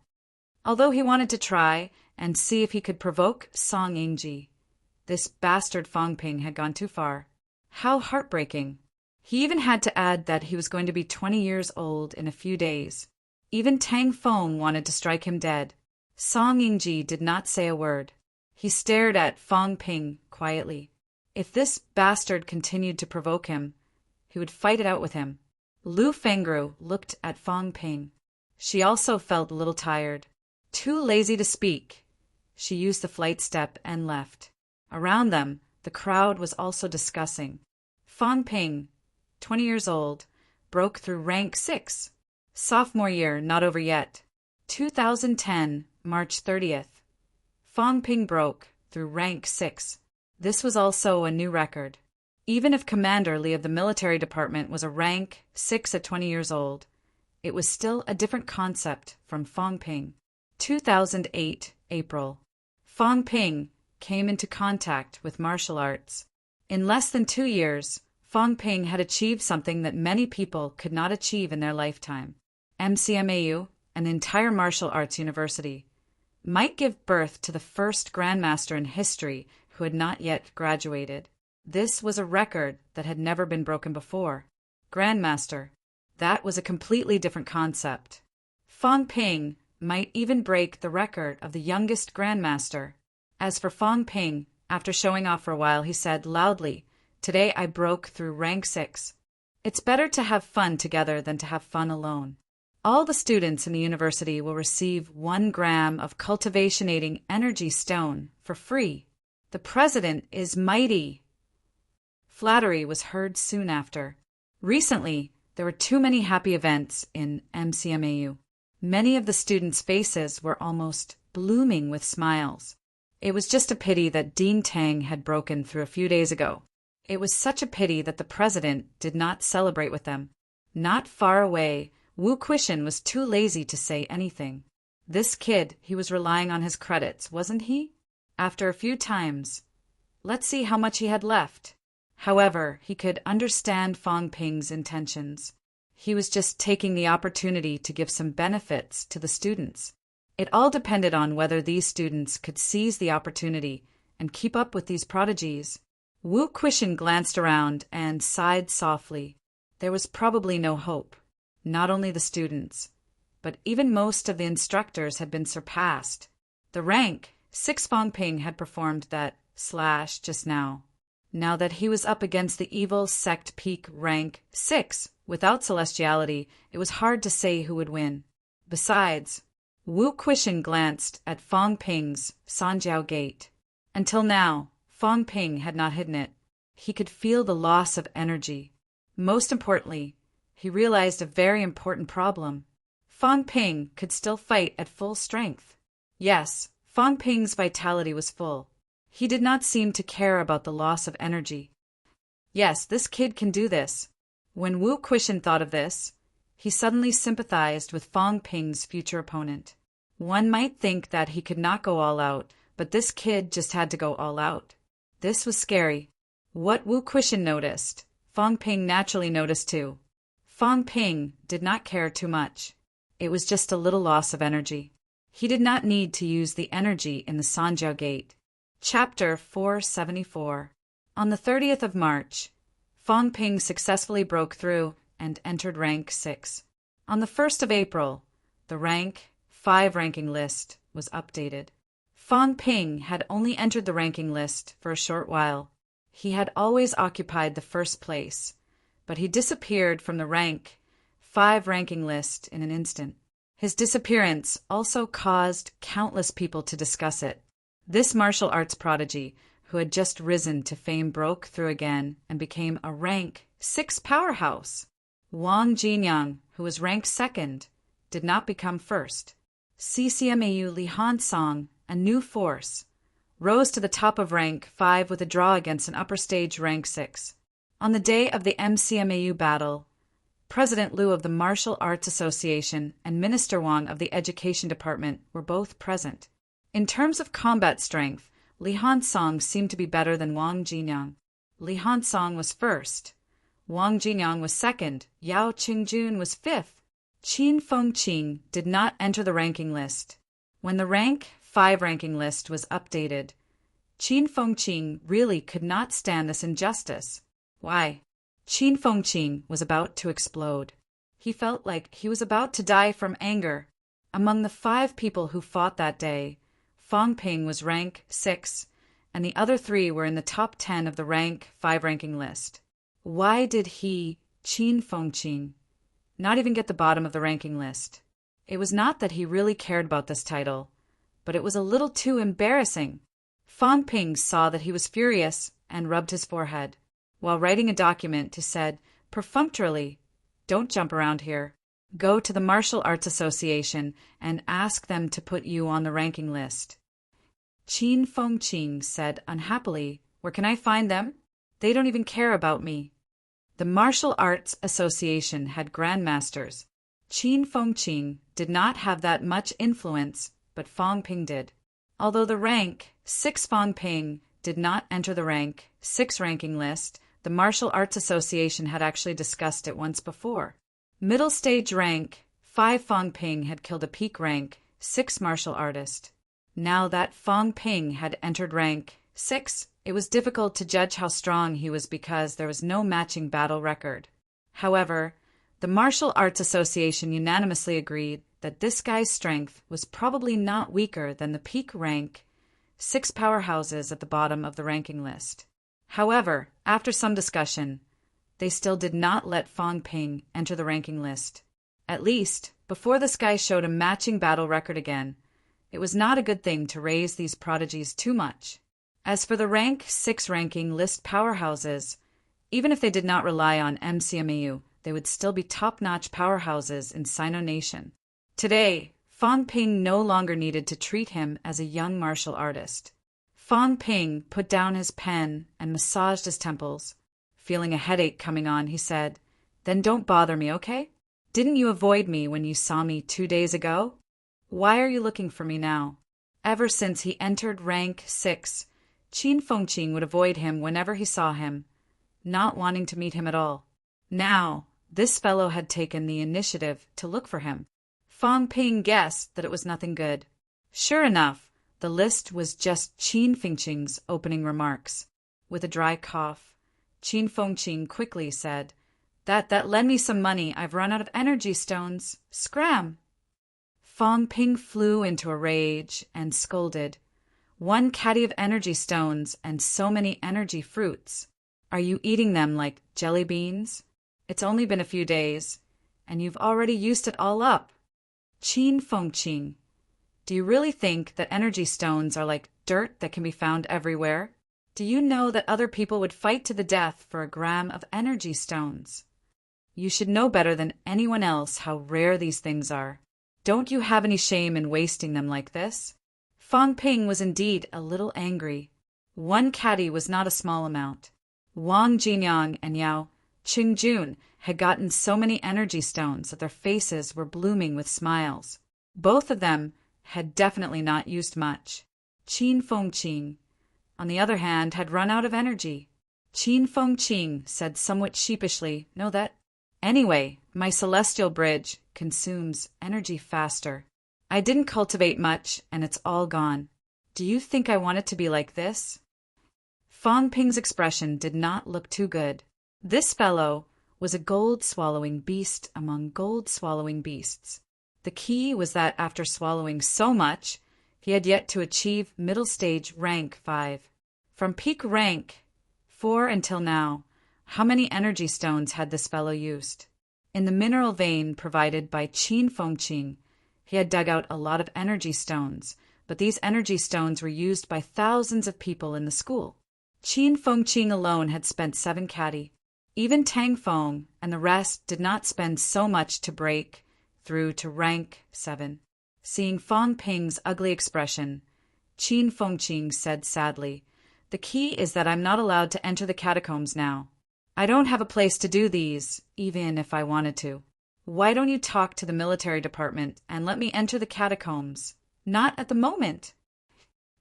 Although he wanted to try and see if he could provoke Song Yingji, this bastard Fong Ping had gone too far. How heartbreaking. He even had to add that he was going to be 20 years old in a few days. Even Tang Feng wanted to strike him dead. Song Yingji did not say a word. He stared at Fong Ping quietly. If this bastard continued to provoke him, he would fight it out with him. Lu Fengru looked at Fong Ping. She also felt a little tired. Too lazy to speak, she used the flight step and left. Around them, the crowd was also discussing. Fong Ping, 20 years old, broke through rank 6. Sophomore year not over yet. 2010, March 30th. Fong Ping broke through rank 6. This was also a new record. Even if Commander Lee of the military department was a rank 6 at 20 years old, it was still a different concept from Fong Ping. 2008, April. Fong Ping came into contact with martial arts. In less than 2 years, Fong Ping had achieved something that many people could not achieve in their lifetime. MCMAU, an entire martial arts university, might give birth to the first grandmaster in history who had not yet graduated. This was a record that had never been broken before. Grandmaster. That was a completely different concept. Fong Ping might even break the record of the youngest grandmaster. As for Fong Ping, after showing off for a while, he said loudly, Today I broke through rank 6. It's better to have fun together than to have fun alone. All the students in the university will receive 1 gram of cultivation-aiding energy stone for free. The president is mighty. Flattery was heard soon after. Recently, there were too many happy events in MCMAU. Many of the students' faces were almost blooming with smiles. It was just a pity that Dean Tang had broken through a few days ago. It was such a pity that the president did not celebrate with them. Not far away, Wu Quishan was too lazy to say anything. This kid, he was relying on his credits, wasn't he? After a few times, let's see how much he had left. However, he could understand Fang Ping's intentions. He was just taking the opportunity to give some benefits to the students. It all depended on whether these students could seize the opportunity and keep up with these prodigies. Wu Quishan glanced around and sighed softly. There was probably no hope. Not only the students, but even most of the instructors had been surpassed. The rank 6 Fang Ping had performed that slash just now. Now that he was up against the evil sect peak rank 6, without celestiality, it was hard to say who would win. Besides, Wu Quishan glanced at Fang Ping's Sanjiao gate. Until now, Fang Ping had not hidden it. He could feel the loss of energy. Most importantly, he realized a very important problem. Fang Ping could still fight at full strength. Yes, Fang Ping's vitality was full. He did not seem to care about the loss of energy. Yes, this kid can do this. When Wu Quishan thought of this, he suddenly sympathized with Fang Ping's future opponent. One might think that he could not go all out, but this kid just had to go all out. This was scary. What Wu Quishan noticed, Fang Ping naturally noticed too. Fang Ping did not care too much. It was just a little loss of energy. He did not need to use the energy in the Sanjiao Gate. Chapter 474. On the 30th of March, Fang Ping successfully broke through and entered rank 6. On the 1st of April, the rank 5 ranking list was updated. Fang Ping had only entered the ranking list for a short while. He had always occupied the first place, but he disappeared from the rank 5 ranking list in an instant. His disappearance also caused countless people to discuss it. This martial arts prodigy, who had just risen to fame, broke through again and became a rank 6 powerhouse. Wang Jinyang, who was ranked 2nd, did not become 1st. CCMAU Li Hansong, a new force, rose to the top of rank 5 with a draw against an upper stage rank 6. On the day of the MCMAU battle, President Liu of the Martial Arts Association and Minister Wang of the Education Department were both present. In terms of combat strength, Li Hansong seemed to be better than Wang Jinyang. Li Hansong was 1st. Wang Jinyang was 2nd. Yao Qingjun was 5th. Qin Fengqing did not enter the ranking list. When the rank 5 ranking list was updated, Qin Fengqing really could not stand this injustice. Why? Qin Fengqing was about to explode. He felt like he was about to die from anger. Among the 5 people who fought that day, Fang Ping was rank 6, and the other 3 were in the top 10 of the rank 5 ranking list. Why did he, Qin Fengqing, not even get the bottom of the ranking list? It was not that he really cared about this title, but it was a little too embarrassing. Fang Ping saw that he was furious and rubbed his forehead. While writing a document, he said perfunctorily, "Don't jump around here. Go to the Martial Arts Association and ask them to put you on the ranking list." Qin Fengqing said unhappily, "Where can I find them? They don't even care about me." The Martial Arts Association had grandmasters. Qin Fengqing did not have that much influence, but Fang Ping did. Although the rank 6 Fang Ping did not enter the rank 6 ranking list, the Martial Arts Association had actually discussed it once before. Middle stage rank 5 Fang Ping had killed a peak rank 6 martial artist. Now that Fang Ping had entered rank 6, it was difficult to judge how strong he was because there was no matching battle record. However, the Martial Arts Association unanimously agreed that this guy's strength was probably not weaker than the peak rank 6 powerhouses at the bottom of the ranking list. However, after some discussion, they still did not let Fang Ping enter the ranking list. At least, before this guy showed a matching battle record again, it was not a good thing to raise these prodigies too much. As for the rank 6 ranking list powerhouses, even if they did not rely on MCMAU, they would still be top-notch powerhouses in Sino Nation. Today, Fang Ping no longer needed to treat him as a young martial artist. Fang Ping put down his pen and massaged his temples. Feeling a headache coming on, he said, "Then don't bother me, okay? Didn't you avoid me when you saw me 2 days ago? Why are you looking for me now?" Ever since he entered rank 6, Qin Fengqing would avoid him whenever he saw him, not wanting to meet him at all. Now, this fellow had taken the initiative to look for him. Fang Ping guessed that it was nothing good. Sure enough, the list was just Qin Fengqing's opening remarks. With a dry cough, Qin Fengqing quickly said, That lend me some money. I've run out of energy stones. Scram!" Fang Ping flew into a rage and scolded, "1 caddy of energy stones and so many energy fruits. Are you eating them like jelly beans? It's only been a few days, and you've already used it all up. Qin Fengqing, do you really think that energy stones are like dirt that can be found everywhere? Do you know that other people would fight to the death for a gram of energy stones? You should know better than anyone else how rare these things are. Don't you have any shame in wasting them like this?" Fang Ping was indeed a little angry. 1 caddy was not a small amount. Wang Jinyang and Yao Qingjun had gotten so many energy stones that their faces were blooming with smiles. Both of them had definitely not used much. Qin Fengqing, on the other hand, had run out of energy. Qin Fengqing said somewhat sheepishly, "No, that. Anyway, my celestial bridge consumes energy faster. I didn't cultivate much, and it's all gone. Do you think I want it to be like this?" Fang Ping's expression did not look too good. This fellow was a gold-swallowing beast among gold-swallowing beasts. The key was that after swallowing so much, he had yet to achieve middle stage rank 5. From peak rank 4 until now, how many energy stones had this fellow used? In the mineral vein provided by Qin Fengqing, he had dug out a lot of energy stones, but these energy stones were used by thousands of people in the school. Qin Fengqing alone had spent 7 caddy. Even Tang Feng and the rest did not spend so much to break through to rank 7. Seeing Fang Ping's ugly expression, Qin Fengqing said sadly, "The key is that I'm not allowed to enter the catacombs now. I don't have a place to do these, even if I wanted to. Why don't you talk to the military department and let me enter the catacombs? Not at the moment."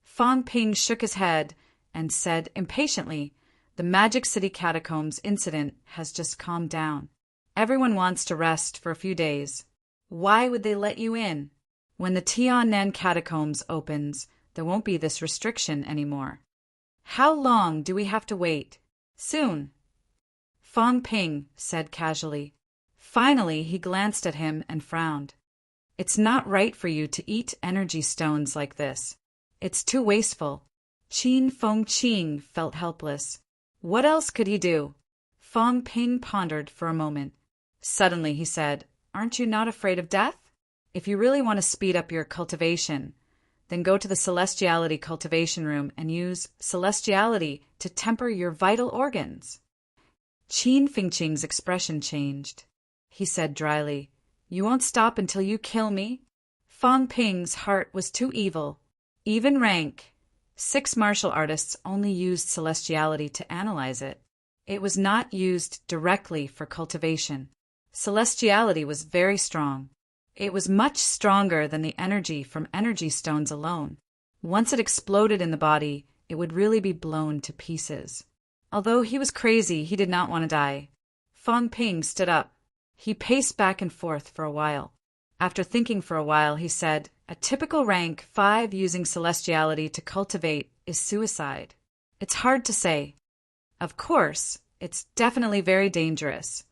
Fang Ping shook his head and said impatiently, "The Magic City Catacombs incident has just calmed down. Everyone wants to rest for a few days. Why would they let you in? When the Tiannan Catacombs opens, there won't be this restriction anymore. How long do we have to wait? Soon." Fang Ping said casually. Finally, he glanced at him and frowned. "It's not right for you to eat energy stones like this. It's too wasteful." Qin Fengqing felt helpless. What else could he do? Fang Ping pondered for a moment. Suddenly he said, "Aren't you not afraid of death? If you really want to speed up your cultivation, then go to the Celestiality cultivation room and use Celestiality to temper your vital organs." Qin Fengqing's expression changed. He said dryly, "You won't stop until you kill me?" Fang Ping's heart was too evil. Even rank 6 martial artists only used Celestiality to analyze it. It was not used directly for cultivation. Celestiality was very strong. It was much stronger than the energy from energy stones alone. Once it exploded in the body, it would really be blown to pieces. Although he was crazy, he did not want to die. Fang Ping stood up. He paced back and forth for a while. After thinking for a while, he said, "A typical rank 5 using Celestiality to cultivate is suicide. It's hard to say. Of course, it's definitely very dangerous,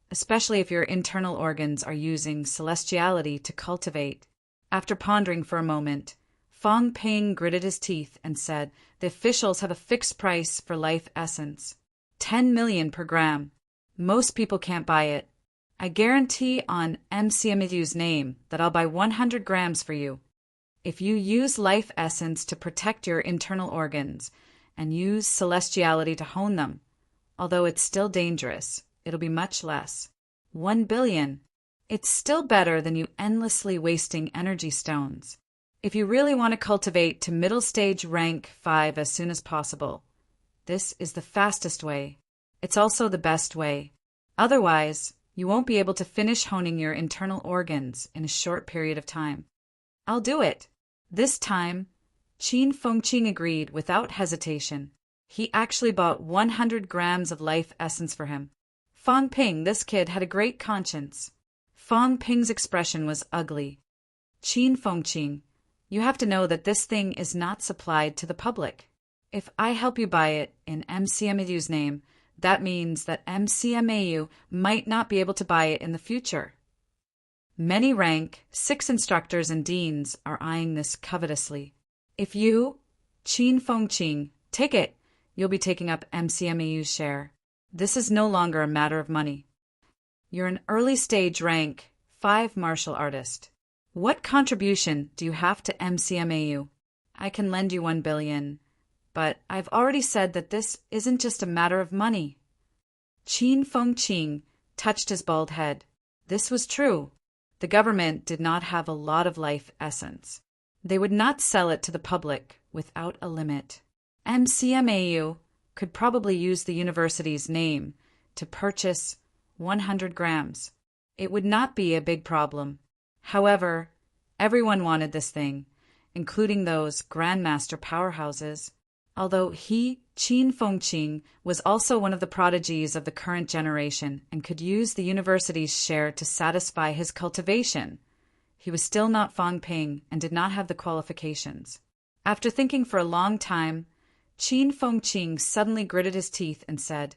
especially if your internal organs are using Celestiality to cultivate." After pondering for a moment, Fong Ping gritted his teeth and said, "The officials have a fixed price for life essence. 10 million per gram. Most people can't buy it. I guarantee on MCMU's name that I'll buy 100 grams for you. If you use life essence to protect your internal organs and use celestiality to hone them, although it's still dangerous, it'll be much less. 1 billion. It's still better than you endlessly wasting energy stones. If you really want to cultivate to middle stage rank 5 as soon as possible, this is the fastest way. It's also the best way. Otherwise, you won't be able to finish honing your internal organs in a short period of time." "I'll do it." This time, Qin Fengqing agreed without hesitation. He actually bought 100 grams of life essence for him. Fong Ping, this kid, had a great conscience. Fong Ping's expression was ugly. "Qin Fengqing, you have to know that this thing is not supplied to the public. If I help you buy it in MCMU's name, that means that MCMAU might not be able to buy it in the future." Many rank 6 instructors and deans are eyeing this covetously. If you, Qin Fengqing, take it, you'll be taking up MCMAU's share. This is no longer a matter of money. You're an early stage rank 5 martial artist. What contribution do you have to MCMAU? I can lend you 1 billion, but I've already said that this isn't just a matter of money. Qin Fengqing touched his bald head. This was true. The government did not have a lot of life essence. They would not sell it to the public without a limit. MCMAU could probably use the university's name to purchase 100 grams. It would not be a big problem. However, everyone wanted this thing, including those grandmaster powerhouses. Although he, Qin Fengqing, was also one of the prodigies of the current generation and could use the university's share to satisfy his cultivation, he was still not Fong Ping and did not have the qualifications. After thinking for a long time, Qin Fengqing suddenly gritted his teeth and said,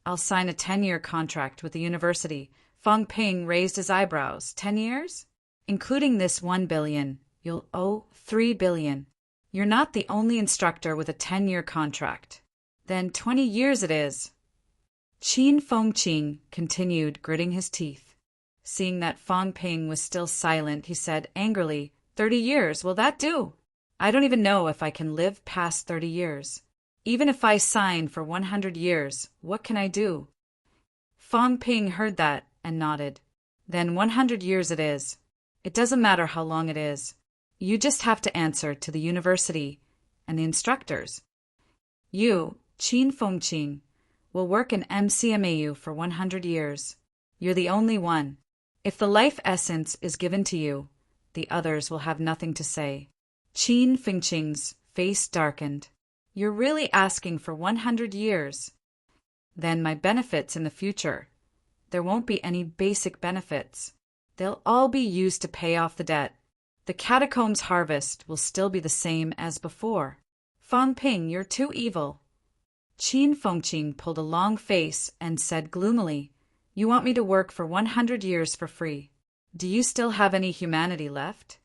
"I'll sign a 10-year contract with the university." Fong Ping raised his eyebrows. 10 years? Including this 1 billion, you'll owe 3 billion. You're not the only instructor with a 10-year contract. Then 20 years it is. Qin Fengqing continued gritting his teeth. Seeing that Fong Ping was still silent, he said angrily, 30 years, will that do? I don't even know if I can live past 30 years. Even if I sign for 100 years, what can I do? Fong Ping heard that and nodded. Then 100 years it is. It doesn't matter how long it is. You just have to answer to the university and the instructors. You, Qin Fengqing, will work in MCMAU for 100 years. You're the only one. If the life essence is given to you, the others will have nothing to say. Qin Fengqing's face darkened. You're really asking for 100 years. Then my benefits in the future. There won't be any basic benefits. They'll all be used to pay off the debt. The catacombs harvest will still be the same as before. Fong Ping, you're too evil. Qin Fengqing pulled a long face and said gloomily, "You want me to work for 100 years for free. Do you still have any humanity left?"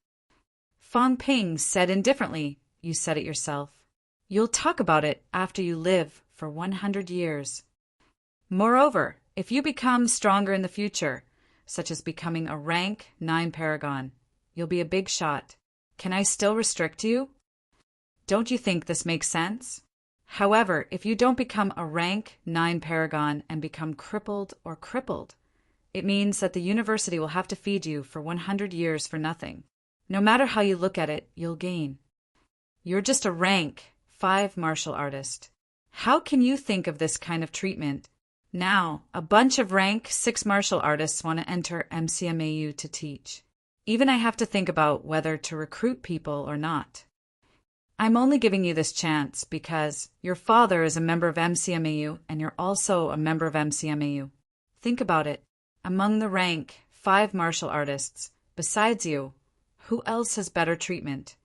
Fong Ping said indifferently, "You said it yourself. You'll talk about it after you live for 100 years. Moreover, if you become stronger in the future, such as becoming a rank 9 paragon, you'll be a big shot. Can I still restrict you? Don't you think this makes sense? However, if you don't become a rank 9 paragon and become crippled, it means that the university will have to feed you for 100 years for nothing. No matter how you look at it, you'll gain. You're just a rank 5 martial artist. How can you think of this kind of treatment? Now, a bunch of rank 6 martial artists want to enter MCMAU to teach. Even I have to think about whether to recruit people or not. I'm only giving you this chance because your father is a member of MCMAU and you're also a member of MCMAU. Think about it. Among the rank 5 martial artists, besides you, who else has better treatment?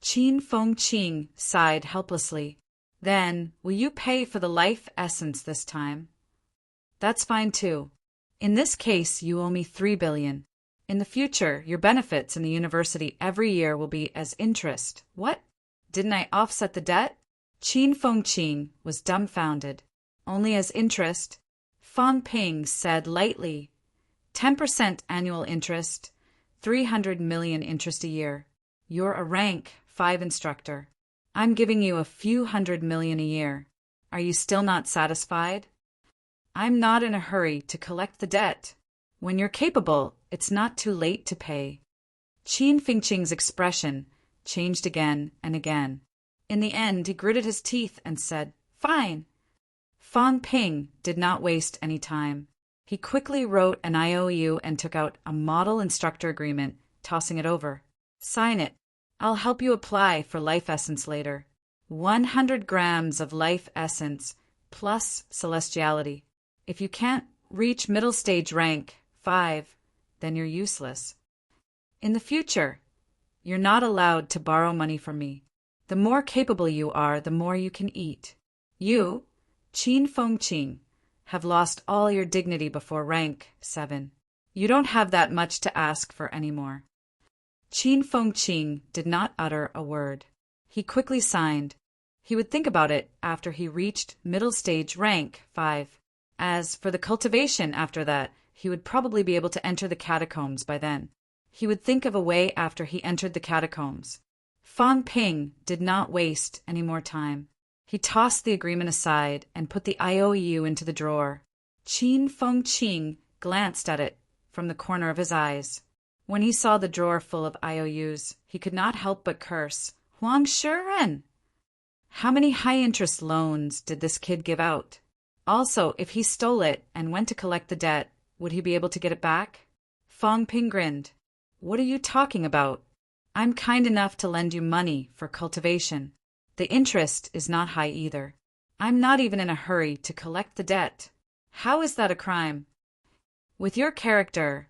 Qin Fengqing sighed helplessly. Then, will you pay for the life essence this time? That's fine too. In this case, you owe me 3 billion. In the future, your benefits in the university every year will be as interest. What? Didn't I offset the debt? Qin Fengqing was dumbfounded. Only as interest? Fang Ping said lightly. 10% annual interest, 300 million interest a year. You're a rank 5 instructor. I'm giving you a few hundred million a year. Are you still not satisfied? I'm not in a hurry to collect the debt. When you're capable, it's not too late to pay. Qin Fengqing's expression changed again and again. In the end, he gritted his teeth and said, "Fine." Fang Ping did not waste any time. He quickly wrote an IOU and took out a model instructor agreement, tossing it over. "Sign it. I'll help you apply for life essence later. 100 grams of life essence plus celestiality. If you can't reach middle stage rank 5, then you're useless. In the future, you're not allowed to borrow money from me. The more capable you are, the more you can eat. You, Qin Fengqing, have lost all your dignity before rank 7. You don't have that much to ask for anymore." Qin Fengqing did not utter a word. He quickly signed. He would think about it after he reached middle stage rank 5. As for the cultivation after that, he would probably be able to enter the catacombs by then. He would think of a way after he entered the catacombs. Fang Ping did not waste any more time. He tossed the agreement aside and put the IOU into the drawer. Qin Fengqing glanced at it from the corner of his eyes. When he saw the drawer full of IOUs, he could not help but curse. Huang Shiren! How many high-interest loans did this kid give out? Also, if he stole it and went to collect the debt, would he be able to get it back? Fang Ping grinned. "What are you talking about? I'm kind enough to lend you money for cultivation. The interest is not high either. I'm not even in a hurry to collect the debt. How is that a crime? With your character,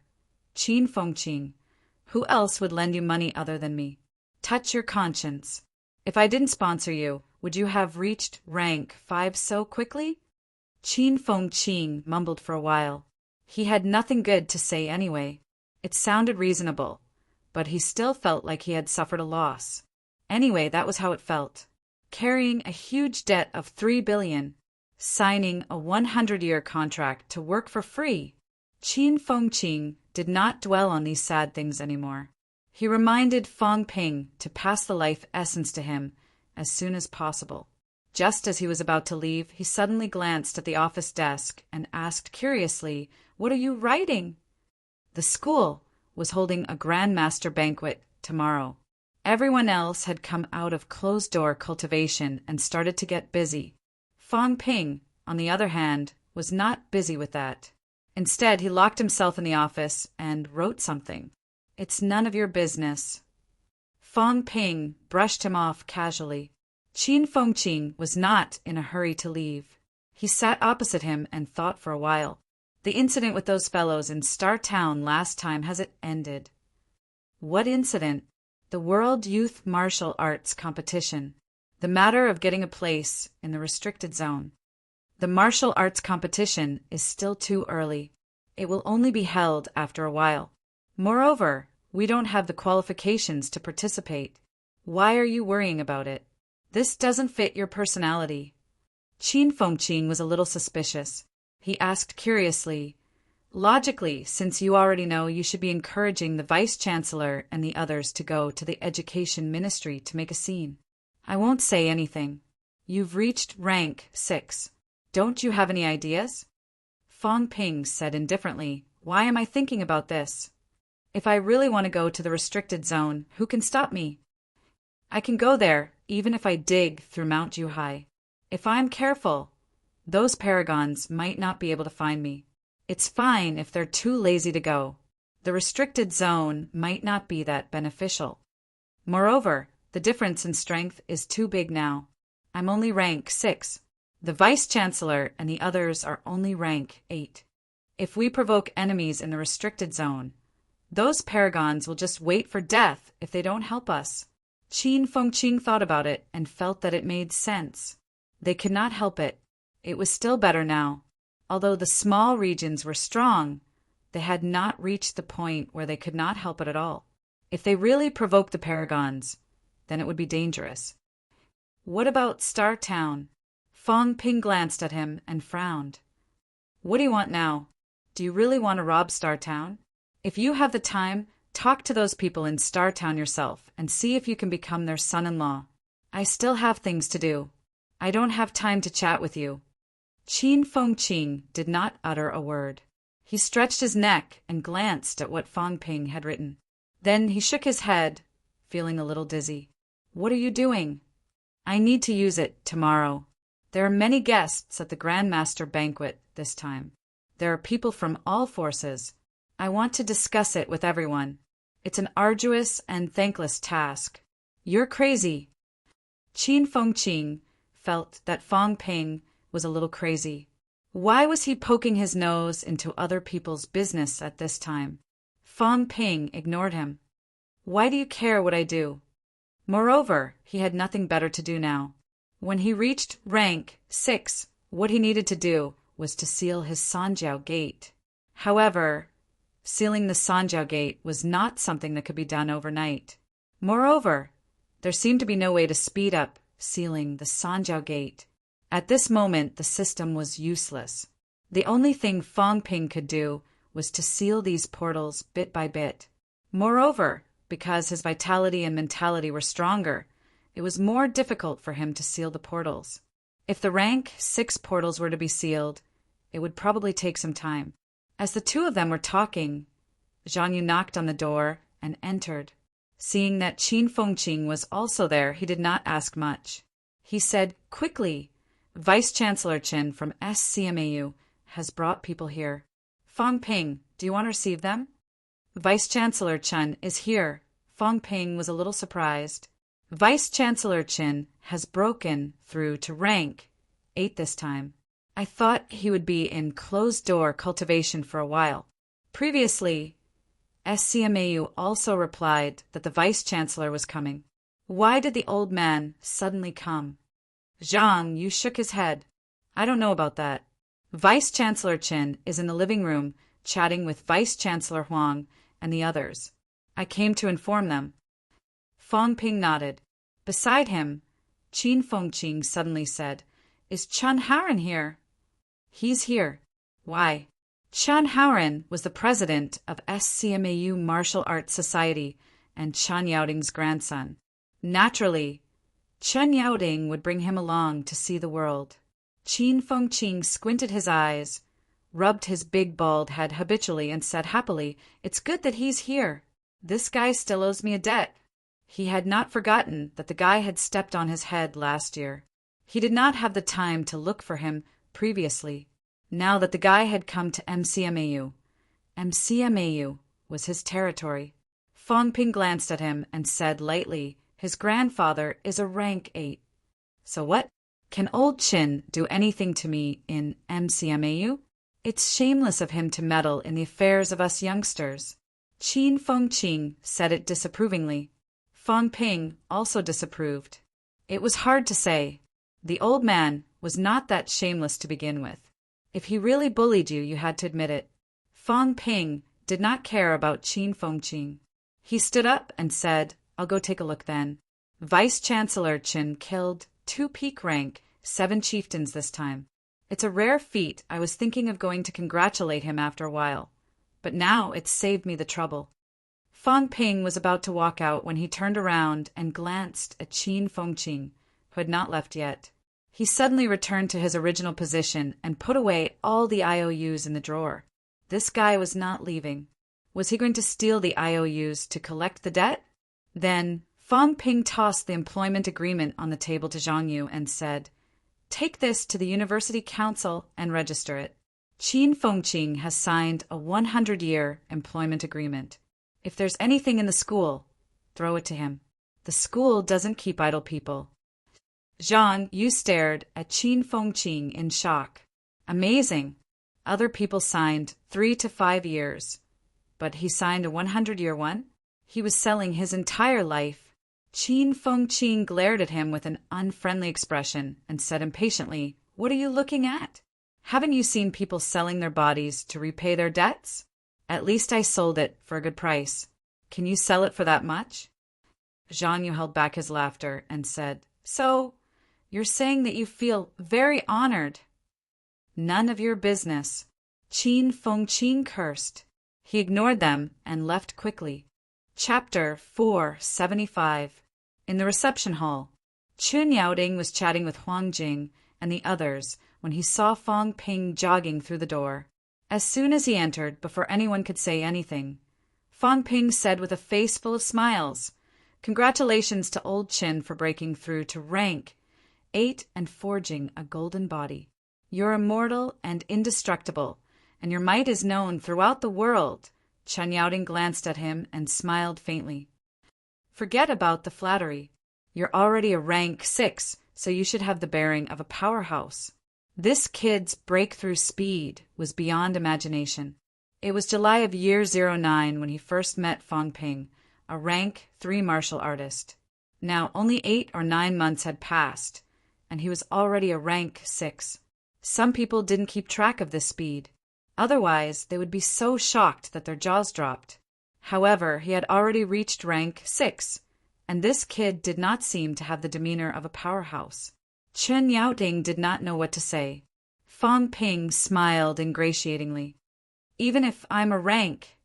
Qin Fengqing, who else would lend you money other than me? Touch your conscience. If I didn't sponsor you, would you have reached rank 5 so quickly?" Qin Fengqing mumbled for a while. He had nothing good to say anyway. It sounded reasonable, but he still felt like he had suffered a loss. Anyway, that was how it felt. Carrying a huge debt of 3 billion, signing a 100-year contract to work for free. Qin Fengqing did not dwell on these sad things anymore. He reminded Fang Ping to pass the life essence to him as soon as possible. Just as he was about to leave, he suddenly glanced at the office desk and asked curiously, "What are you writing?" The school was holding a Grand Master banquet tomorrow. Everyone else had come out of closed-door cultivation and started to get busy. Fang Ping, on the other hand, was not busy with that. Instead, he locked himself in the office and wrote something. "It's none of your business." Fang Ping brushed him off casually. Qin Fengqing was not in a hurry to leave. He sat opposite him and thought for a while. The incident with those fellows in Star Town last time, has it ended? What incident? The World Youth Martial Arts Competition. The matter of getting a place in the restricted zone. The martial arts competition is still too early. It will only be held after a while. Moreover, we don't have the qualifications to participate. Why are you worrying about it? This doesn't fit your personality. Qin Fengqing was a little suspicious. He asked curiously, "Logically, since you already know, you should be encouraging the Vice-Chancellor and the others to go to the Education Ministry to make a scene." "I won't say anything. You've reached rank 6. Don't you have any ideas?" Fang Ping said indifferently, "Why am I thinking about this? If I really want to go to the restricted zone, who can stop me? I can go there, even if I dig through Mount Juhai. If I'm careful, those paragons might not be able to find me. It's fine if they're too lazy to go. The restricted zone might not be that beneficial. Moreover, the difference in strength is too big now. I'm only rank 6. The Vice-Chancellor and the others are only rank 8. If we provoke enemies in the restricted zone, those paragons will just wait for death if they don't help us." Qin Fengqing thought about it and felt that it made sense. They could not help it. It was still better now. Although the small regions were strong, They had not reached the point where they could not help it at all. If they really provoked the paragons, then it would be dangerous. What about Star Town? Fong Ping glanced at him and frowned. What do you want now? Do you really want to rob Star Town? If you have the time, talk to those people in Star Town yourself and see if you can become their son-in-law. I still have things to do. I don't have time to chat with you. Qin Fengqing did not utter a word. He stretched his neck and glanced at what Fong Ping had written. Then he shook his head, feeling a little dizzy. What are you doing? I need to use it tomorrow. There are many guests at the Grand Master banquet this time. There are people from all forces. I want to discuss it with everyone. It's an arduous and thankless task. You're crazy. Qin Fengqing felt that Fong Ping was a little crazy. Why was he poking his nose into other people's business at this time? Fong Ping ignored him. Why do you care what I do? Moreover, he had nothing better to do now. When he reached rank 6, what he needed to do was to seal his Sanjiao gate. However, sealing the Sanjiao gate was not something that could be done overnight. Moreover, there seemed to be no way to speed up sealing the Sanjiao gate. At this moment, the system was useless. The only thing Fong Ping could do was to seal these portals bit by bit. Moreover, because his vitality and mentality were stronger, it was more difficult for him to seal the portals. If the rank 6 portals were to be sealed, it would probably take some time. As the two of them were talking, Zhang Yu knocked on the door and entered. Seeing that Qin Fengqing was also there, he did not ask much. He said quickly, Vice-Chancellor Qin from SCMAU has brought people here. Fong Ping, do you want to receive them? Vice-Chancellor Chen is here. Fong Ping was a little surprised. Vice-Chancellor Qin has broken through to rank 8 this time. I thought he would be in closed-door cultivation for a while. Previously, SCMAU also replied that the Vice-Chancellor was coming. Why did the old man suddenly come? Zhang Yu shook his head. I don't know about that. Vice-Chancellor Qin is in the living room chatting with Vice-Chancellor Huang and the others. I came to inform them. Fong Ping nodded. Beside him, Qin Fengqing suddenly said, Is Chen Haoren here? He's here. Why? Chen Haoren was the president of SCMAU Martial Arts Society and Chen Yaoding's grandson. Naturally, Chen Yaoding would bring him along to see the world. Qin Fengqing squinted his eyes, rubbed his big bald head habitually, and said happily, It's good that he's here. This guy still owes me a debt. He had not forgotten that the guy had stepped on his head last year. He did not have the time to look for him previously. Now that the guy had come to MCMAU was his territory. Fong Ping glanced at him and said lightly, His grandfather is a rank 8. So what? Can old Qin do anything to me in MCMAU? It's shameless of him to meddle in the affairs of us youngsters. Qin Fengqing said it disapprovingly. Fong Ping also disapproved. It was hard to say. The old man was not that shameless to begin with. If he really bullied you, you had to admit it. Fong Ping did not care about Qin Fengqing. He stood up and said, I'll go take a look then. Vice-Chancellor Qin killed 2 peak rank 7 chieftains this time. It's a rare feat. I was thinking of going to congratulate him after a while, but now it's saved me the trouble. Fong Ping was about to walk out when he turned around and glanced at Qin Fengqing, who had not left yet. He suddenly returned to his original position and put away all the IOUs in the drawer. This guy was not leaving. Was he going to steal the IOUs to collect the debt? Then Fong Ping tossed the employment agreement on the table to Zhang Yu and said, Take this to the University Council and register it. Qin Fengqing has signed a 100-year employment agreement. If there's anything in the school, throw it to him. The school doesn't keep idle people. Zhang Yu stared at Qin Fengqing in shock. Amazing. Other people signed 3 to 5 years, but he signed a 100-year one? He was selling his entire life. Qin Fengqing glared at him with an unfriendly expression and said impatiently, What are you looking at? Haven't you seen people selling their bodies to repay their debts? At least I sold it for a good price. Can you sell it for that much? Zhang Yu held back his laughter and said, So, you're saying that you feel very honored. None of your business. Qin Fengqin cursed. He ignored them and left quickly. Chapter 475. In the reception hall, Chun Yaoding was chatting with Huang Jing and the others when he saw Fang Ping jogging through the door. As soon as he entered, before anyone could say anything, Fang Ping said with a face full of smiles, Congratulations to old Qin for breaking through to rank 8 and forging a golden body. You're immortal and indestructible, and your might is known throughout the world. Chen Yaoding glanced at him and smiled faintly. Forget about the flattery. You're already a rank 6, so you should have the bearing of a powerhouse. This kid's breakthrough speed was beyond imagination. It was July of year 09 when he first met Fang Ping, a rank 3 martial artist. Now only 8 or 9 months had passed, and he was already a rank 6. Some people didn't keep track of this speed. Otherwise, they would be so shocked that their jaws dropped. However, he had already reached rank 6, and this kid did not seem to have the demeanor of a powerhouse. Chen Yaoding did not know what to say. Fang Ping smiled ingratiatingly. Even if I'm a rank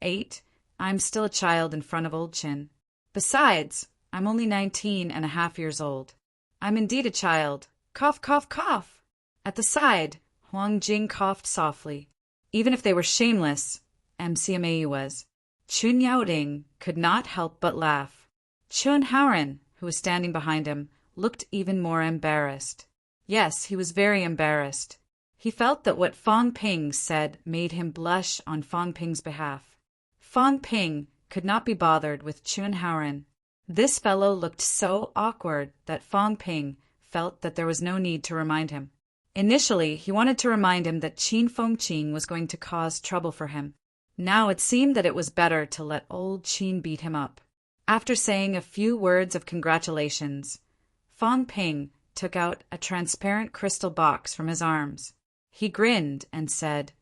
8, I'm still a child in front of old Qin. Besides, I'm only 19 and a half years old. I'm indeed a child. Cough, cough, cough. At the side, Huang Jing coughed softly. Even if they were shameless, MCMA was, Chun Yaoding could not help but laugh. Chun Haoren, who was standing behind him, looked even more embarrassed. Yes, he was very embarrassed. He felt that what Fang Ping said made him blush on Fang Ping's behalf. Fang Ping could not be bothered with Chun Haoren. This fellow looked so awkward that Fang Ping felt that there was no need to remind him. Initially, he wanted to remind him that Qin Fengqin was going to cause trouble for him. Now it seemed that it was better to let old Qin beat him up. After saying a few words of congratulations, Fang Ping took out a transparent crystal box from his arms. He grinned and said,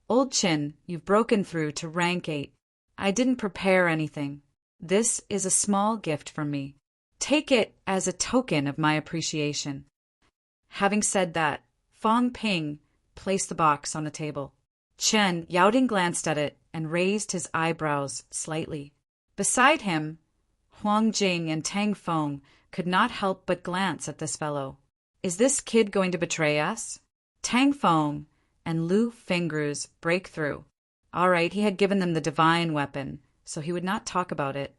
Old Qin, you've broken through to rank 8. I didn't prepare anything. This is a small gift from me. Take it as a token of my appreciation. Having said that, Fang Ping placed the box on the table. Chen Yaoding glanced at it and raised his eyebrows slightly. Beside him, Huang Jing and Tang Feng could not help but glance at this fellow. Is this kid going to betray us? Tang Feng and Lu Fengru's breakthrough. All right, he had given them the divine weapon, so he would not talk about it.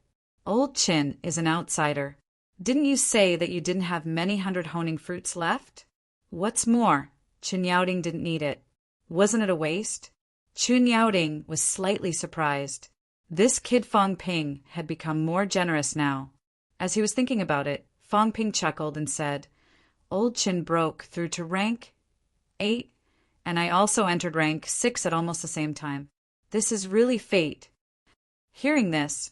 Old Qin is an outsider. Didn't you say that you didn't have many hundred honing fruits left? What's more, Chun Yaoding didn't need it. Wasn't it a waste? Chun Yaoding was slightly surprised. This kid Fang Ping had become more generous now. As he was thinking about it, Fang Ping chuckled and said, Old Qin broke through to rank 8, and I also entered rank 6 at almost the same time. This is really fate. Hearing this,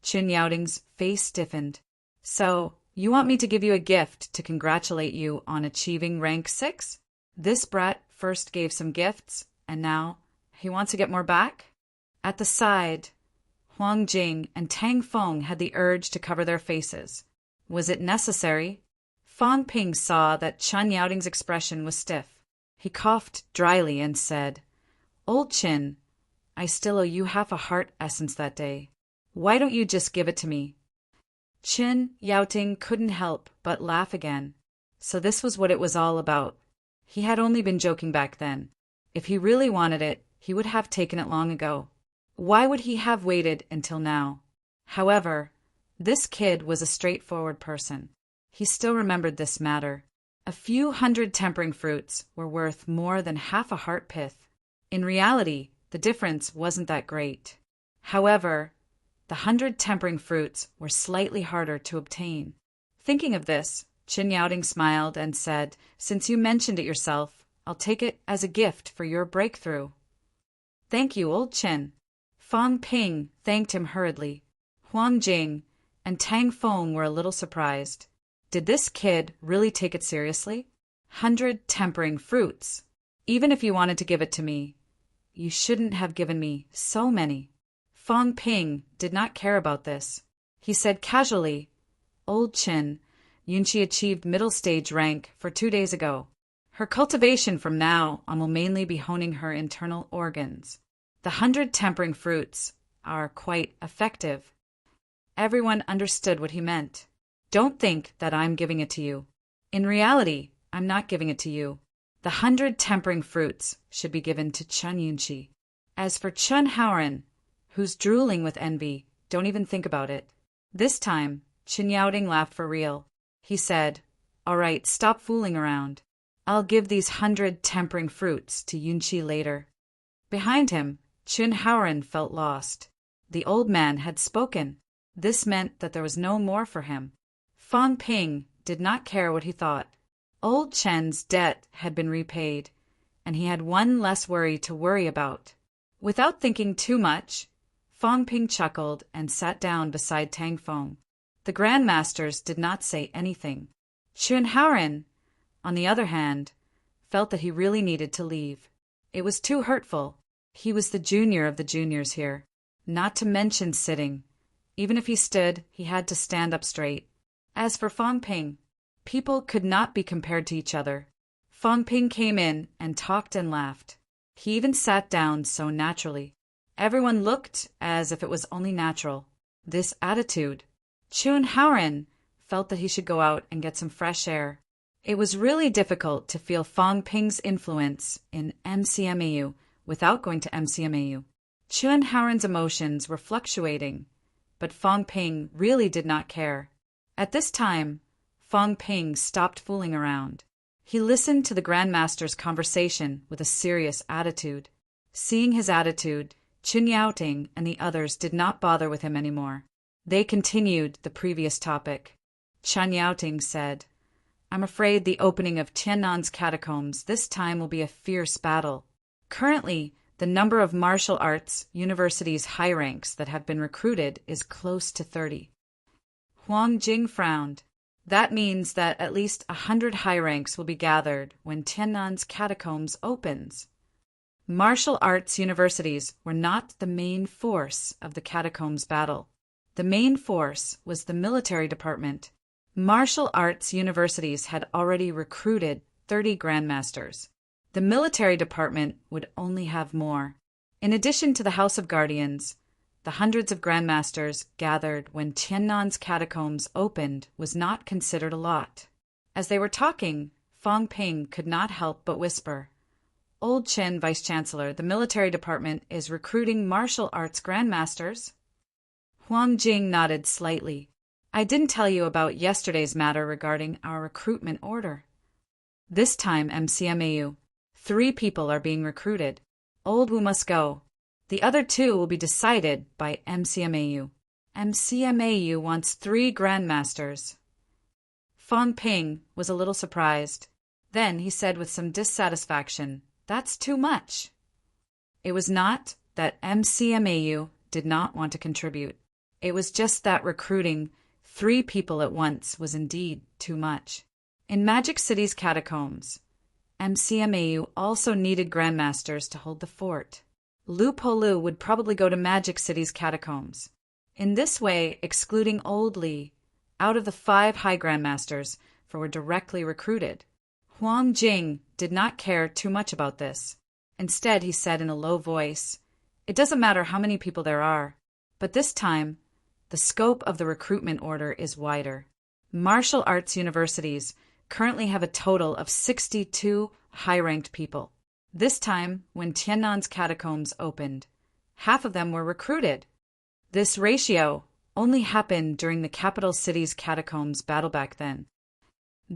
Chun Yaoding's face stiffened. So, you want me to give you a gift to congratulate you on achieving rank 6? This brat first gave some gifts, and now he wants to get more back? At the side, Huang Jing and Tang Feng had the urge to cover their faces. Was it necessary? Fang Ping saw that Chun Yaoding's expression was stiff. He coughed dryly and said, Old Qin, I still owe you half a heart essence that day. Why don't you just give it to me? Chun Yaoding couldn't help but laugh again. So this was what it was all about. He had only been joking back then. If he really wanted it, he would have taken it long ago. Why would he have waited until now? However, this kid was a straightforward person. He still remembered this matter. A few hundred tempering fruits were worth more than half a heart pith. In reality, the difference wasn't that great. However, the 100 tempering fruits were slightly harder to obtain. Thinking of this, Chun Yaoding smiled and said, Since you mentioned it yourself, I'll take it as a gift for your breakthrough. Thank you, Old Qin. Fang Ping thanked him hurriedly. Huang Jing and Tang Feng were a little surprised. Did this kid really take it seriously? 100 tempering fruits. Even if you wanted to give it to me, You shouldn't have given me so many. Fong Ping did not care about this. He said casually, Old Chin, Yunqi achieved middle stage rank 2 days ago. Her cultivation from now on will mainly be honing her internal organs. The 100 tempering fruits are quite effective. Everyone understood what he meant. Don't think that I'm giving it to you. In reality, I'm not giving it to you. The 100 tempering fruits should be given to Chen Yunqi. As for Chen Haoren, who's drooling with envy, don't even think about it. This time, Chen Yaoting laughed for real. He said, All right, stop fooling around. I'll give these 100 tempering fruits to Yunqi later. Behind him, Chen Haoren felt lost. The old man had spoken. This meant that there was no more for him. Fong Ping did not care what he thought. Old Chen's debt had been repaid, and he had one less worry to worry about. Without thinking too much, Fong Ping chuckled and sat down beside Tang Feng. The grandmasters did not say anything. Chen Haoren, on the other hand, felt that he really needed to leave. It was too hurtful. He was the junior of the juniors here, not to mention sitting. Even if he stood, he had to stand up straight. As for Fong Ping, people could not be compared to each other. Fong Ping came in and talked and laughed. He even sat down so naturally. Everyone looked as if it was only natural. This attitude. Chen Haoren felt that he should go out and get some fresh air. It was really difficult to feel Fong Ping's influence in MCMAU without going to MCMAU. Chen Haoren's emotions were fluctuating, but Fong Ping really did not care. At this time, Fong Ping stopped fooling around. He listened to the Grandmaster's conversation with a serious attitude. Seeing his attitude, Chen Yaoting and the others did not bother with him anymore. They continued the previous topic. Chen Yaoting said, I'm afraid the opening of Tiannan's catacombs this time will be a fierce battle. Currently, the number of martial arts universities' high ranks that have been recruited is close to 30. Huang Jing frowned. That means that at least 100 high ranks will be gathered when Tiannan's catacombs opens. Martial arts universities were not the main force of the catacombs battle. The main force was the military department. Martial arts universities had already recruited 30 grandmasters. The military department would only have more. In addition to the House of Guardians, the hundreds of grandmasters gathered when Tiannan's catacombs opened was not considered a lot. As they were talking, Fong Ping could not help but whisper, Old Chen, Vice-Chancellor, the military department is recruiting martial arts grandmasters. Huang Jing nodded slightly. I didn't tell you about yesterday's matter regarding our recruitment order. This time, MCMAU, 3 people are being recruited. Old Wu must go. The other 2 will be decided by MCMAU. MCMAU wants 3 grandmasters. Fong Ping was a little surprised. Then he said with some dissatisfaction, That's too much. It was not that MCMAU did not want to contribute. It was just that recruiting 3 people at once was indeed too much. In Magic City's catacombs, MCMAU also needed grandmasters to hold the fort. Lu Polu would probably go to Magic City's catacombs. In this way, excluding Old Li, out of the 5 high grandmasters were directly recruited. Huang Jing did not care too much about this. Instead, he said in a low voice, It doesn't matter how many people there are, but this time, the scope of the recruitment order is wider. Martial arts universities currently have a total of 62 high-ranked people. This time, when Tiannan's catacombs opened, half of them were recruited. This ratio only happened during the capital city's catacombs battle back then.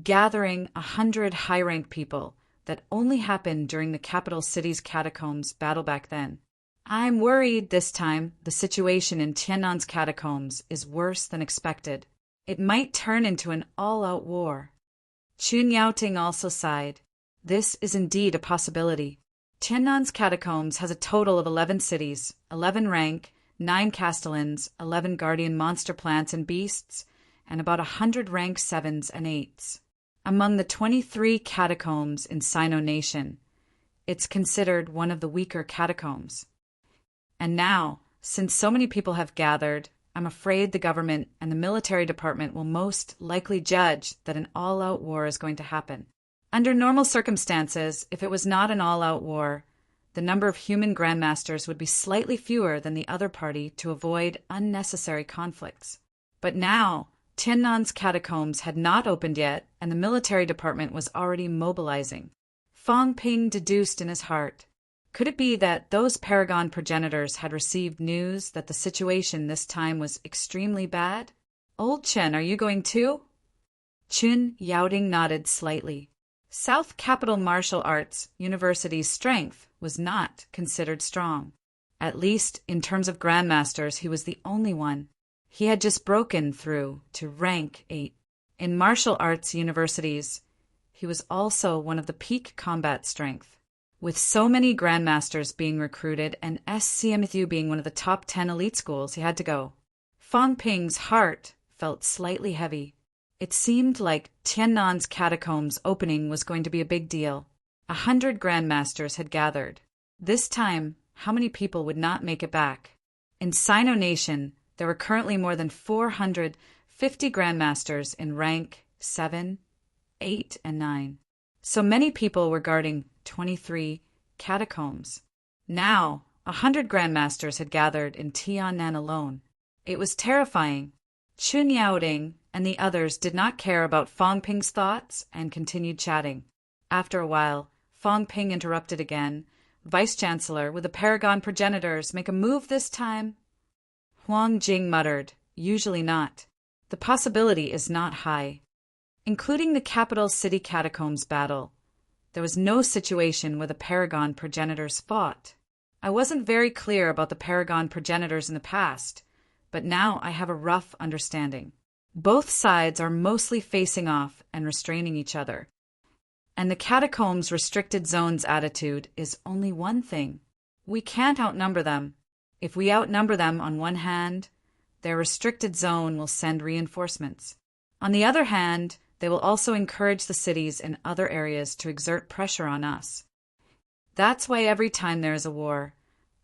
Gathering 100 high-ranked people that only happened during the capital city's catacombs battle back then. I'm worried this time the situation in Tiannan's catacombs is worse than expected. It might turn into an all-out war. Chun Yaoting also sighed. This is indeed a possibility. Tiannan's catacombs has a total of 11 cities, 11 rank, 9 castellans, 11 guardian monster plants and beasts, and about 100 rank 7s and 8s. Among the 23 catacombs in Sino Nation, It's considered one of the weaker catacombs. And now, since so many people have gathered, I'm afraid the government and the military department will most likely judge that an all-out war is going to happen. Under normal circumstances, if it was not an all-out war, the number of human grandmasters would be slightly fewer than the other party to avoid unnecessary conflicts. But now, Tiannan's catacombs had not opened yet, and the military department was already mobilizing. Fang Ping deduced in his heart, could it be that those paragon progenitors had received news that the situation this time was extremely bad? Old Chen, are you going too? Chun Yaoding nodded slightly. South Capital Martial Arts University's strength was not considered strong. At least, in terms of grandmasters, he was the only one. He had just broken through to rank 8. In martial arts universities, he was also one of the peak combat strength. With so many grandmasters being recruited and SCMU being one of the top 10 elite schools, he had to go. Fang Ping's heart felt slightly heavy. It seemed like Tiannan's catacombs opening was going to be a big deal. 100 grandmasters had gathered. This time, how many people would not make it back? In Sino Nation, there were currently more than 450 grandmasters in rank 7, 8, and 9. So many people were guarding 23 catacombs. Now, 100 grandmasters had gathered in Tiannan alone. It was terrifying. Chun Yaoding and the others did not care about Fang Ping's thoughts and continued chatting. After a while, Fang Ping interrupted again. Vice-Chancellor, will the paragon progenitors make a move this time? Huang Jing muttered, usually not. The possibility is not high. Including the capital city catacombs battle, there was no situation where the paragon progenitors fought. I wasn't very clear about the paragon progenitors in the past, but now I have a rough understanding. Both sides are mostly facing off and restraining each other. And the catacombs restricted zones attitude is only one thing. We can't outnumber them. If we outnumber them on one hand, their restricted zone will send reinforcements. On the other hand, they will also encourage the cities in other areas to exert pressure on us. That's why every time there is a war,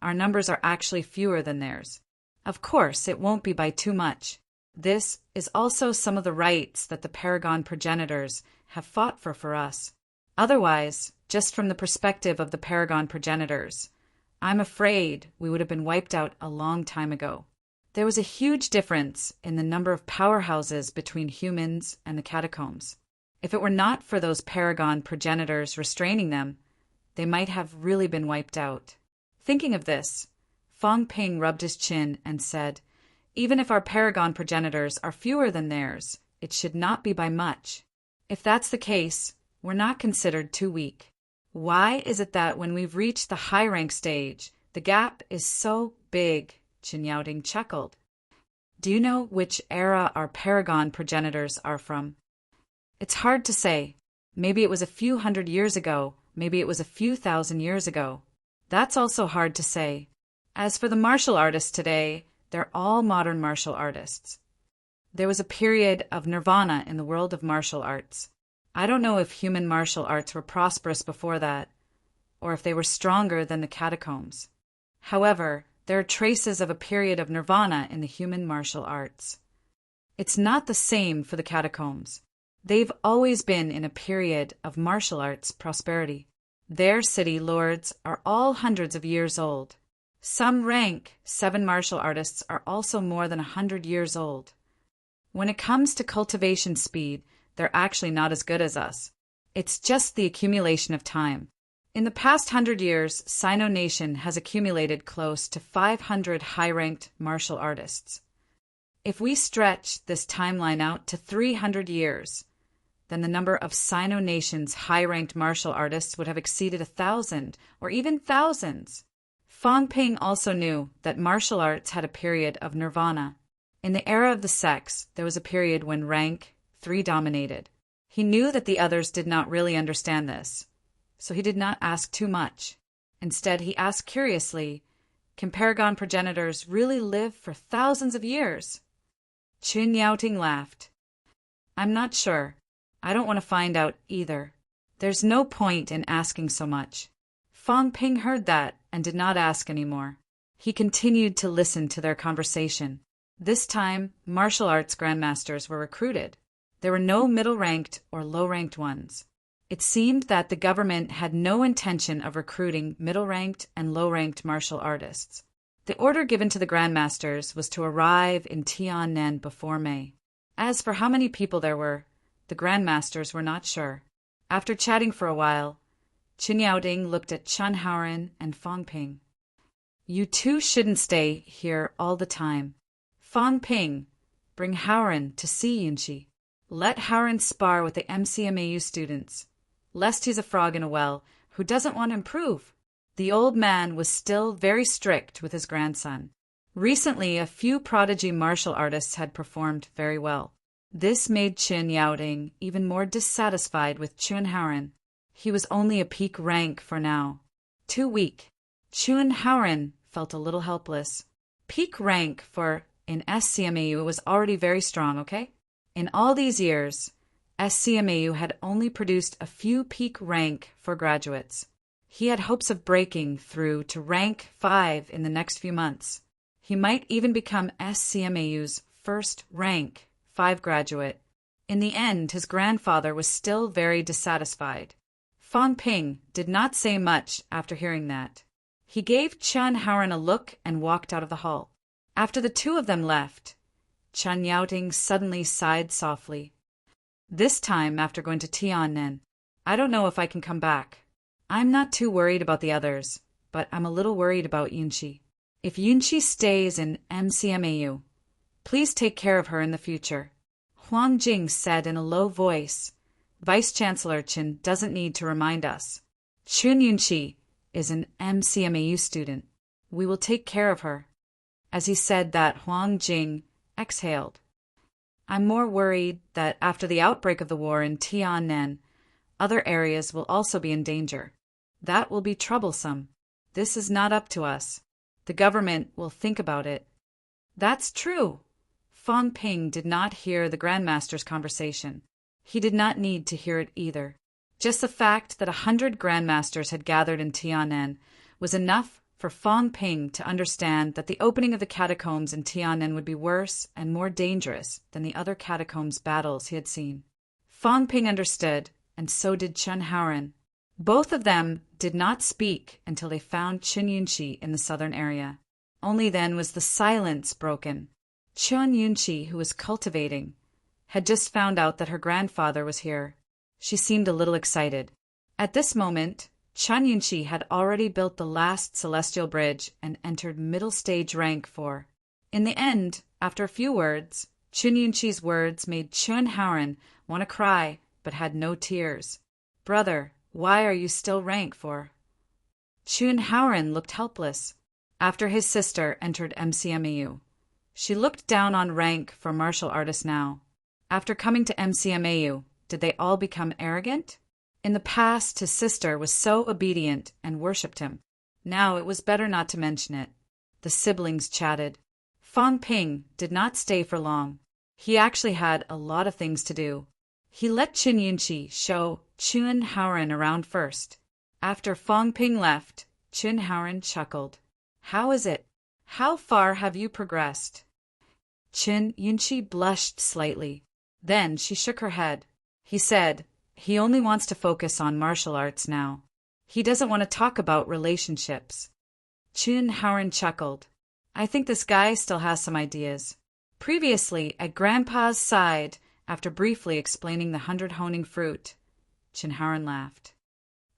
our numbers are actually fewer than theirs. Of course, it won't be by too much. This is also some of the rights that the paragon progenitors have fought for us. Otherwise, just from the perspective of the paragon progenitors, I'm afraid we would have been wiped out a long time ago. There was a huge difference in the number of powerhouses between humans and the catacombs. If it were not for those paragon progenitors restraining them, they might have really been wiped out. Thinking of this, Fang Ping rubbed his chin and said, even if our paragon progenitors are fewer than theirs, it should not be by much. If that's the case, we're not considered too weak. Why is it that when we've reached the high rank stage, the gap is so big? Chen Yaoding chuckled. Do you know which era our paragon progenitors are from? It's hard to say. Maybe it was a few hundred years ago, maybe it was a few thousand years ago. That's also hard to say. As for the martial artists today, they're all modern martial artists. There was a period of nirvana in the world of martial arts. I don't know if human martial arts were prosperous before that, or if they were stronger than the catacombs. However, there are traces of a period of nirvana in the human martial arts. It's not the same for the catacombs. They've always been in a period of martial arts prosperity. Their city lords are all hundreds of years old. Some rank 7 martial artists are also more than 100 years old. When it comes to cultivation speed, they're actually not as good as us. It's just the accumulation of time. In the past 100 years, Sino Nation has accumulated close to 500 high-ranked martial artists. If we stretch this timeline out to 300 years, then the number of Sino Nation's high-ranked martial artists would have exceeded 1,000 or even thousands. Fang Ping also knew that martial arts had a period of nirvana. In the era of the sects, there was a period when rank 3 dominated. He knew that the others did not really understand this, so he did not ask too much. Instead, he asked curiously, can paragon progenitors really live for thousands of years? Chun Yaoting laughed. I'm not sure. I don't want to find out either. There's no point in asking so much. Fong Ping heard that and did not ask any more. He continued to listen to their conversation. This time, martial arts grandmasters were recruited. There were no middle-ranked or low-ranked ones. It seemed that the government had no intention of recruiting middle-ranked and low-ranked martial artists. The order given to the grandmasters was to arrive in Tiannan before May. As for how many people there were, the grandmasters were not sure. After chatting for a while, Qin Yaoding looked at Chen Haoren and Fong Ping. "You two shouldn't stay here all the time. Fong Ping, bring Haoren to see Yunqi. Let Haoren spar with the MCMAU students, lest he's a frog in a well who doesn't want to improve." The old man was still very strict with his grandson. Recently, a few prodigy martial artists had performed very well. This made Qin Yaoding even more dissatisfied with Chun Haoren. He was only a peak rank for now. Too weak. Chun Haoren felt a little helpless. Peak rank for in SCMAU was already very strong, okay? In all these years, SCMAU had only produced a few peak rank for graduates. He had hopes of breaking through to rank 5 in the next few months. He might even become SCMAU's first rank 5 graduate. In the end, his grandfather was still very dissatisfied. Fong Ping did not say much after hearing that. He gave Chen Haoren a look and walked out of the hall. After the two of them left, Chen Yaoding suddenly sighed softly. "This time, after going to Tiannan, I don't know if I can come back. I'm not too worried about the others, but I'm a little worried about Yunqi. If Yunqi stays in MCMAU, please take care of her in the future." Huang Jing said in a low voice, "Vice-Chancellor Qin doesn't need to remind us. Chun Yunqi is an MCMAU student. We will take care of her." As he said that, Huang Jing exhaled. "I'm more worried that after the outbreak of the war in Tiannan, other areas will also be in danger. That will be troublesome. This is not up to us. The government will think about it." "That's true." Fong Ping did not hear the Grandmaster's conversation. He did not need to hear it either. Just the fact that 100 Grandmasters had gathered in Tiannan was enough for Fong Ping to understand that the opening of the catacombs in Tiannan would be worse and more dangerous than the other catacombs battles he had seen. Fong Ping understood, and so did Chen Haoren. Both of them did not speak until they found Chun Yunqi in the southern area. Only then was the silence broken. Chun Yunqi, who was cultivating, had just found out that her grandfather was here. She seemed a little excited. At this moment, Chun Yunqi had already built the last celestial bridge and entered middle stage rank 4. In the end, after a few words, Chun Yunqi's words made Chun Haoren want to cry, but had no tears. "Brother, why are you still rank 4? Chun Haoren looked helpless. After his sister entered MCMAU, she looked down on rank for martial artists now. After coming to MCMAU, did they all become arrogant? In the past, his sister was so obedient and worshipped him. Now it was better not to mention it. The siblings chatted. Fong Ping did not stay for long. He actually had a lot of things to do. He let Chun Yunqi show Chun Haoren around first. After Fong Ping left, Chun Haoren chuckled. "How is it? How far have you progressed?" Chun Yunqi blushed slightly. Then she shook her head. He said, he only wants to focus on martial arts now. He doesn't want to talk about relationships. Chun Haoren chuckled. "I think this guy still has some ideas." Previously, at Grandpa's side, after briefly explaining the 100 honing fruit, Chun Haoren laughed.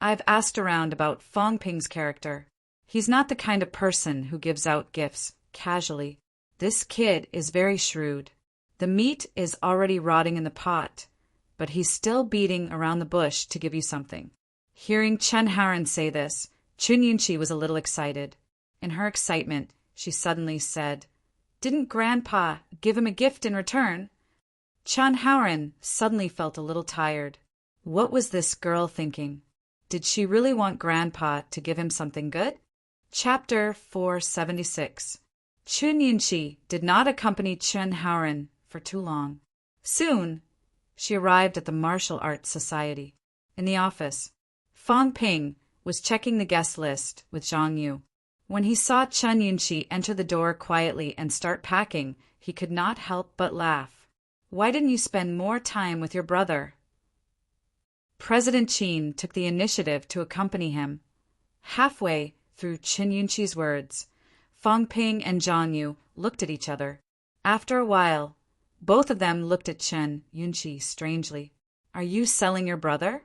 "I've asked around about Fong Ping's character. He's not the kind of person who gives out gifts casually. This kid is very shrewd. The meat is already rotting in the pot, but he's still beating around the bush to give you something." Hearing Chun Haoren say this, Chun Yunqi was a little excited. In her excitement, she suddenly said, "Didn't Grandpa give him a gift in return?" Chun Haoren suddenly felt a little tired. What was this girl thinking? Did she really want Grandpa to give him something good? Chapter 476. Chun Yunqi did not accompany Chun Haoren for too long. Soon, she arrived at the Martial Arts Society. In the office, Fong Ping was checking the guest list with Zhang Yu. When he saw Chen Yunqi enter the door quietly and start packing, he could not help but laugh. Why didn't you spend more time with your brother? President Qin took the initiative to accompany him. Halfway through Chen Yunqi's words, Fang Ping and Zhang Yu looked at each other. After a while, both of them looked at Chen Yunqi strangely. Are you selling your brother?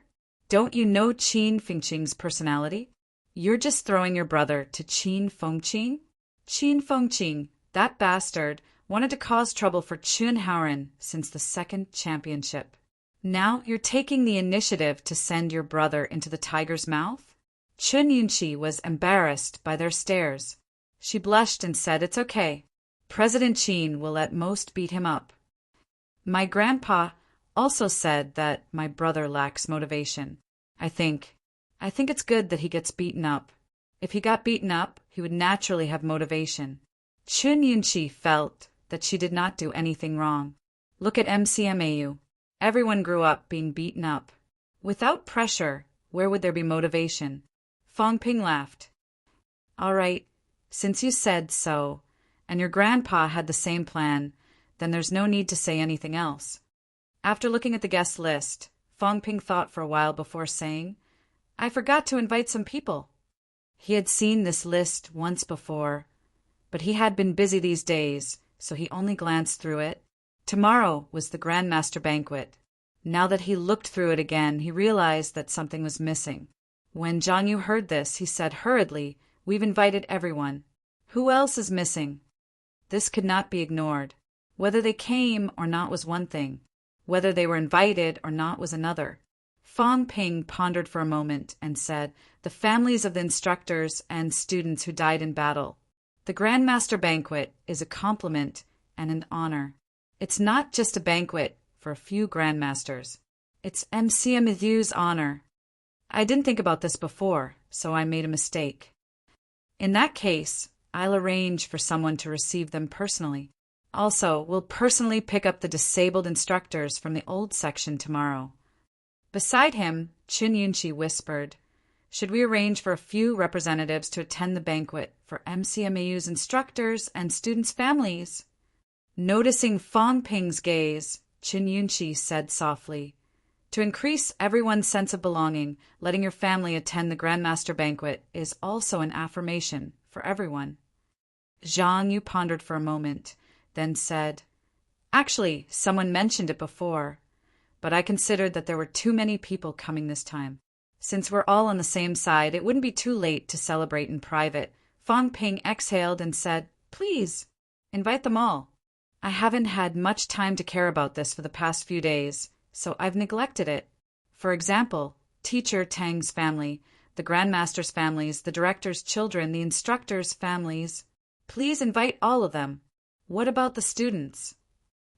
Don't you know Qin Fengqing's personality? You're just throwing your brother to Qin Fengqing? Qin Fengqing, that bastard, wanted to cause trouble for Chun Haoren since the second championship. Now you're taking the initiative to send your brother into the tiger's mouth? Chen Yunqi was embarrassed by their stares. She blushed and said, "It's okay. President Qin will at most beat him up." My grandpa also said that my brother lacks motivation. I think it's good that he gets beaten up. If he got beaten up, he would naturally have motivation. Chen Yunqi felt that she did not do anything wrong. Look at MCMAU. Everyone grew up being beaten up. Without pressure, where would there be motivation? Fang Ping laughed. All right, since you said so, and your grandpa had the same plan, then there's no need to say anything else. After looking at the guest list, Fang Ping thought for a while before saying, I forgot to invite some people. He had seen this list once before, but he had been busy these days, so he only glanced through it. Tomorrow was the Grandmaster banquet. Now that he looked through it again, he realized that something was missing. When Zhang Yu heard this, he said hurriedly, We've invited everyone. Who else is missing? This could not be ignored. Whether they came or not was one thing. Whether they were invited or not was another. Fang Ping pondered for a moment and said, The families of the instructors and students who died in battle. The Grandmaster banquet is a compliment and an honor. It's not just a banquet for a few Grandmasters. It's MCMU's honor. I didn't think about this before, so I made a mistake. In that case, I'll arrange for someone to receive them personally. Also, we'll personally pick up the disabled instructors from the old section tomorrow. Beside him, Chen Yunqi whispered, Should we arrange for a few representatives to attend the banquet for MCMAU's instructors and students' families? Noticing Fang Ping's gaze, Chen Yunqi said softly, To increase everyone's sense of belonging, letting your family attend the Grandmaster banquet is also an affirmation for everyone. Zhang Yu pondered for a moment, then said, Actually, someone mentioned it before, but I considered that there were too many people coming this time. Since we're all on the same side, it wouldn't be too late to celebrate in private. Fang Ping exhaled and said, Please, invite them all. I haven't had much time to care about this for the past few days, so I've neglected it. For example, Teacher Tang's family, the Grandmaster's families, the director's children, the instructors' families. Please invite all of them. What about the students?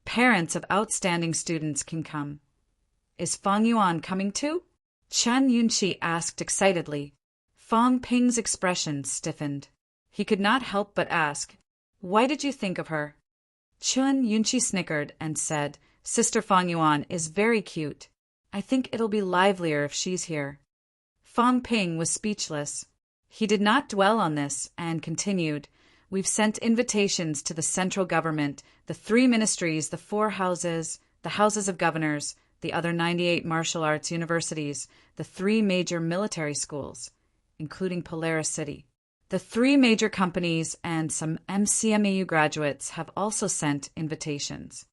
Parents of outstanding students can come. Is Fang Yuan coming too? Chen Yunqi asked excitedly. Fang Ping's expression stiffened. He could not help but ask, Why did you think of her? Chen Yunqi snickered and said, Sister Fang Yuan is very cute. I think it'll be livelier if she's here. Fang Ping was speechless. He did not dwell on this and continued, We've sent invitations to the central government, the 3 ministries, the 4 houses, the houses of governors, the other 98 martial arts universities, the 3 major military schools, including Polaris City. The 3 major companies and some MCMAU graduates have also sent invitations.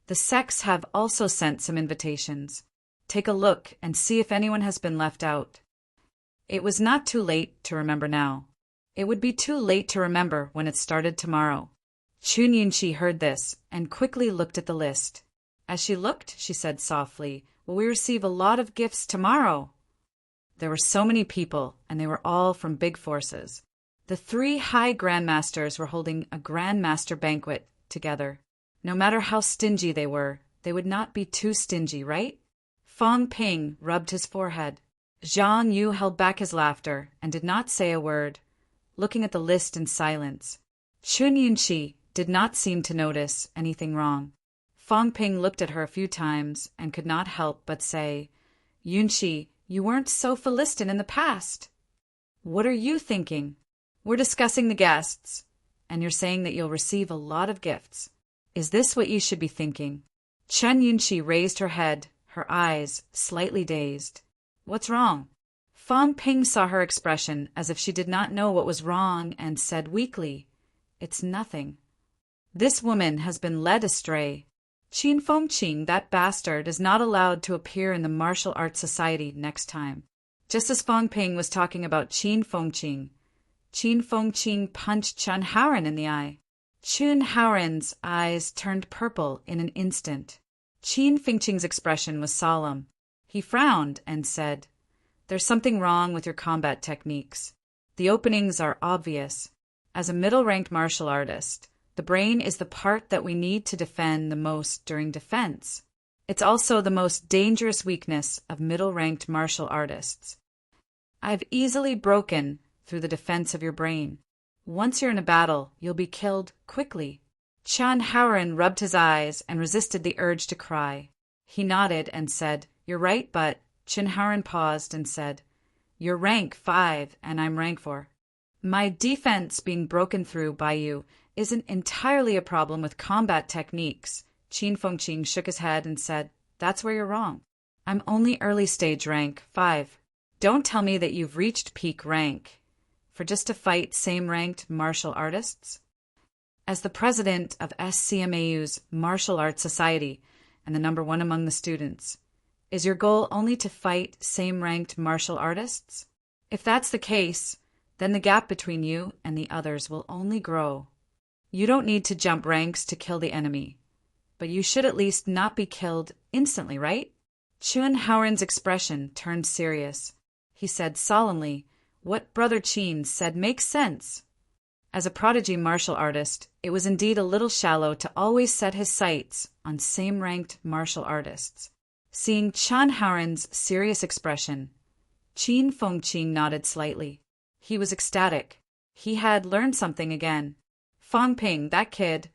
The sects have also sent some invitations. Take a look and see if anyone has been left out. It was not too late to remember now. It would be too late to remember when it started tomorrow. Chen Yunqi heard this and quickly looked at the list. As she looked, she said softly, Will we receive a lot of gifts tomorrow? There were so many people, and they were all from big forces. The 3 high grandmasters were holding a grandmaster banquet together. No matter how stingy they were, they would not be too stingy, right? Fang Ping rubbed his forehead. Zhang Yu held back his laughter and did not say a word, looking at the list in silence. Chen Yunqi did not seem to notice anything wrong. Fang Ping looked at her a few times and could not help but say, Yunqi, You weren't so Philistine in the past. What are you thinking? We're discussing the guests, and you're saying that you'll receive a lot of gifts. Is this what you should be thinking? Chen Yunqi raised her head, her eyes slightly dazed. What's wrong? Fang Ping saw her expression as if she did not know what was wrong and said weakly, It's nothing. This woman has been led astray. Qin Fengqing, that bastard, is not allowed to appear in the martial arts society next time. Just as Fang Ping was talking about Qin Fengqing punched Chen Haoren in the eye. Chen Haoren's eyes turned purple in an instant. Qin Fengqing's expression was solemn. He frowned and said, There's something wrong with your combat techniques. The openings are obvious. As a middle-ranked martial artist, the brain is the part that we need to defend the most during defense. It's also the most dangerous weakness of middle-ranked martial artists. I've easily broken through the defense of your brain. Once you're in a battle, you'll be killed quickly. Chen Haoren rubbed his eyes and resisted the urge to cry. He nodded and said, You're right, but Chen Haoren paused and said, You're rank 5 and I'm rank 4. My defense being broken through by you isn't entirely a problem with combat techniques. Qin Fengqing shook his head and said, That's where you're wrong. I'm only early stage rank 5. Don't tell me that you've reached peak rank for just to fight same-ranked martial artists? As the president of SCMAU's Martial Arts Society and the number 1 among the students, is your goal only to fight same-ranked martial artists? If that's the case, then the gap between you and the others will only grow. You don't need to jump ranks to kill the enemy, but you should at least not be killed instantly, right? Chen Haoren's expression turned serious. He said solemnly, What Brother Qin said makes sense. As a prodigy martial artist, it was indeed a little shallow to always set his sights on same-ranked martial artists. Seeing Chen Haoren's serious expression, Qin Fengqing nodded slightly. He was ecstatic. He had learned something again. Fang Ping, that kid,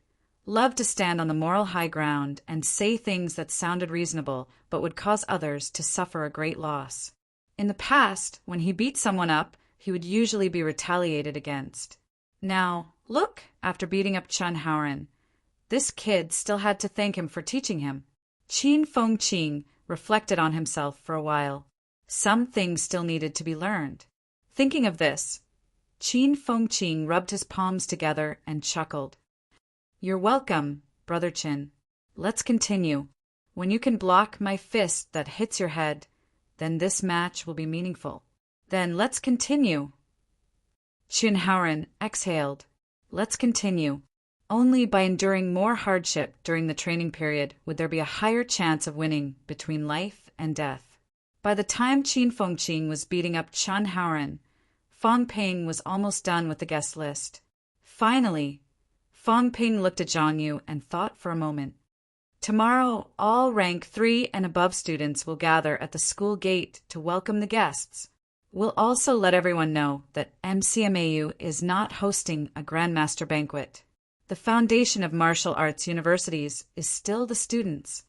loved to stand on the moral high ground and say things that sounded reasonable but would cause others to suffer a great loss. In the past, when he beat someone up, he would usually be retaliated against. Now, look, after beating up Chen Haoren, this kid still had to thank him for teaching him. Qin Fengqing reflected on himself for a while. Some things still needed to be learned. Thinking of this, Qin Fengqing rubbed his palms together and chuckled. You're welcome, Brother Qin. Let's continue. When you can block my fist that hits your head, then this match will be meaningful. Then let's continue. Chen Haoren exhaled. Let's continue. Only by enduring more hardship during the training period would there be a higher chance of winning between life and death. By the time Qin Fengqing was beating up Chen Haoren, Fang Ping was almost done with the guest list. Finally, Fang Ping looked at Zhang Yu and thought for a moment. Tomorrow, all rank 3 and above students will gather at the school gate to welcome the guests. We'll also let everyone know that MCMAU is not hosting a Grandmaster banquet. The foundation of martial arts universities is still the students.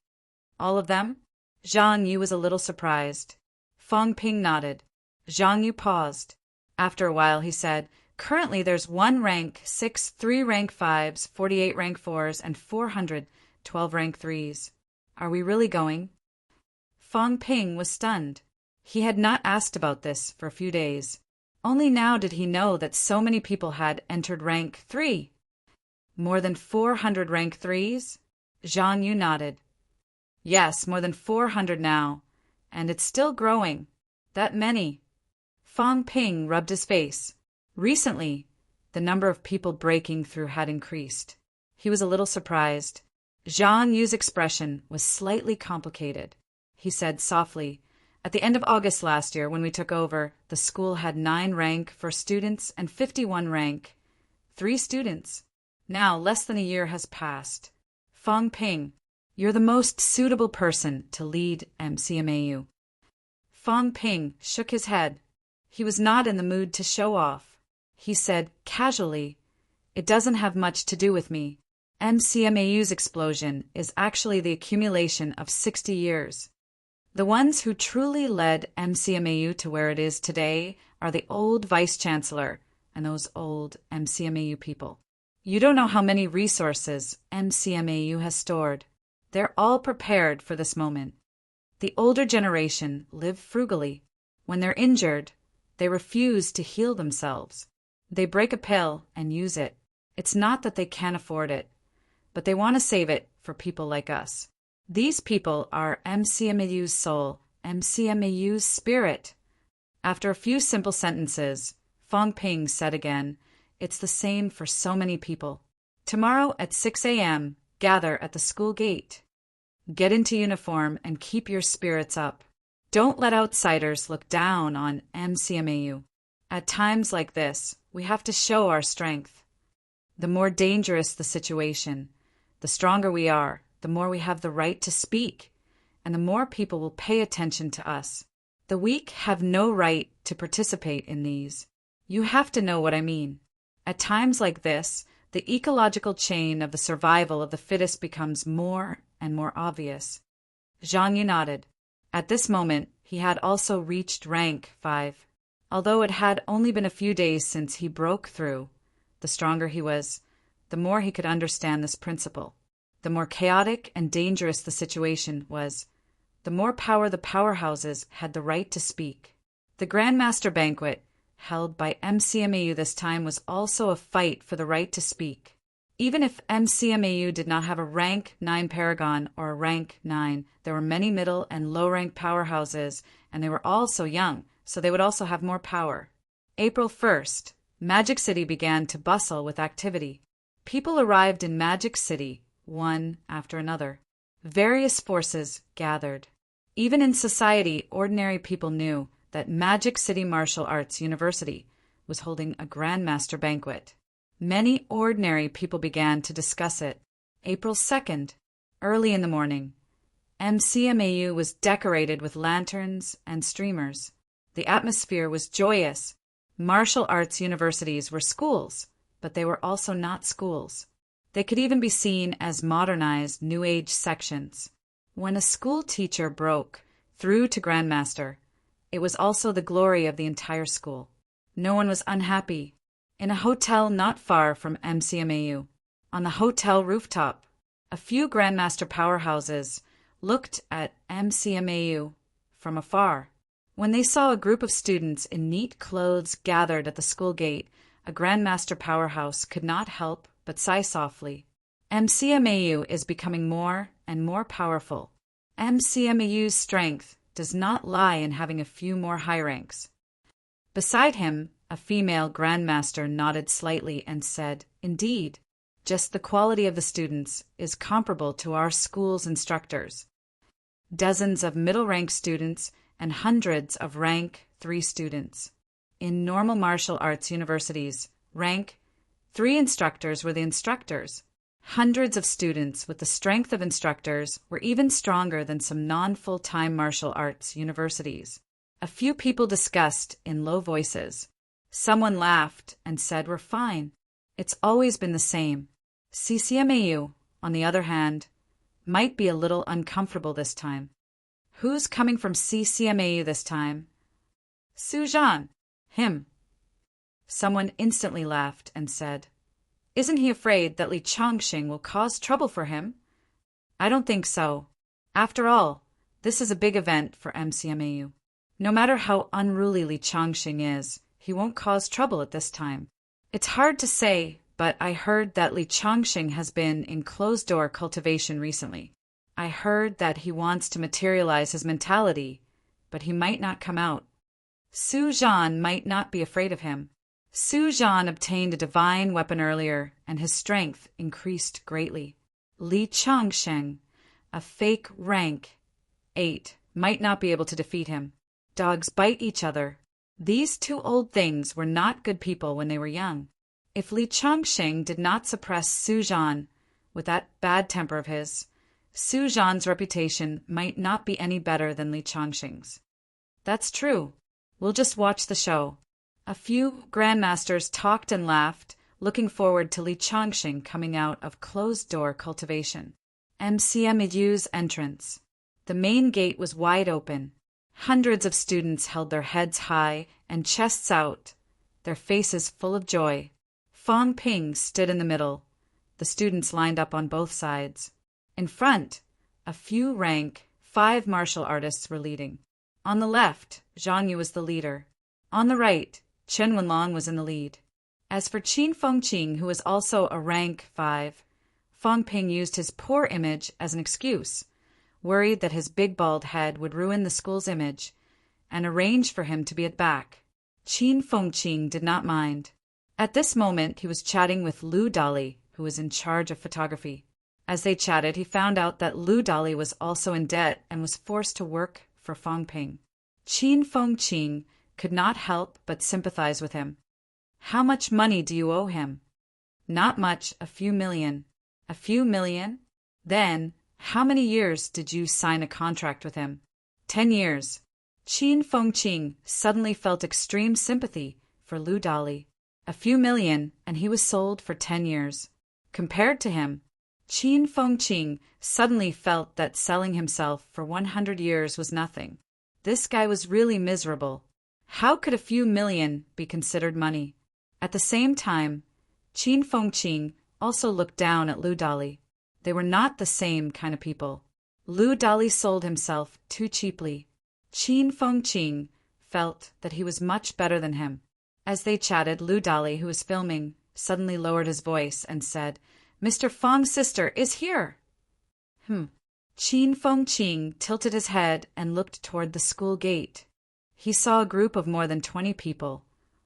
All of them? Zhang Yu was a little surprised. Fang Ping nodded. Zhang Yu paused. After a while, he said, Currently there's 1 rank 6, 3 rank 5s, 48 rank 4s, and 412 rank 3s. Are we really going? Fang Ping was stunned. He had not asked about this for a few days. Only now did he know that so many people had entered rank 3. More than 400 rank 3s? Zhang Yu nodded. Yes, more than 400 now. And it's still growing. That many. Fang Ping rubbed his face. Recently, the number of people breaking through had increased. He was a little surprised. Zhang Yu's expression was slightly complicated. He said softly, At the end of August last year, when we took over, the school had 9 rank for students and 51 rank 3 students. Now, less than a year has passed. Fang Ping, you're the most suitable person to lead MCMAU. Fang Ping shook his head. He was not in the mood to show off. He said casually, It doesn't have much to do with me. MCMAU's explosion is actually the accumulation of 60 years. The ones who truly led MCMAU to where it is today are the old vice-chancellor and those old MCMAU people. You don't know how many resources MCMAU has stored. They're all prepared for this moment. The older generation live frugally. When they're injured, they refuse to heal themselves. They break a pill and use it. It's not that they can't afford it, but they want to save it for people like us. These people are MCMAU's soul, MCMAU's spirit. After a few simple sentences, Fong Ping said again, "It's the same for so many people. Tomorrow at 6 a.m., gather at the school gate. Get into uniform and keep your spirits up. Don't let outsiders look down on MCMAU. At times like this, we have to show our strength. The more dangerous the situation, the stronger we are, the more we have the right to speak, and the more people will pay attention to us. The weak have no right to participate in these. You have to know what I mean. At times like this, the ecological chain of the survival of the fittest becomes more and more obvious." Zhang Yi nodded. At this moment, he had also reached rank 5. Although it had only been a few days since he broke through, the stronger he was, the more he could understand this principle. The more chaotic and dangerous the situation was, the more power the powerhouses had the right to speak. The Grandmaster Banquet, held by MCMAU this time, was also a fight for the right to speak. Even if MCMAU did not have a rank 9 paragon or a rank 9, there were many middle and low-rank powerhouses, and they were all so young, so they would also have more power. April 1st, Magic City began to bustle with activity. People arrived in Magic City, one after another. Various forces gathered. Even in society, ordinary people knew that Magic City Martial Arts University was holding a Grandmaster Banquet. Many ordinary people began to discuss it. April 2nd, early in the morning, MCMAU was decorated with lanterns and streamers. The atmosphere was joyous. Martial arts universities were schools, but they were also not schools. They could even be seen as modernized New Age sections. When a school teacher broke through to Grandmaster, it was also the glory of the entire school. No one was unhappy. In a hotel not far from MCMAU, on the hotel rooftop, a few Grandmaster powerhouses looked at MCMAU from afar. When they saw a group of students in neat clothes gathered at the school gate, a Grandmaster powerhouse could not help but sigh softly. MCMAU is becoming more and more powerful. MCMAU's strength does not lie in having a few more high ranks. Beside him, a female Grandmaster nodded slightly and said, "Indeed, just the quality of the students is comparable to our school's instructors. Dozens of middle-rank students and hundreds of rank 3 students. In normal martial arts universities, rank 3 instructors were the instructors. Hundreds of students with the strength of instructors were even stronger than some non-full-time martial arts universities." A few people discussed in low voices. Someone laughed and said, "We're fine. It's always been the same." CCMAU, on the other hand, might be a little uncomfortable this time. "Who's coming from CCMAU this time?" "Su Zhan." "Him." Someone instantly laughed and said, "Isn't he afraid that Li Chongqing will cause trouble for him?" "I don't think so. After all, this is a big event for MCMAU. No matter how unruly Li Chongqing is, he won't cause trouble at this time." "It's hard to say, but I heard that Li Chongqing has been in closed-door cultivation recently. I heard that he wants to materialize his mentality, but he might not come out. Su Zhan might not be afraid of him. Su Zhan obtained a divine weapon earlier, and his strength increased greatly. Li Chongqing, a fake rank 8, might not be able to defeat him. Dogs bite each other. These 2 old things were not good people when they were young. If Li Chongqing did not suppress Su Zhan with that bad temper of his, Su Zhan's reputation might not be any better than Li Chongqing's." "That's true. We'll just watch the show." A few Grandmasters talked and laughed, looking forward to Li Chongqing coming out of closed-door cultivation. MCMAU's entrance. The main gate was wide open. Hundreds of students held their heads high and chests out, their faces full of joy. Fong Ping stood in the middle. The students lined up on both sides. In front, a few rank 5 martial artists were leading. On the left, Zhang Yu was the leader. On the right, Chen Wenlong was in the lead. As for Qin Fengqing, who was also a rank 5, Fong Ping used his poor image as an excuse, worried that his big bald head would ruin the school's image, and arranged for him to be at back. Qin Fengqing did not mind. At this moment, he was chatting with Lu Dali, who was in charge of photography. As they chatted, he found out that Lu Dali was also in debt and was forced to work for Fong Ping. Qin Fengqing could not help but sympathize with him. How much money do you owe him? Not much, a few million. A few million? Then, how many years did you sign a contract with him? 10 years. Qin Fengqing suddenly felt extreme sympathy for Lu Dali. A few million, and he was sold for 10 years. Compared to him, Qin Fengqing suddenly felt that selling himself for 100 years was nothing. This guy was really miserable. How could a few million be considered money? At the same time, Qin Fengqing also looked down at Lu Dali. They were not the same kind of people. Lu Dali sold himself too cheaply. Qin Fengqing felt that he was much better than him. As they chatted, Lu Dali, who was filming, suddenly lowered his voice and said, "Mr. Feng's sister is here." Qin Fengqing tilted his head and looked toward the school gate. He saw a group of more than 20 people,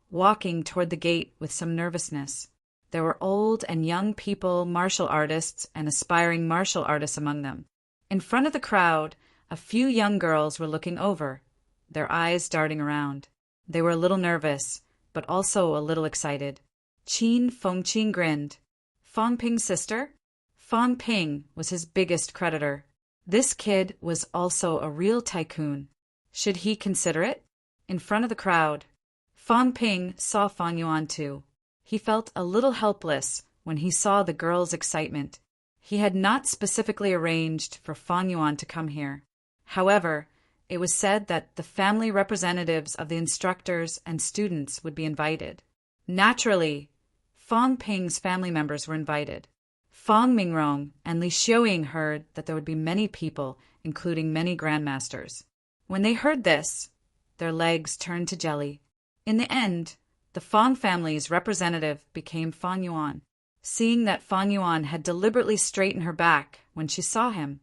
walking toward the gate with some nervousness. There were old and young people, martial artists, and aspiring martial artists among them. In front of the crowd, a few young girls were looking over, their eyes darting around. They were a little nervous, but also a little excited. Qin Fengqing grinned. Fong Ping's sister? Fong Ping was his biggest creditor. This kid was also a real tycoon. Should he consider it? In front of the crowd, Fong Ping saw Fong Yuan too. He felt a little helpless when he saw the girls' excitement. He had not specifically arranged for Fong Yuan to come here. However, it was said that the family representatives of the instructors and students would be invited. Naturally, Fong Ping's family members were invited. Fong Mingrong and Li Xiuying heard that there would be many people, including many grandmasters. When they heard this, their legs turned to jelly. In the end, the Fong family's representative became Fong Yuan. Seeing that Fong Yuan had deliberately straightened her back when she saw him,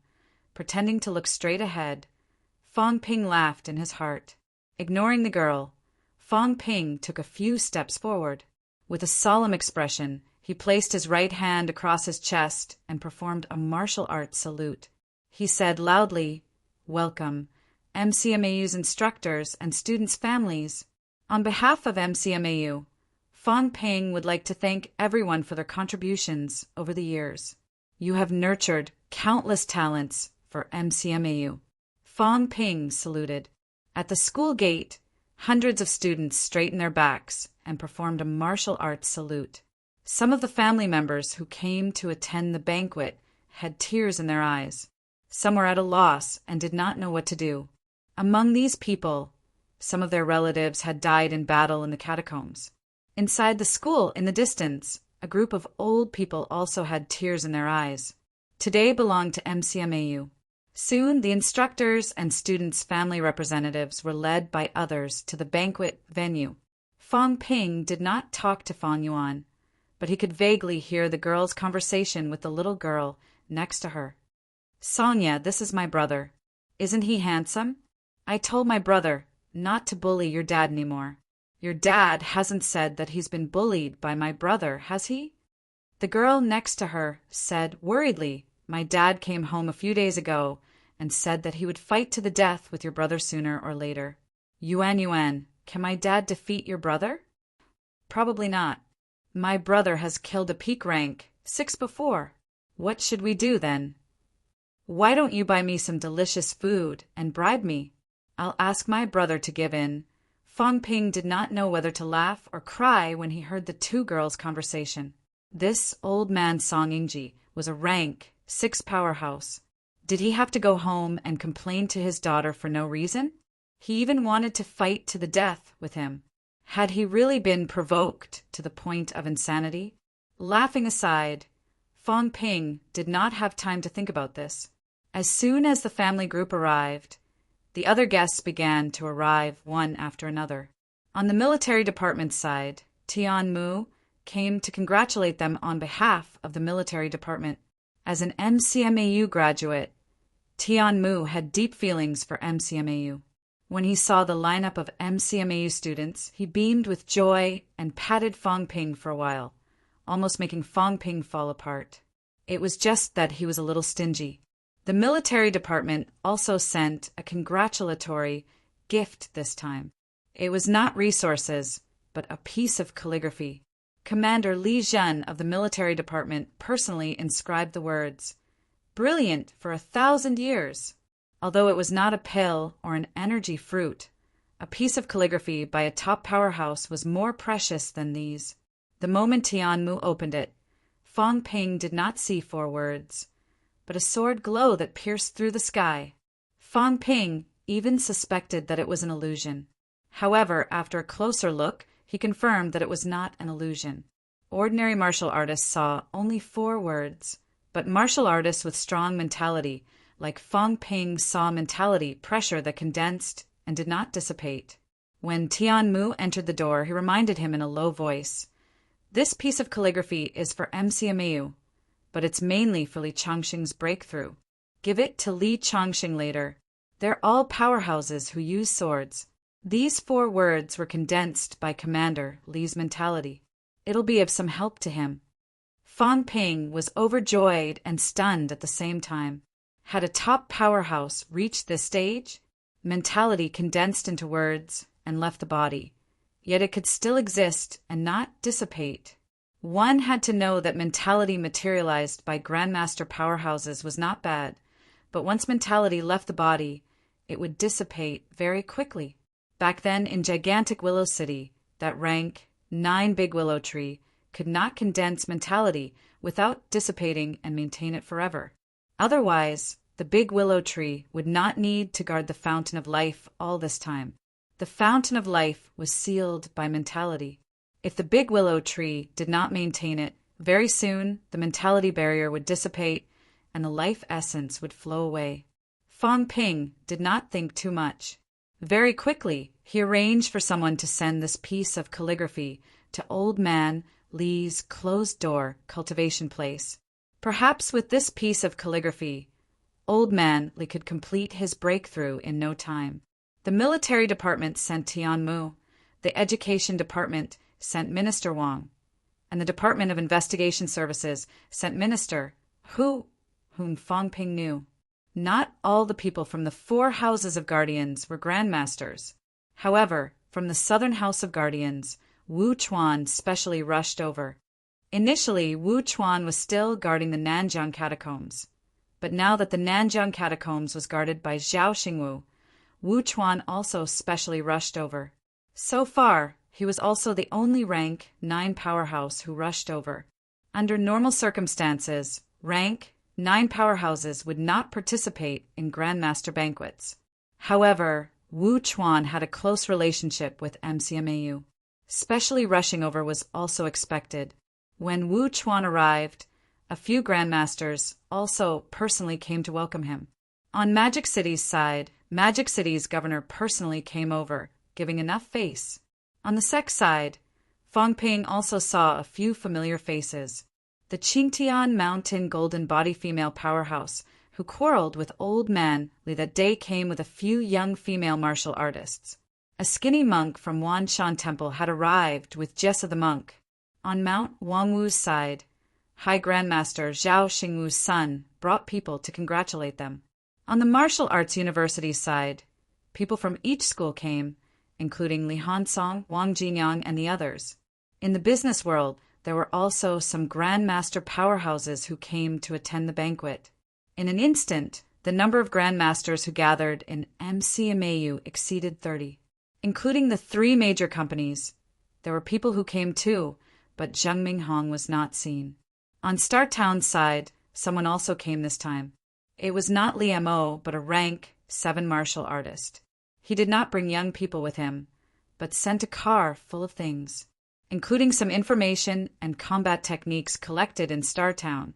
pretending to look straight ahead, Fong Ping laughed in his heart. Ignoring the girl, Fong Ping took a few steps forward. With a solemn expression, he placed his right hand across his chest and performed a martial arts salute. He said loudly, "Welcome, MCMAU's instructors and students' families. On behalf of MCMAU, Fong Ping would like to thank everyone for their contributions over the years. You have nurtured countless talents for MCMAU." Fong Ping saluted. At the school gate, hundreds of students straightened their backs and performed a martial arts salute. Some of the family members who came to attend the banquet had tears in their eyes. Some were at a loss and did not know what to do. Among these people, some of their relatives had died in battle in the catacombs. Inside the school, in the distance, a group of old people also had tears in their eyes. Today belonged to MCMAU. Soon, the instructors and students' family representatives were led by others to the banquet venue. Fong Ping did not talk to Fong Yuan, but he could vaguely hear the girl's conversation with the little girl next to her. "Sonia, this is my brother. Isn't he handsome? I told my brother not to bully your dad anymore. Your dad hasn't said that he's been bullied by my brother, has he?" The girl next to her said worriedly, "My dad came home a few days ago and said that he would fight to the death with your brother sooner or later." Yuan, can my dad defeat your brother?" "Probably not. My brother has killed a peak rank 6 before. What should we do then?" "Why don't you buy me some delicious food and bribe me? I'll ask my brother to give in." Fong Ping did not know whether to laugh or cry when he heard the two girls' conversation. This old man Song Yingji was a rank 6 powerhouse. Did he have to go home and complain to his daughter for no reason? He even wanted to fight to the death with him. Had he really been provoked to the point of insanity? Laughing aside, Fong Ping did not have time to think about this. As soon as the family group arrived, the other guests began to arrive one after another. On the military department's side, Tian Mu came to congratulate them on behalf of the military department. As an MCMAU graduate, Tian Mu had deep feelings for MCMAU. When he saw the lineup of MCMAU students, he beamed with joy and patted Fong Ping for a while, almost making Fong Ping fall apart. It was just that he was a little stingy. The military department also sent a congratulatory gift this time. It was not resources, but a piece of calligraphy. Commander Li Zhen of the military department personally inscribed the words, "Brilliant for 1,000 years." Although it was not a pill or an energy fruit, a piece of calligraphy by a top powerhouse was more precious than these. The moment Tian Mu opened it, Fong Ping did not see 4 words, but a sword glow that pierced through the sky. Fong Ping even suspected that it was an illusion. However, after a closer look, he confirmed that it was not an illusion. Ordinary martial artists saw only 4 words, but martial artists with strong mentality, like Fong Ping, saw mentality pressure that condensed and did not dissipate. When Tian Mu entered the door, he reminded him in a low voice, "This piece of calligraphy is for MCMAU, but it's mainly for Li Changxing's breakthrough. Give it to Li Changxing later. They're all powerhouses who use swords." These 4 words were condensed by Commander Li's mentality. It'll be of some help to him. Fong Ping was overjoyed and stunned at the same time. Had a top powerhouse reached this stage? Mentality condensed into words and left the body, yet it could still exist and not dissipate. One had to know that mentality materialized by Grandmaster powerhouses was not bad, but once mentality left the body, it would dissipate very quickly. Back then, in gigantic Willow City, that rank 9 big willow tree could not condense mentality without dissipating and maintain it forever. Otherwise, the big willow tree would not need to guard the fountain of life all this time. The fountain of life was sealed by mentality. If the big willow tree did not maintain it, very soon the mentality barrier would dissipate and the life essence would flow away. Fong Ping did not think too much. Very quickly, he arranged for someone to send this piece of calligraphy to Old Man Li's closed-door cultivation place. Perhaps with this piece of calligraphy, Old Man Li could complete his breakthrough in no time. The military department sent Tian Mu, the education department sent Minister Wang, and the Department of Investigation Services sent Minister whom Fong Ping knew. Not all the people from the 4 houses of guardians were grandmasters. However, from the Southern House of Guardians, Wu Chuan specially rushed over. Initially, Wu Chuan was still guarding the Nanjiang catacombs, but now that the Nanjiang catacombs was guarded by Zhao Xingwu, Wu Chuan also specially rushed over. So far, he was also the only rank 9 powerhouse who rushed over. Under normal circumstances, rank 9 powerhouses would not participate in Grandmaster banquets. However, Wu Chuan had a close relationship with MCMAU. Specially rushing over was also expected. When Wu Chuan arrived, a few Grandmasters also personally came to welcome him. On Magic City's side, Magic City's governor personally came over, giving enough face. On the sex side, Fong Ping also saw a few familiar faces. The Qingtian Mountain Golden Body female powerhouse, who quarreled with Old Man Li that day, came with a few young female martial artists. A skinny monk from Wanshan Temple had arrived with Jessa the monk. On Mount Wangwu's side, High Grandmaster Zhao Xingwu's son brought people to congratulate them. On the Martial Arts University's side, people from each school came, including Li Hansong, Wang Jinyang, and the others. In the business world, there were also some Grandmaster powerhouses who came to attend the banquet. In an instant, the number of Grandmasters who gathered in MCMAU exceeded 30. Including the 3 major companies, there were people who came too, but Zheng Minghong was not seen. On Star Town's side, someone also came this time. It was not Li Mo, but a rank 7 martial artist. He did not bring young people with him, but sent a car full of things, including some information and combat techniques collected in Startown.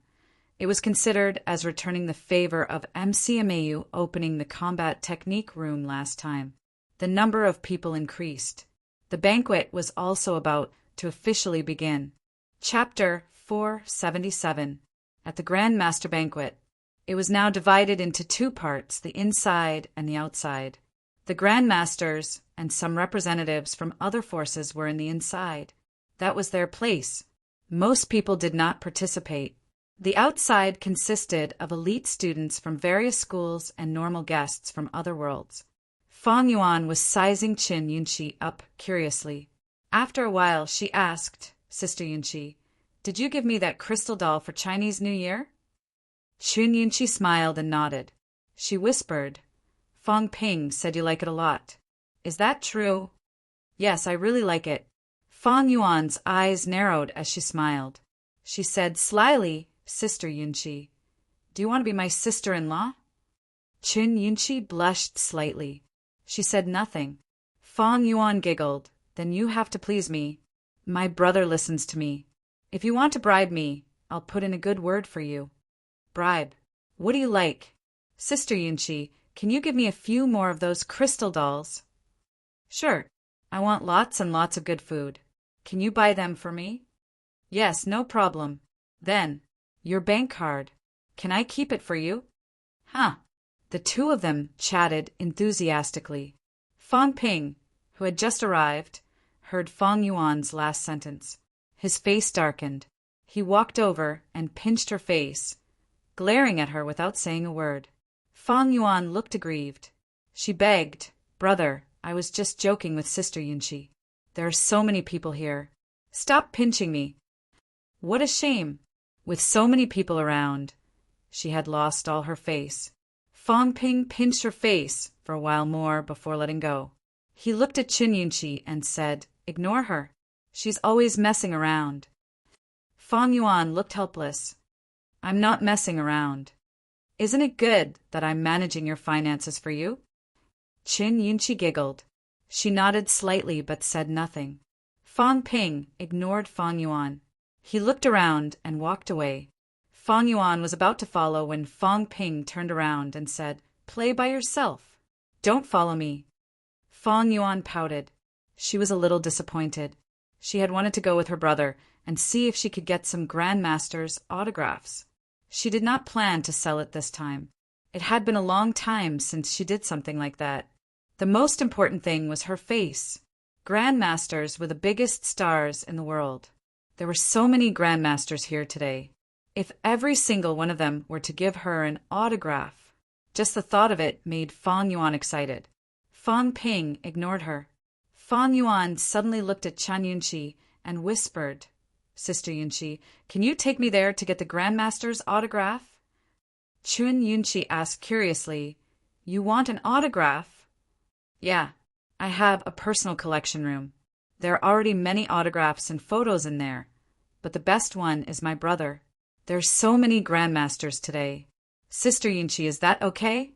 It was considered as returning the favor of MCMAU opening the combat technique room last time. The number of people increased. The banquet was also about to officially begin. Chapter 477. At the Grand Master Banquet. It was now divided into 2 parts, the inside and the outside. The Grand Masters and some representatives from other forces were in the inside. That was their place. Most people did not participate. The outside consisted of elite students from various schools and normal guests from other worlds. Fang Yuan was sizing Qin Yunqi up curiously. After a while, she asked, Sister Yunqi, "Did you give me that crystal doll for Chinese New Year?" Qin Yunqi smiled and nodded. She whispered, "Fang Ping said you like it a lot. Is that true?" "Yes, I really like it." Fang Yuan's eyes narrowed as she smiled. She said slyly, "Sister Yunqi, do you want to be my sister-in-law?" Qin Yunqi blushed slightly. She said nothing. Fang Yuan giggled. "Then you have to please me. My brother listens to me. If you want to bribe me, I'll put in a good word for you." "Bribe? What do you like?" "Sister Yunqi, can you give me a few more of those crystal dolls?" "Sure. I want lots and lots of good food. Can you buy them for me?" "Yes, no problem." "Then, your bank card. Can I keep it for you?" "Huh." The 2 of them chatted enthusiastically. Fang Ping, who had just arrived, heard Fang Yuan's last sentence. His face darkened. He walked over and pinched her face, glaring at her without saying a word. Fang Yuan looked aggrieved. She begged, "Brother, I was just joking with Sister Yunqi. There are so many people here. Stop pinching me." What a shame. With so many people around, she had lost all her face. Fang Ping pinched her face for a while more before letting go. He looked at Qin Yunqi and said, "Ignore her. She's always messing around." Fang Yuan looked helpless. "I'm not messing around. Isn't it good that I'm managing your finances for you?" Qin Yunqi giggled. She nodded slightly but said nothing. Fang Ping ignored Fang Yuan. He looked around and walked away. Fang Yuan was about to follow when Fang Ping turned around and said, "Play by yourself. Don't follow me." Fang Yuan pouted. She was a little disappointed. She had wanted to go with her brother and see if she could get some Grandmaster's autographs. She did not plan to sell it this time. It had been a long time since she did something like that. The most important thing was her face. Grandmasters were the biggest stars in the world. There were so many Grandmasters here today. If every single one of them were to give her an autograph, just the thought of it made Fang Yuan excited. Fang Ping ignored her. Fang Yuan suddenly looked at Qin Yunqi and whispered, "Sister Yunqi, can you take me there to get the Grandmaster's autograph?" Qin Yunqi asked curiously, "You want an autograph?" "Yeah, I have a personal collection room. There are already many autographs and photos in there, but the best one is my brother. There are so many Grandmasters today. Sister Yunqi, is that okay?"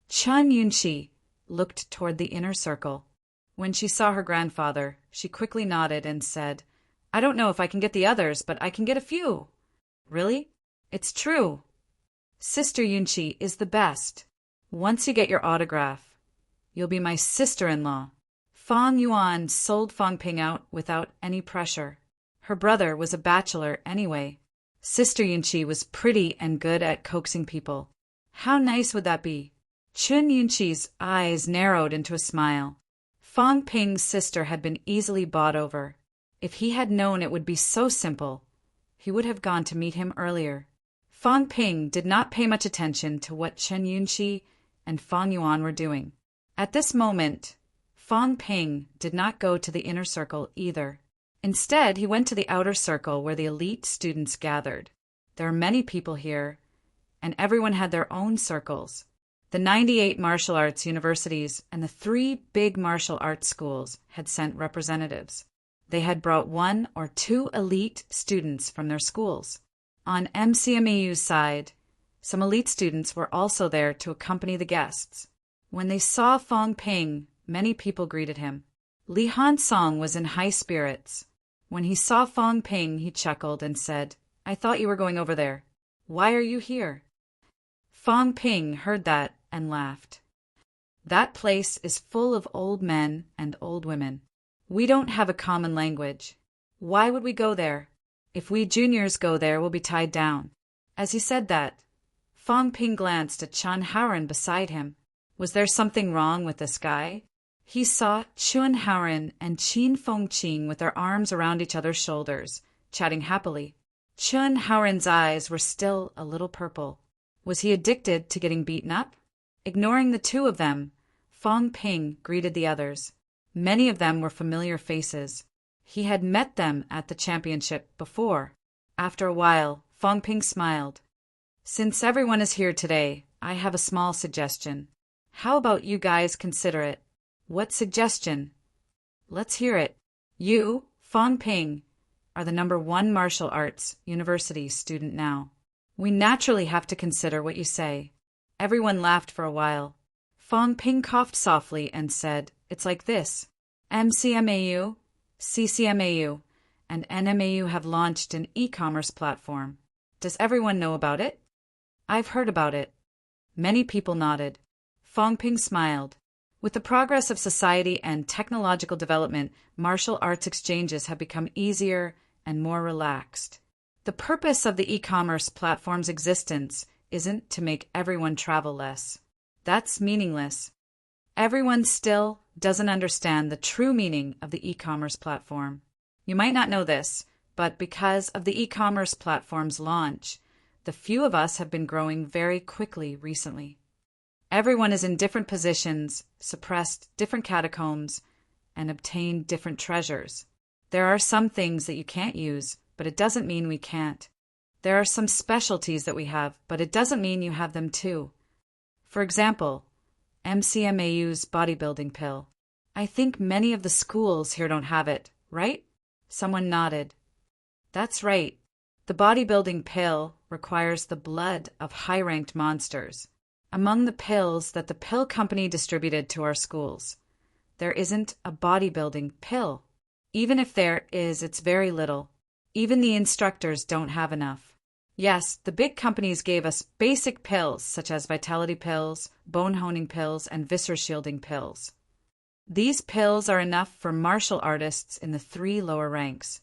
Qin Yunqi looked toward the inner circle. When she saw her grandfather, she quickly nodded and said, "I don't know if I can get the others, but I can get a few." "Really? It's true. Sister Yunqi is the best. Once you get your autograph, you'll be my sister-in-law." Fang Yuan sold Fang Ping out without any pressure. Her brother was a bachelor anyway. Sister Yunqi was pretty and good at coaxing people. How nice would that be? Qin Yunqi's eyes narrowed into a smile. Fang Ping's sister had been easily bought over. If he had known it would be so simple, he would have gone to meet him earlier. Fang Ping did not pay much attention to what Qin Yunqi and Fang Yuan were doing. At this moment, Fang Ping did not go to the inner circle either. Instead, he went to the outer circle where the elite students gathered. There are many people here, and everyone had their own circles. The 98 martial arts universities and the 3 big martial arts schools had sent representatives. They had brought 1 or 2 elite students from their schools. On MCMAU's side, Some elite students were also there to accompany the guests. When they saw Fong Ping, many people greeted him. Li Han-song was in high spirits. When he saw Fong Ping, he chuckled and said, "I thought you were going over there. Why are you here?" Fong Ping heard that and laughed. "That place is full of old men and old women. We don't have a common language. Why would we go there? If we juniors go there, we'll be tied down." As he said that, Fong Ping glanced at Chun Haoren beside him. Was there something wrong with this guy? He saw Chun Haoren and Qin Fengqing with their arms around each other's shoulders, chatting happily. Chun Haoren's eyes were still a little purple. Was he addicted to getting beaten up? Ignoring the two of them, Fong Ping greeted the others. Many of them were familiar faces. He had met them at the championship before. After a while, Fong Ping smiled. "Since everyone is here today, I have a small suggestion. How about you guys consider it?" "What suggestion?" "Let's hear it. You, Fong Ping, are the #1 martial arts university student now. We naturally have to consider what you say." Everyone laughed for a while. Fong Ping coughed softly and said, "It's like this. MCMAU, CCMAU, and NMAU have launched an e-commerce platform. Does everyone know about it?" "I've heard about it." Many people nodded. Fong Ping smiled. With the progress of society and technological development, martial arts exchanges have become easier and more relaxed. The purpose of the e-commerce platform's existence isn't to make everyone travel less. That's meaningless. Everyone still doesn't understand the true meaning of the e-commerce platform. You might not know this, but because of the e-commerce platform's launch, the few of us have been growing very quickly recently. Everyone is in different positions, suppressed different catacombs, and obtained different treasures. There are some things that you can't use, but it doesn't mean we can't. There are some specialties that we have, but it doesn't mean you have them too. For example, MCMAU's bodybuilding pill. I think many of the schools here don't have it, right? Someone nodded. That's right. The bodybuilding pill requires the blood of high-ranked monsters. Among the pills that the pill company distributed to our schools, there isn't a bodybuilding pill. Even if there is, it's very little. Even the instructors don't have enough. Yes, the big companies gave us basic pills such as vitality pills, bone honing pills, and viscer shielding pills. These pills are enough for martial artists in the 3 lower ranks.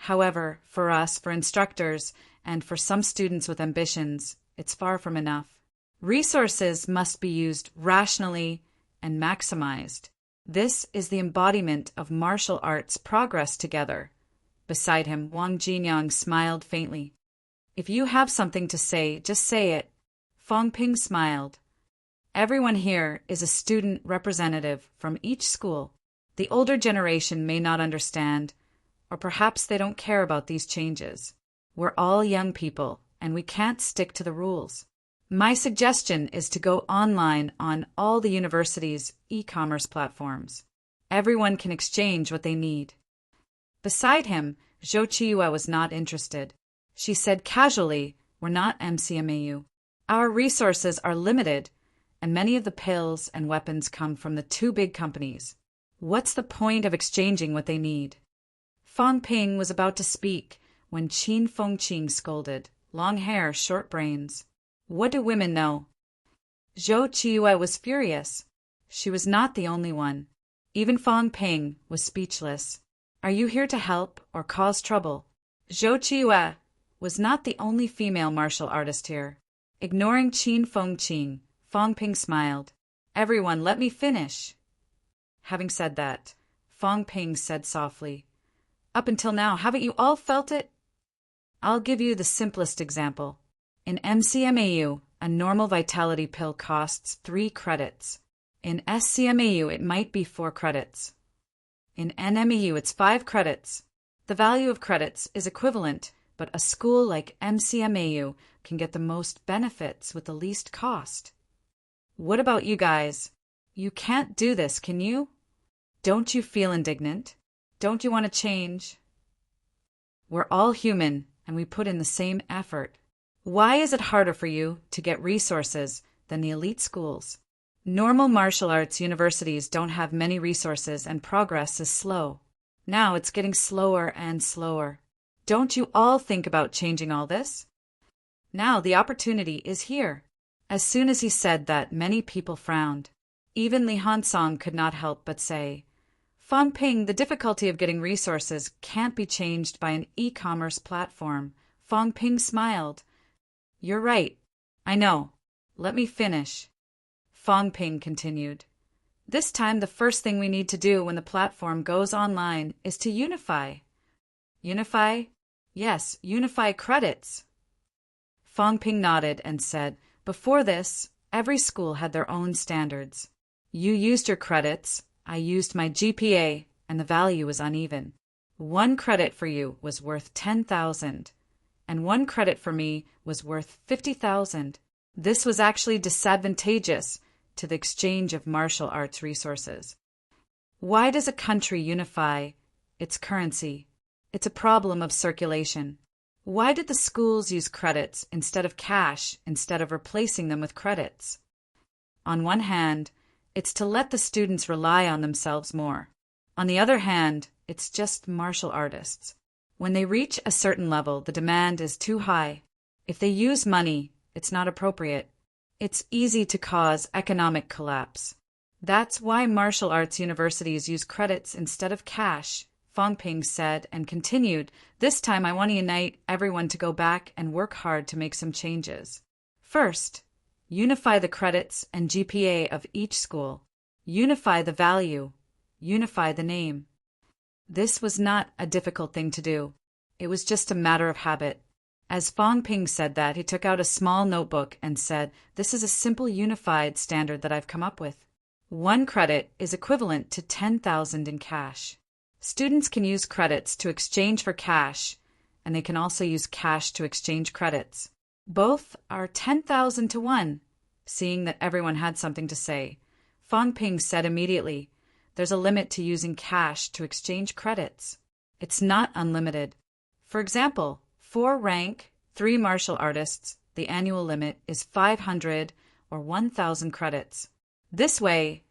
However, for us, for instructors, and for some students with ambitions, it's far from enough. Resources must be used rationally and maximized. This is the embodiment of martial arts progress together. Beside him, Wang Jinyang smiled faintly. If you have something to say, just say it. Fong Ping smiled. Everyone here is a student representative from each school. The older generation may not understand, or perhaps they don't care about these changes. We're all young people, and we can't stick to the rules. My suggestion is to go online on all the university's e-commerce platforms. Everyone can exchange what they need. Beside him, Zhou Qiyu was not interested. She said casually, "We're not MCMAU. Our resources are limited, and many of the pills and weapons come from the 2 big companies. What's the point of exchanging what they need?" Fong Ping was about to speak when Qin Fengqing scolded. Long hair, short brains. What do women know? Zhou Qiyu was furious. She was not the only one. Even Fong Ping was speechless. Are you here to help or cause trouble? Zhou Qiyu was not the only female martial artist here. Ignoring Qin Fengqing, Fong Ping smiled. Everyone, let me finish. Having said that, Fong Ping said softly, "Up until now, haven't you all felt it? I'll give you the simplest example. In MCMAU, a normal vitality pill costs 3 credits. In SCMAU, it might be 4 credits. In NMAU, it's 5 credits. The value of credits is equivalent, but a school like MCMAU can get the most benefits with the least cost. What about you guys? You can't do this, can you? Don't you feel indignant? Don't you want to change? We're all human, and we put in the same effort. Why is it harder for you to get resources than the elite schools? Normal martial arts universities don't have many resources and progress is slow. Now it's getting slower and slower. Don't you all think about changing all this? Now the opportunity is here. As soon as he said that, many people frowned. Even Li Hansong could not help but say, Fang Ping, the difficulty of getting resources can't be changed by an e-commerce platform. Fang Ping smiled. You're right. I know. Let me finish. Fang Ping continued. This time the first thing we need to do when the platform goes online is to unify. Unify? Yes, unify credits. Fang Ping nodded and said, Before this, every school had their own standards. You used your credits, I used my GPA, and the value was uneven. 1 credit for you was worth 10,000, and 1 credit for me was worth 50,000. This was actually disadvantageous to the exchange of martial arts resources. Why does a country unify its currency? It's a problem of circulation. Why did the schools use credits instead of cash, instead of replacing them with credits? On one hand, it's to let the students rely on themselves more. On the other hand, it's just martial artists. When they reach a certain level, the demand is too high. If they use money, it's not appropriate. It's easy to cause economic collapse. That's why martial arts universities use credits instead of cash, Fang Ping said and continued, This time I want to unite everyone to go back and work hard to make some changes. First, unify the credits and GPA of each school. Unify the value. Unify the name. This was not a difficult thing to do. It was just a matter of habit. As Fang Ping said that, he took out a small notebook and said, This is a simple unified standard that I've come up with. 1 credit is equivalent to 10,000 in cash. Students can use credits to exchange for cash, and they can also use cash to exchange credits. Both are 10,000 to 1. Seeing that everyone had something to say, Fang Ping said immediately, There's a limit to using cash to exchange credits. It's not unlimited. For example, 4 rank, 3 martial artists, the annual limit is 500 or 1,000 credits. This way,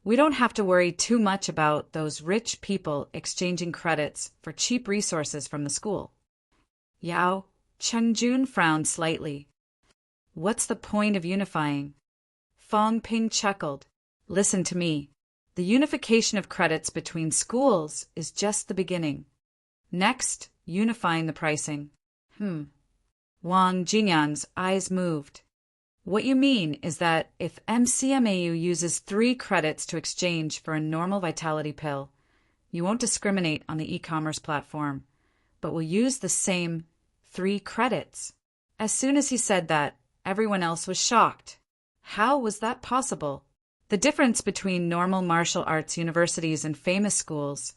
we don't have to worry too much about those rich people exchanging credits for cheap resources from the school. Yao Chengjun frowned slightly. What's the point of unifying? Fang Ping chuckled. Listen to me. The unification of credits between schools is just the beginning. Next, unifying the pricing. Wang Jinyang's eyes moved. What you mean is that if MCMAU uses 3 credits to exchange for a normal vitality pill, you won't discriminate on the e-commerce platform, but will use the same 3 credits. As soon as he said that, everyone else was shocked. How was that possible? The difference between normal martial arts universities and famous schools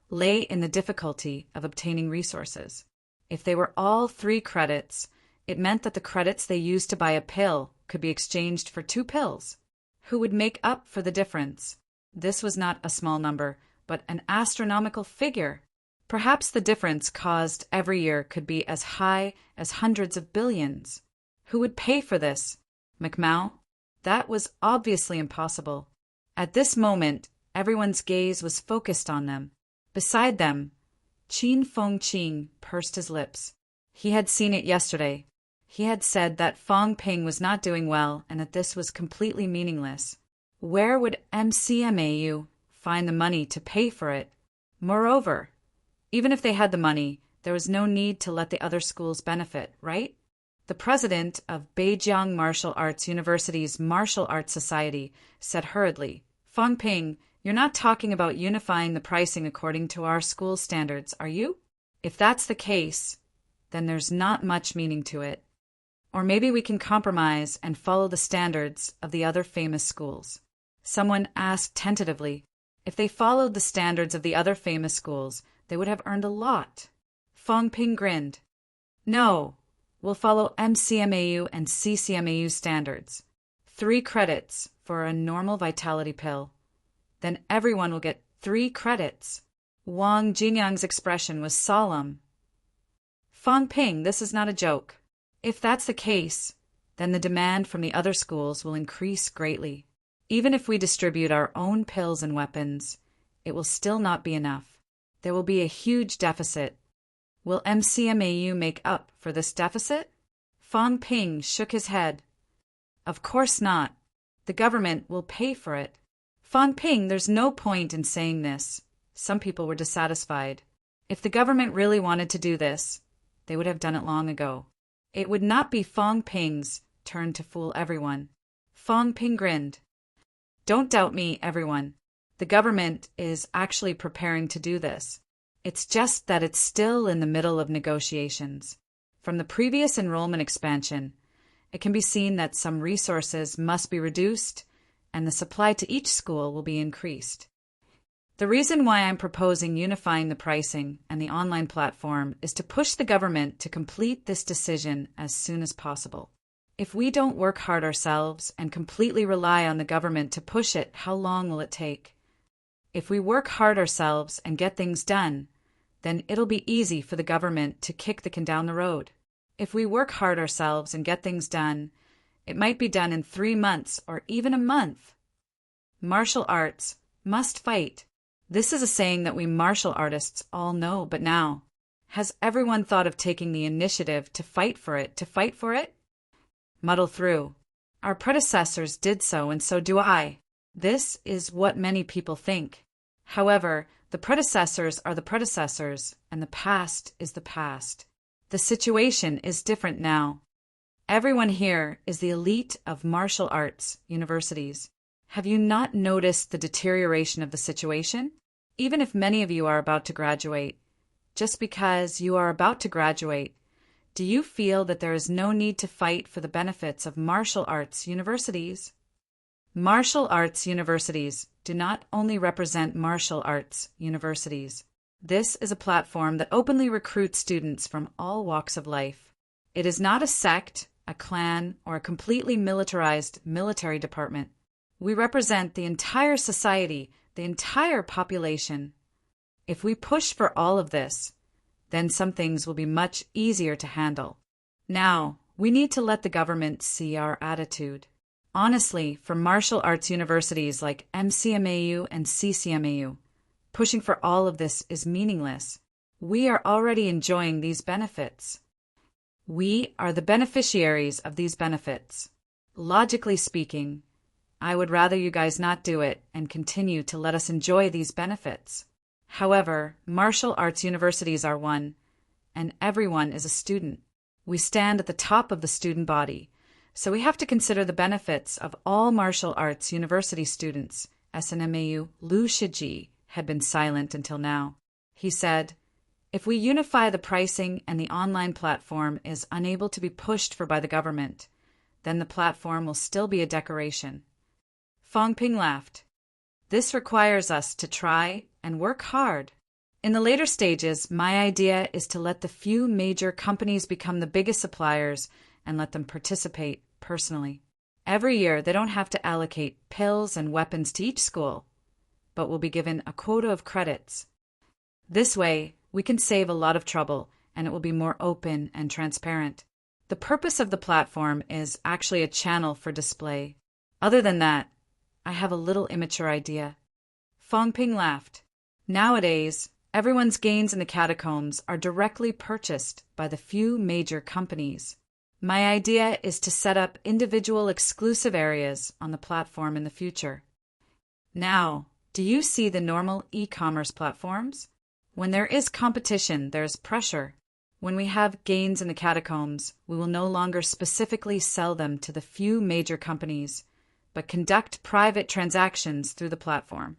lay in the difficulty of obtaining resources. If they were all 3 credits, it meant that the credits they used to buy a pill could be exchanged for 2 pills. Who would make up for the difference? This was not a small number, but an astronomical figure. Perhaps the difference caused every year could be as high as hundreds of billions. Who would pay for this? McMao? That was obviously impossible. At this moment, everyone's gaze was focused on them. Beside them, Qin Fengqing pursed his lips. He had seen it yesterday. He had said that Fang Ping was not doing well and that this was completely meaningless. Where would MCMAU find the money to pay for it? Moreover, even if they had the money, there was no need to let the other schools benefit, right? The president of Beijing Martial Arts University's Martial Arts Society said hurriedly, Fang Ping, you're not talking about unifying the pricing according to our school standards, are you? If that's the case, then there's not much meaning to it. Or maybe we can compromise and follow the standards of the other famous schools. Someone asked tentatively, if they followed the standards of the other famous schools, they would have earned a lot. Fang Ping grinned. No, we'll follow MCMAU and CCMAU standards. 3 credits for a normal vitality pill. Then everyone will get 3 credits. Wang Jinyang's expression was solemn. Fang Ping, this is not a joke. If that's the case, then the demand from the other schools will increase greatly. Even if we distribute our own pills and weapons, it will still not be enough. There will be a huge deficit. Will MCMAU make up for this deficit? Fang Ping shook his head. Of course not. The government will pay for it. Fang Ping, there's no point in saying this. Some people were dissatisfied. If the government really wanted to do this, they would have done it long ago. It would not be Fang Ping's turn to fool everyone. Fang Ping grinned. Don't doubt me, everyone. The government is actually preparing to do this. It's just that it's still in the middle of negotiations. From the previous enrollment expansion, it can be seen that some resources must be reduced and the supply to each school will be increased. The reason why I'm proposing unifying the pricing and the online platform is to push the government to complete this decision as soon as possible. If we don't work hard ourselves and completely rely on the government to push it, how long will it take? If we work hard ourselves and get things done, then it'll be easy for the government to kick the can down the road. If we work hard ourselves and get things done, it might be done in 3 months or even a month. Martial arts must fight. This is a saying that we martial artists all know, but now, has everyone thought of taking the initiative to fight for it? Muddle through. Our predecessors did so, and so do I. This is what many people think. However, the predecessors are the predecessors, and the past is the past. The situation is different now. Everyone here is the elite of martial arts universities. Have you not noticed the deterioration of the situation? Even if many of you are about to graduate, just because you are about to graduate, do you feel that there is no need to fight for the benefits of martial arts universities? Martial arts universities do not only represent martial arts universities. This is a platform that openly recruits students from all walks of life. It is not a sect, a clan, or a completely militarized military department. We represent the entire society, the entire population. If we push for all of this, then some things will be much easier to handle. Now, we need to let the government see our attitude. Honestly, for martial arts universities like MCMAU and CCMAU, pushing for all of this is meaningless. We are already enjoying these benefits. We are the beneficiaries of these benefits. Logically speaking, I would rather you guys not do it and continue to let us enjoy these benefits. However, martial arts universities are one, and everyone is a student. We stand at the top of the student body, so we have to consider the benefits of all martial arts university students. SNMAU Lu Shiji had been silent until now. He said, if we unify the pricing and the online platform is unable to be pushed for by the government, then the platform will still be a decoration. Fang Ping laughed. This requires us to try and work hard. In the later stages, my idea is to let the few major companies become the biggest suppliers and let them participate personally. Every year, they don't have to allocate pills and weapons to each school, but will be given a quota of credits. This way, we can save a lot of trouble, and it will be more open and transparent. The purpose of the platform is actually a channel for display. Other than that, I have a little immature idea. Fang Ping laughed. Nowadays, everyone's gains in the catacombs are directly purchased by the few major companies. My idea is to set up individual exclusive areas on the platform in the future. Now, do you see the normal e-commerce platforms? When there is competition, there's pressure. When we have gains in the catacombs, we will no longer specifically sell them to the few major companies, but conduct private transactions through the platform.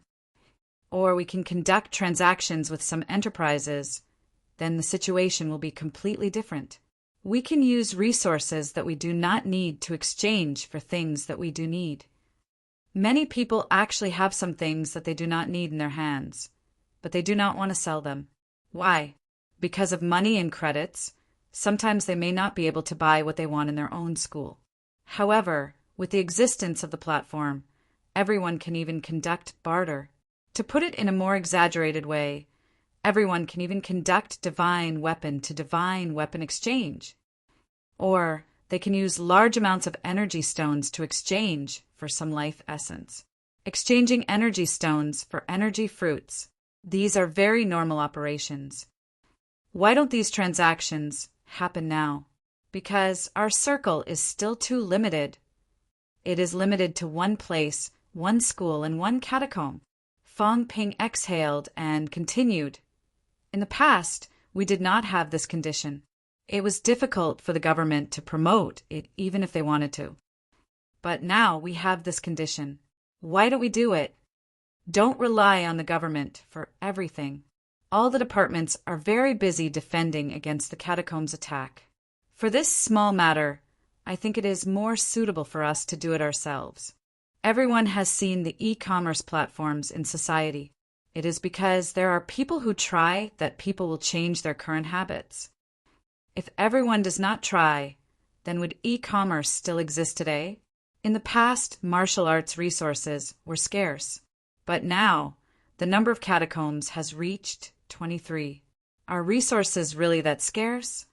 Or we can conduct transactions with some enterprises. Then the situation will be completely different. We can use resources that we do not need to exchange for things that we do need. Many people actually have some things that they do not need in their hands, but they do not want to sell them. Why? Because of money and credits. Sometimes they may not be able to buy what they want in their own school. However, with the existence of the platform, everyone can even conduct barter. To put it in a more exaggerated way, everyone can even conduct divine weapon to divine weapon exchange. Or they can use large amounts of energy stones to exchange for some life essence. Exchanging energy stones for energy fruits. These are very normal operations. Why don't these transactions happen now? Because our circle is still too limited. It is limited to one place, one school, and one catacomb. Fang Ping exhaled and continued. In the past, we did not have this condition. It was difficult for the government to promote it even if they wanted to. But now we have this condition. Why don't we do it? Don't rely on the government for everything. All the departments are very busy defending against the catacombs attack. For this small matter, I think it is more suitable for us to do it ourselves. Everyone has seen the e-commerce platforms in society. It is because there are people who try that people will change their current habits. If everyone does not try, then would e-commerce still exist today? In the past, martial arts resources were scarce. But now, the number of catacombs has reached 23. Are resources really that scarce?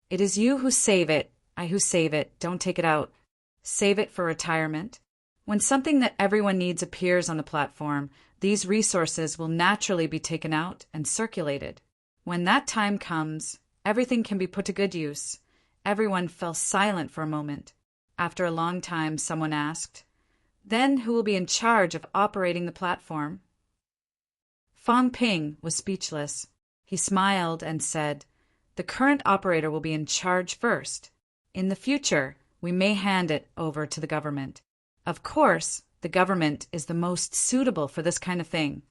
It is you who save it, I who save it, don't take it out. Save it for retirement. When something that everyone needs appears on the platform, these resources will naturally be taken out and circulated. When that time comes, everything can be put to good use. Everyone fell silent for a moment. After a long time, someone asked, "Then who will be in charge of operating the platform?" Fang Ping was speechless. He smiled and said, "The current operator will be in charge first. In the future, we may hand it over to the government. Of course, the government is the most suitable for this kind of thing.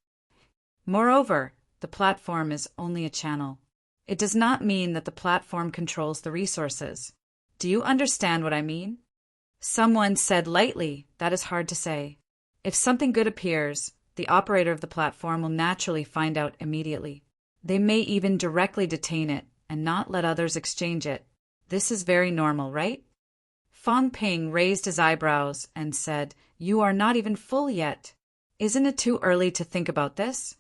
Moreover, the platform is only a channel. It does not mean that the platform controls the resources. Do you understand what I mean?" Someone said lightly, "That is hard to say. If something good appears, the operator of the platform will naturally find out immediately. They may even directly detain it and not let others exchange it. This is very normal, right?" Fang Ping raised his eyebrows and said, "You are not even full yet. Isn't it too early to think about this?"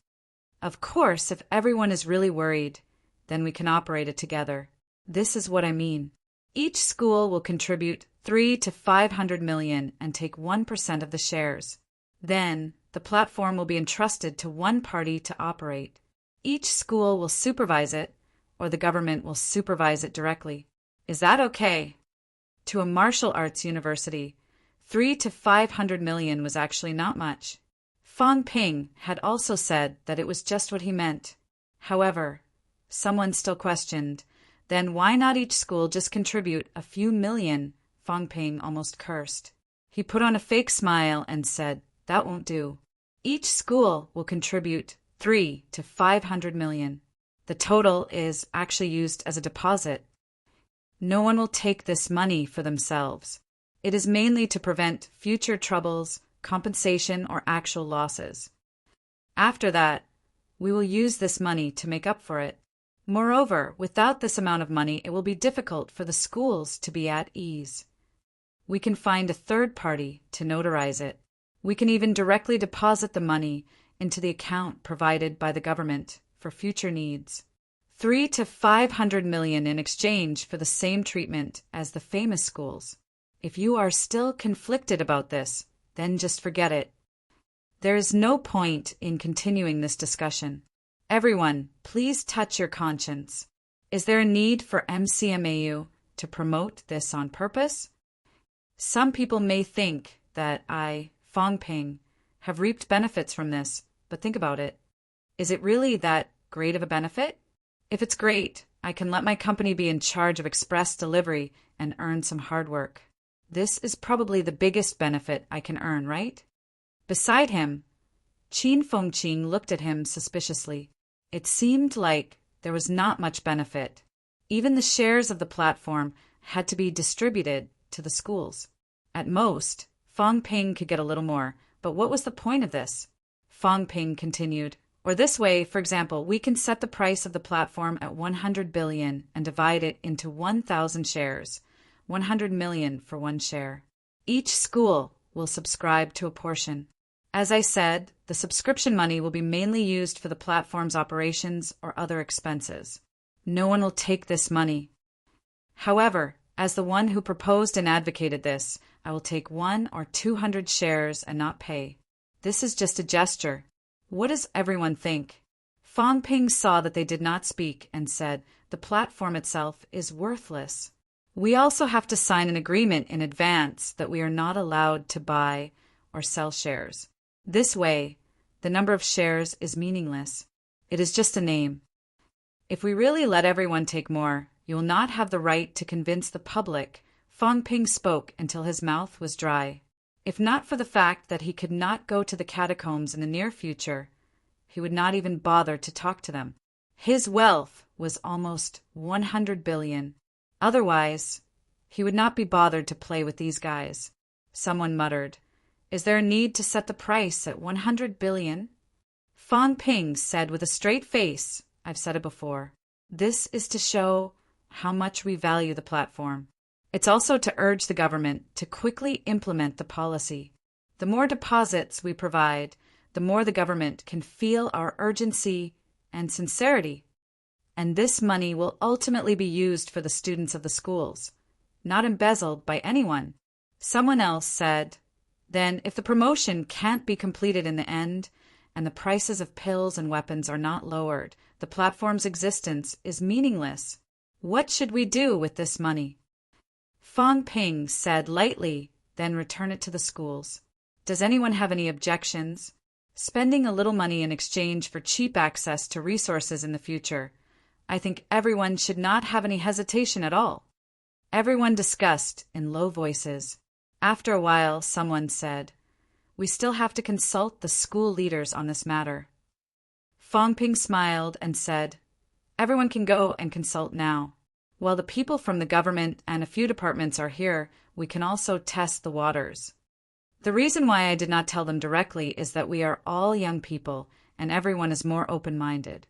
Of course, if everyone is really worried, then we can operate it together. This is what I mean. Each school will contribute 300 to 500 million and take 1% of the shares. Then, the platform will be entrusted to one party to operate. Each school will supervise it, or the government will supervise it directly. Is that okay? To a martial arts university, 300 to 500 million was actually not much. Fang Ping had also said that it was just what he meant. However, someone still questioned, then why not each school just contribute a few million? Fang Ping almost cursed. He put on a fake smile and said, "That won't do. Each school will contribute 300 to 500 million. The total is actually used as a deposit. No one will take this money for themselves. It is mainly to prevent future troubles, compensation, or actual losses. After that, we will use this money to make up for it. Moreover, without this amount of money, it will be difficult for the schools to be at ease. We can find a third party to notarize it. We can even directly deposit the money into the account provided by the government for future needs. 300 to 500 million in exchange for the same treatment as the famous schools. If you are still conflicted about this, then just forget it. There is no point in continuing this discussion. Everyone, please touch your conscience. Is there a need for MCMAU to promote this on purpose? Some people may think that I, Fang Ping, have reaped benefits from this, but think about it. Is it really that great of a benefit? If it's great, I can let my company be in charge of express delivery and earn some hard work. This is probably the biggest benefit I can earn, right? Beside him, Qin Fengqing looked at him suspiciously. It seemed like there was not much benefit. Even the shares of the platform had to be distributed to the schools. At most, Fang Ping could get a little more, but what was the point of this? Fang Ping continued, or this way, for example, we can set the price of the platform at 100 billion and divide it into 1,000 shares, 100 million for one share. Each school will subscribe to a portion. As I said, the subscription money will be mainly used for the platform's operations or other expenses. No one will take this money. However, As the one who proposed and advocated this, I will take 1 or 200 shares and not pay. This is just a gesture. What does everyone think? Fang Ping saw that they did not speak and said, the platform itself is worthless. We also have to sign an agreement in advance that we are not allowed to buy or sell shares. This way, the number of shares is meaningless. It is just a name. If we really let everyone take more, you will not have the right to convince the public. Fang Ping spoke until his mouth was dry. If not for the fact that he could not go to the catacombs in the near future, he would not even bother to talk to them. His wealth was almost 100 billion. Otherwise, he would not be bothered to play with these guys. Someone muttered, "Is there a need to set the price at 100 billion?" Fang Ping said with a straight face, "I've said it before. This is to show how much we value the platform. It's also to urge the government to quickly implement the policy. The more deposits we provide, the more the government can feel our urgency and sincerity. And this money will ultimately be used for the students of the schools, not embezzled by anyone." Someone else said, "Then if the promotion can't be completed in the end, and the prices of pills and weapons are not lowered, the platform's existence is meaningless. What should we do with this money?" Fang Ping said lightly, "Then return it to the schools. Does anyone have any objections? Spending a little money in exchange for cheap access to resources in the future, I think everyone should not have any hesitation at all." Everyone discussed in low voices. After a while, someone said, "We still have to consult the school leaders on this matter." Fang Ping smiled and said, "Everyone can go and consult now. While the people from the government and a few departments are here, we can also test the waters." The reason why I did not tell them directly is that we are all young people and everyone is more open-minded.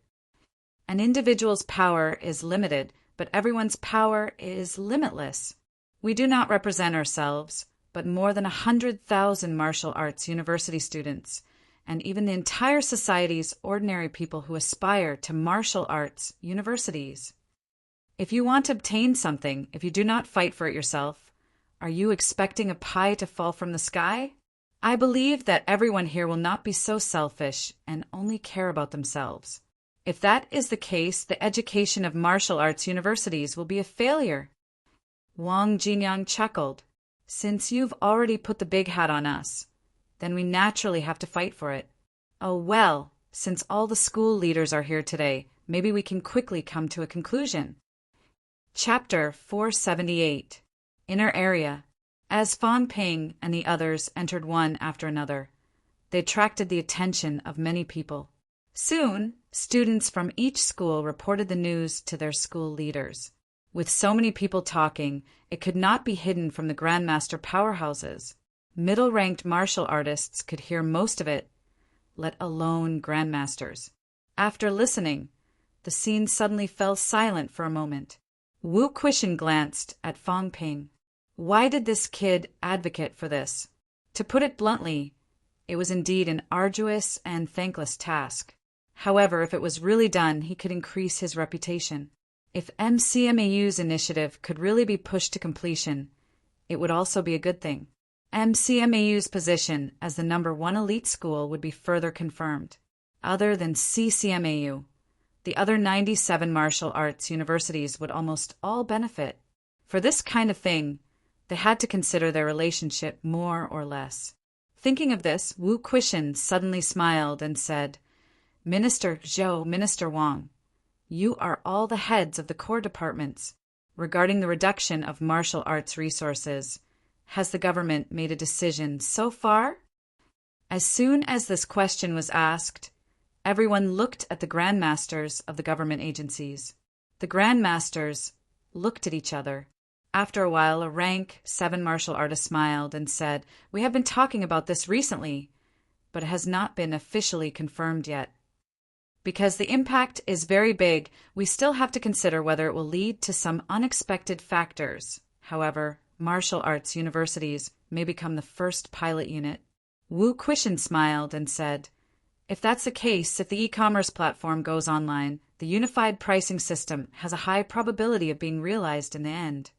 An individual's power is limited, but everyone's power is limitless. We do not represent ourselves, but more than 100,000 martial arts university students, and even the entire society's ordinary people who aspire to martial arts universities. If you want to obtain something, if you do not fight for it yourself, are you expecting a pie to fall from the sky? I believe that everyone here will not be so selfish and only care about themselves. If that is the case, the education of martial arts universities will be a failure. Wang Jinyang chuckled. "Since you've already put the big hat on us, then we naturally have to fight for it. Oh well, since all the school leaders are here today, maybe we can quickly come to a conclusion." Chapter 478. Inner Area. As Fang Ping and the others entered one after another, they attracted the attention of many people. Soon, students from each school reported the news to their school leaders. With so many people talking, it could not be hidden from the grandmaster powerhouses. Middle-ranked martial artists could hear most of it, let alone grandmasters. After listening, the scene suddenly fell silent for a moment. Wu Quishan glanced at Fang Ping. Why did this kid advocate for this? To put it bluntly, it was indeed an arduous and thankless task. However, if it was really done, he could increase his reputation. If MCMAU's initiative could really be pushed to completion, it would also be a good thing. MCMAU's position as the #1 elite school would be further confirmed. Other than CCMAU, the other 97 martial arts universities would almost all benefit. For this kind of thing, they had to consider their relationship more or less. Thinking of this, Wu Quishan suddenly smiled and said, "Minister Zhou, Minister Wang, you are all the heads of the core departments. Regarding the reduction of martial arts resources, has the government made a decision so far?" As soon as this question was asked, everyone looked at the grandmasters of the government agencies. The grandmasters looked at each other. After a while, a rank 7 martial artist smiled and said, "We have been talking about this recently, but it has not been officially confirmed yet. Because the impact is very big, we still have to consider whether it will lead to some unexpected factors. However, martial arts universities may become the first pilot unit." Wu Quishan smiled and said, "If that's the case, if the e-commerce platform goes online, the unified pricing system has a high probability of being realized in the end."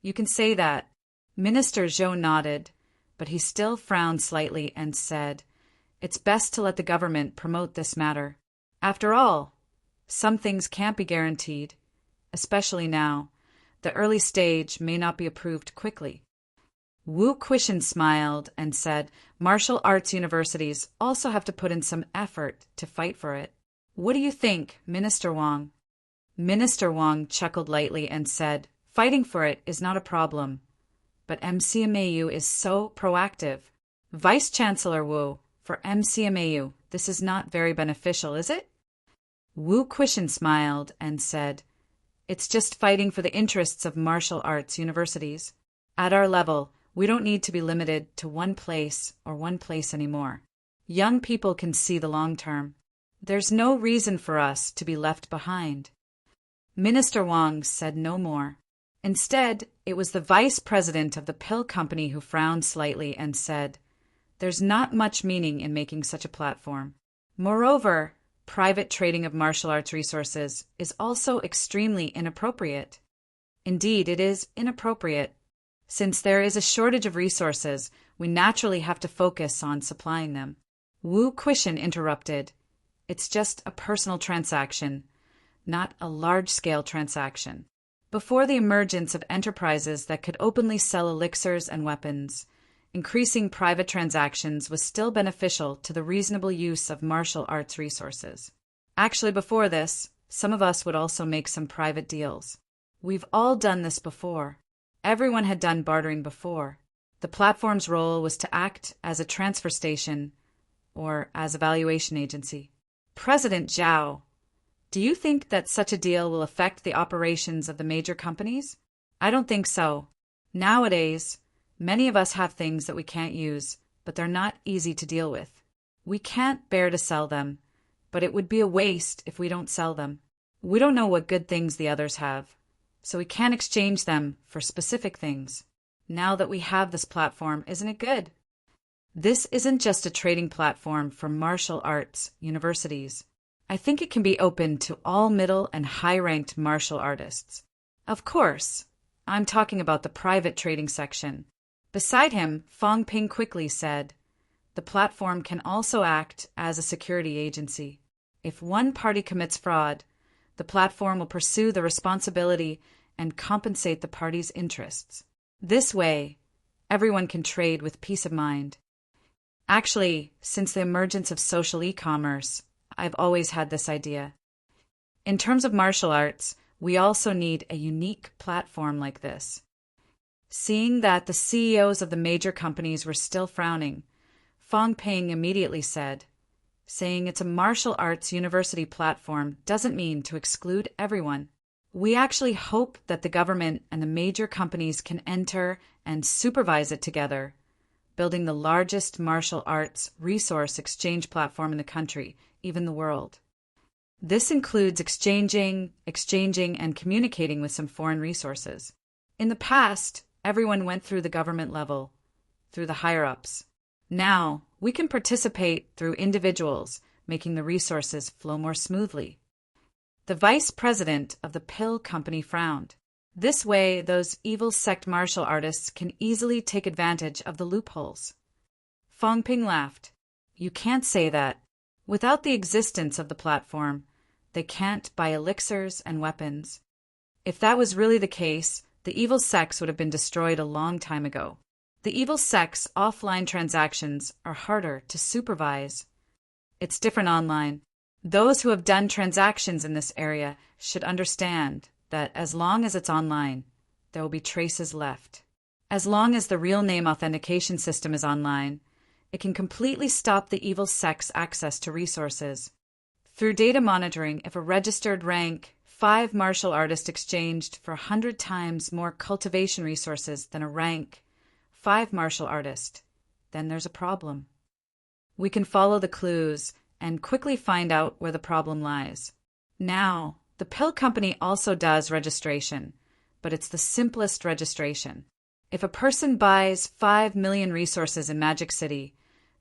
You can say that. Minister Zhou nodded, but he still frowned slightly and said, "It's best to let the government promote this matter. After all, some things can't be guaranteed, especially now. The early stage may not be approved quickly." Wu Quishan smiled and said, "Martial arts universities also have to put in some effort to fight for it. What do you think, Minister Wang?" Minister Wang chuckled lightly and said, "Fighting for it is not a problem, but MCMAU is so proactive." Vice Chancellor Wu, for MCMAU, this is not very beneficial, is it? Wu Quishan smiled and said, "It's just fighting for the interests of martial arts universities. At our level, we don't need to be limited to one place anymore. Young people can see the long term. There's no reason for us to be left behind." Minister Wang said no more. Instead, it was the vice president of the pill company who frowned slightly and said, "There's not much meaning in making such a platform. Moreover, private trading of martial arts resources is also extremely inappropriate. Indeed, it is inappropriate. Since there is a shortage of resources, we naturally have to focus on supplying them." Wu Quishan interrupted, "It's just a personal transaction, not a large-scale transaction. Before the emergence of enterprises that could openly sell elixirs and weapons, increasing private transactions was still beneficial to the reasonable use of martial arts resources. Actually, before this, some of us would also make some private deals. We've all done this before. Everyone had done bartering before. The platform's role was to act as a transfer station or as a valuation agency." President Zhao, "Do you think that such a deal will affect the operations of the major companies?" "I don't think so. Nowadays, many of us have things that we can't use, but they're not easy to deal with. We can't bear to sell them, but it would be a waste if we don't sell them. We don't know what good things the others have, so we can't exchange them for specific things. Now that we have this platform, isn't it good? This isn't just a trading platform for martial arts universities. I think it can be open to all middle and high-ranked martial artists. Of course, I'm talking about the private trading section." Beside him, Fang Ping quickly said, "The platform can also act as a security agency. If one party commits fraud, the platform will pursue the responsibility and compensate the party's interests. This way, everyone can trade with peace of mind." Actually, since the emergence of social e-commerce, I've always had this idea. In terms of martial arts, we also need a unique platform like this. Seeing that the CEOs of the major companies were still frowning, Fang Ping immediately said, "Saying it's a martial arts university platform doesn't mean to exclude everyone. We actually hope that the government and the major companies can enter and supervise it together, building the largest martial arts resource exchange platform in the country, even the world. This includes exchanging, and communicating with some foreign resources. In the past, everyone went through the government level, through the higher-ups. Now, we can participate through individuals, making the resources flow more smoothly." The vice president of the pill company frowned. This way, those evil sect martial artists can easily take advantage of the loopholes. Fang Ping laughed. "You can't say that. Without the existence of the platform, they can't buy elixirs and weapons. If that was really the case, the evil sects would have been destroyed a long time ago. The evil sects' offline transactions are harder to supervise. It's different online. Those who have done transactions in this area should understand that as long as it's online, there will be traces left. As long as the real name authentication system is online, it can completely stop the evil sect's access to resources. Through data monitoring, if a registered rank 5 martial artist exchanged for 100 times more cultivation resources than a rank 5 martial artist, then there's a problem. We can follow the clues and quickly find out where the problem lies. Now, the pill company also does registration, but it's the simplest registration. If a person buys 5 million resources in Magic City,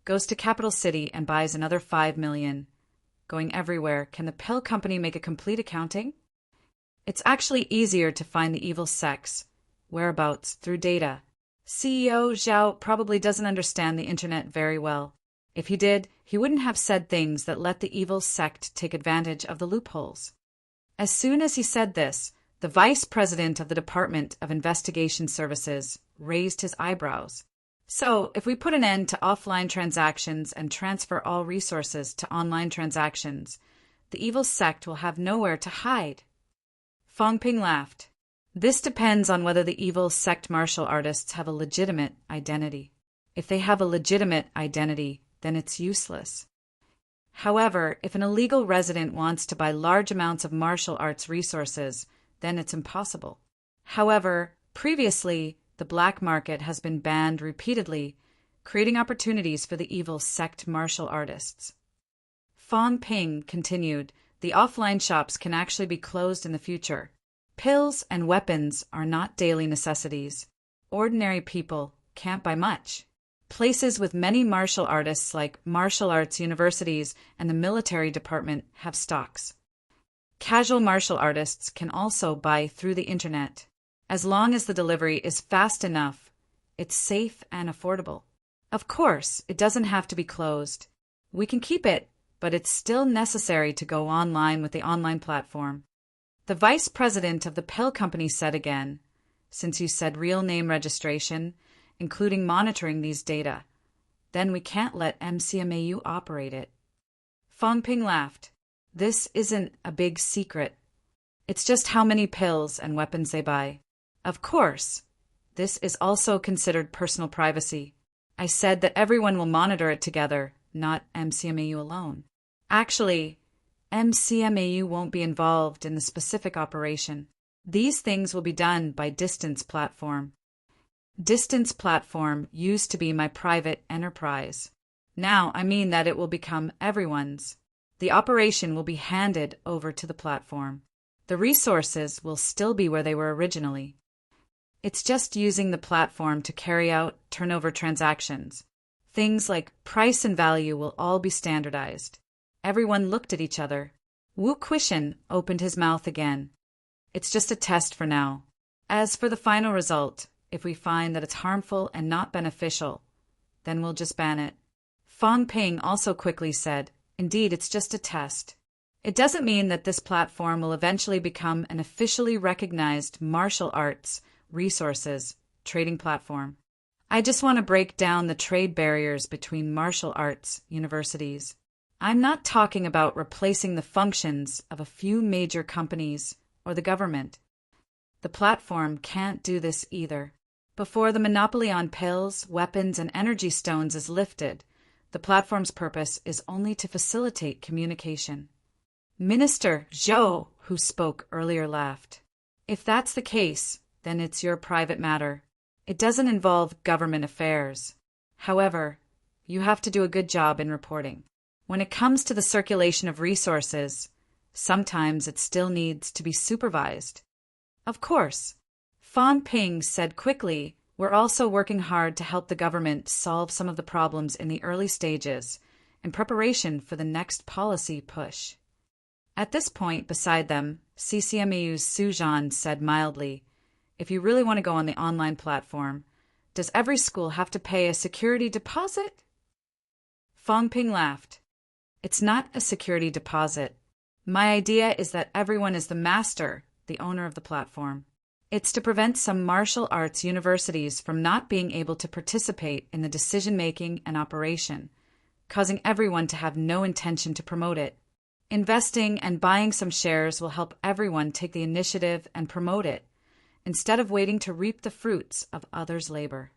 goes to Capital City and buys another 5 million, going everywhere, can the pill company make a complete accounting? It's actually easier to find the evil sects, whereabouts through data. CEO Zhao probably doesn't understand the internet very well. If he did, he wouldn't have said things that let the evil sect take advantage of the loopholes. As soon as he said this, the vice president of the Department of Investigation Services raised his eyebrows. So, if we put an end to offline transactions and transfer all resources to online transactions, the evil sect will have nowhere to hide. Fong Ping laughed. This depends on whether the evil sect martial artists have a legitimate identity. If they have a legitimate identity, then it's useless. However, if an illegal resident wants to buy large amounts of martial arts resources, then it's impossible. However, previously, the black market has been banned repeatedly, creating opportunities for the evil sect martial artists. Fong Ping continued, the offline shops can actually be closed in the future. Pills and weapons are not daily necessities. Ordinary people can't buy much. Places with many martial artists like martial arts universities and the military department have stocks. Casual martial artists can also buy through the internet. As long as the delivery is fast enough, it's safe and affordable. Of course, it doesn't have to be closed. We can keep it, but it's still necessary to go online with the online platform. The vice president of the pill company said again, since you said real name registration, including monitoring these data, then we can't let MCMAU operate it. Fong Ping laughed. This isn't a big secret. It's just how many pills and weapons they buy. Of course, this is also considered personal privacy. I said that everyone will monitor it together, not MCMAU alone. Actually, MCMAU won't be involved in the specific operation. These things will be done by Distance Platform. Distance Platform used to be my private enterprise. Now I mean that it will become everyone's. The operation will be handed over to the platform. The resources will still be where they were originally. It's just using the platform to carry out turnover transactions. Things like price and value will all be standardized. Everyone looked at each other. Wu Quishan opened his mouth again. It's just a test for now. As for the final result, if we find that it's harmful and not beneficial, then we'll just ban it. Fong Ping also quickly said, indeed, it's just a test. It doesn't mean that this platform will eventually become an officially recognized martial arts resources trading platform. I just want to break down the trade barriers between martial arts universities. I'm not talking about replacing the functions of a few major companies or the government. The platform can't do this either. Before the monopoly on pills, weapons, and energy stones is lifted, the platform's purpose is only to facilitate communication. Minister Zhou, who spoke earlier, laughed. If that's the case, then it's your private matter. It doesn't involve government affairs. However, you have to do a good job in reporting. When it comes to the circulation of resources, sometimes it still needs to be supervised. Of course, Fong Ping said quickly, we're also working hard to help the government solve some of the problems in the early stages in preparation for the next policy push. At this point beside them, CCMAU's Su Zhan said mildly, if you really want to go on the online platform, does every school have to pay a security deposit? Fong Ping laughed. It's not a security deposit. My idea is that everyone is the master, the owner of the platform. It's to prevent some martial arts universities from not being able to participate in the decision-making and operation, causing everyone to have no intention to promote it. Investing and buying some shares will help everyone take the initiative and promote it, instead of waiting to reap the fruits of others' labor.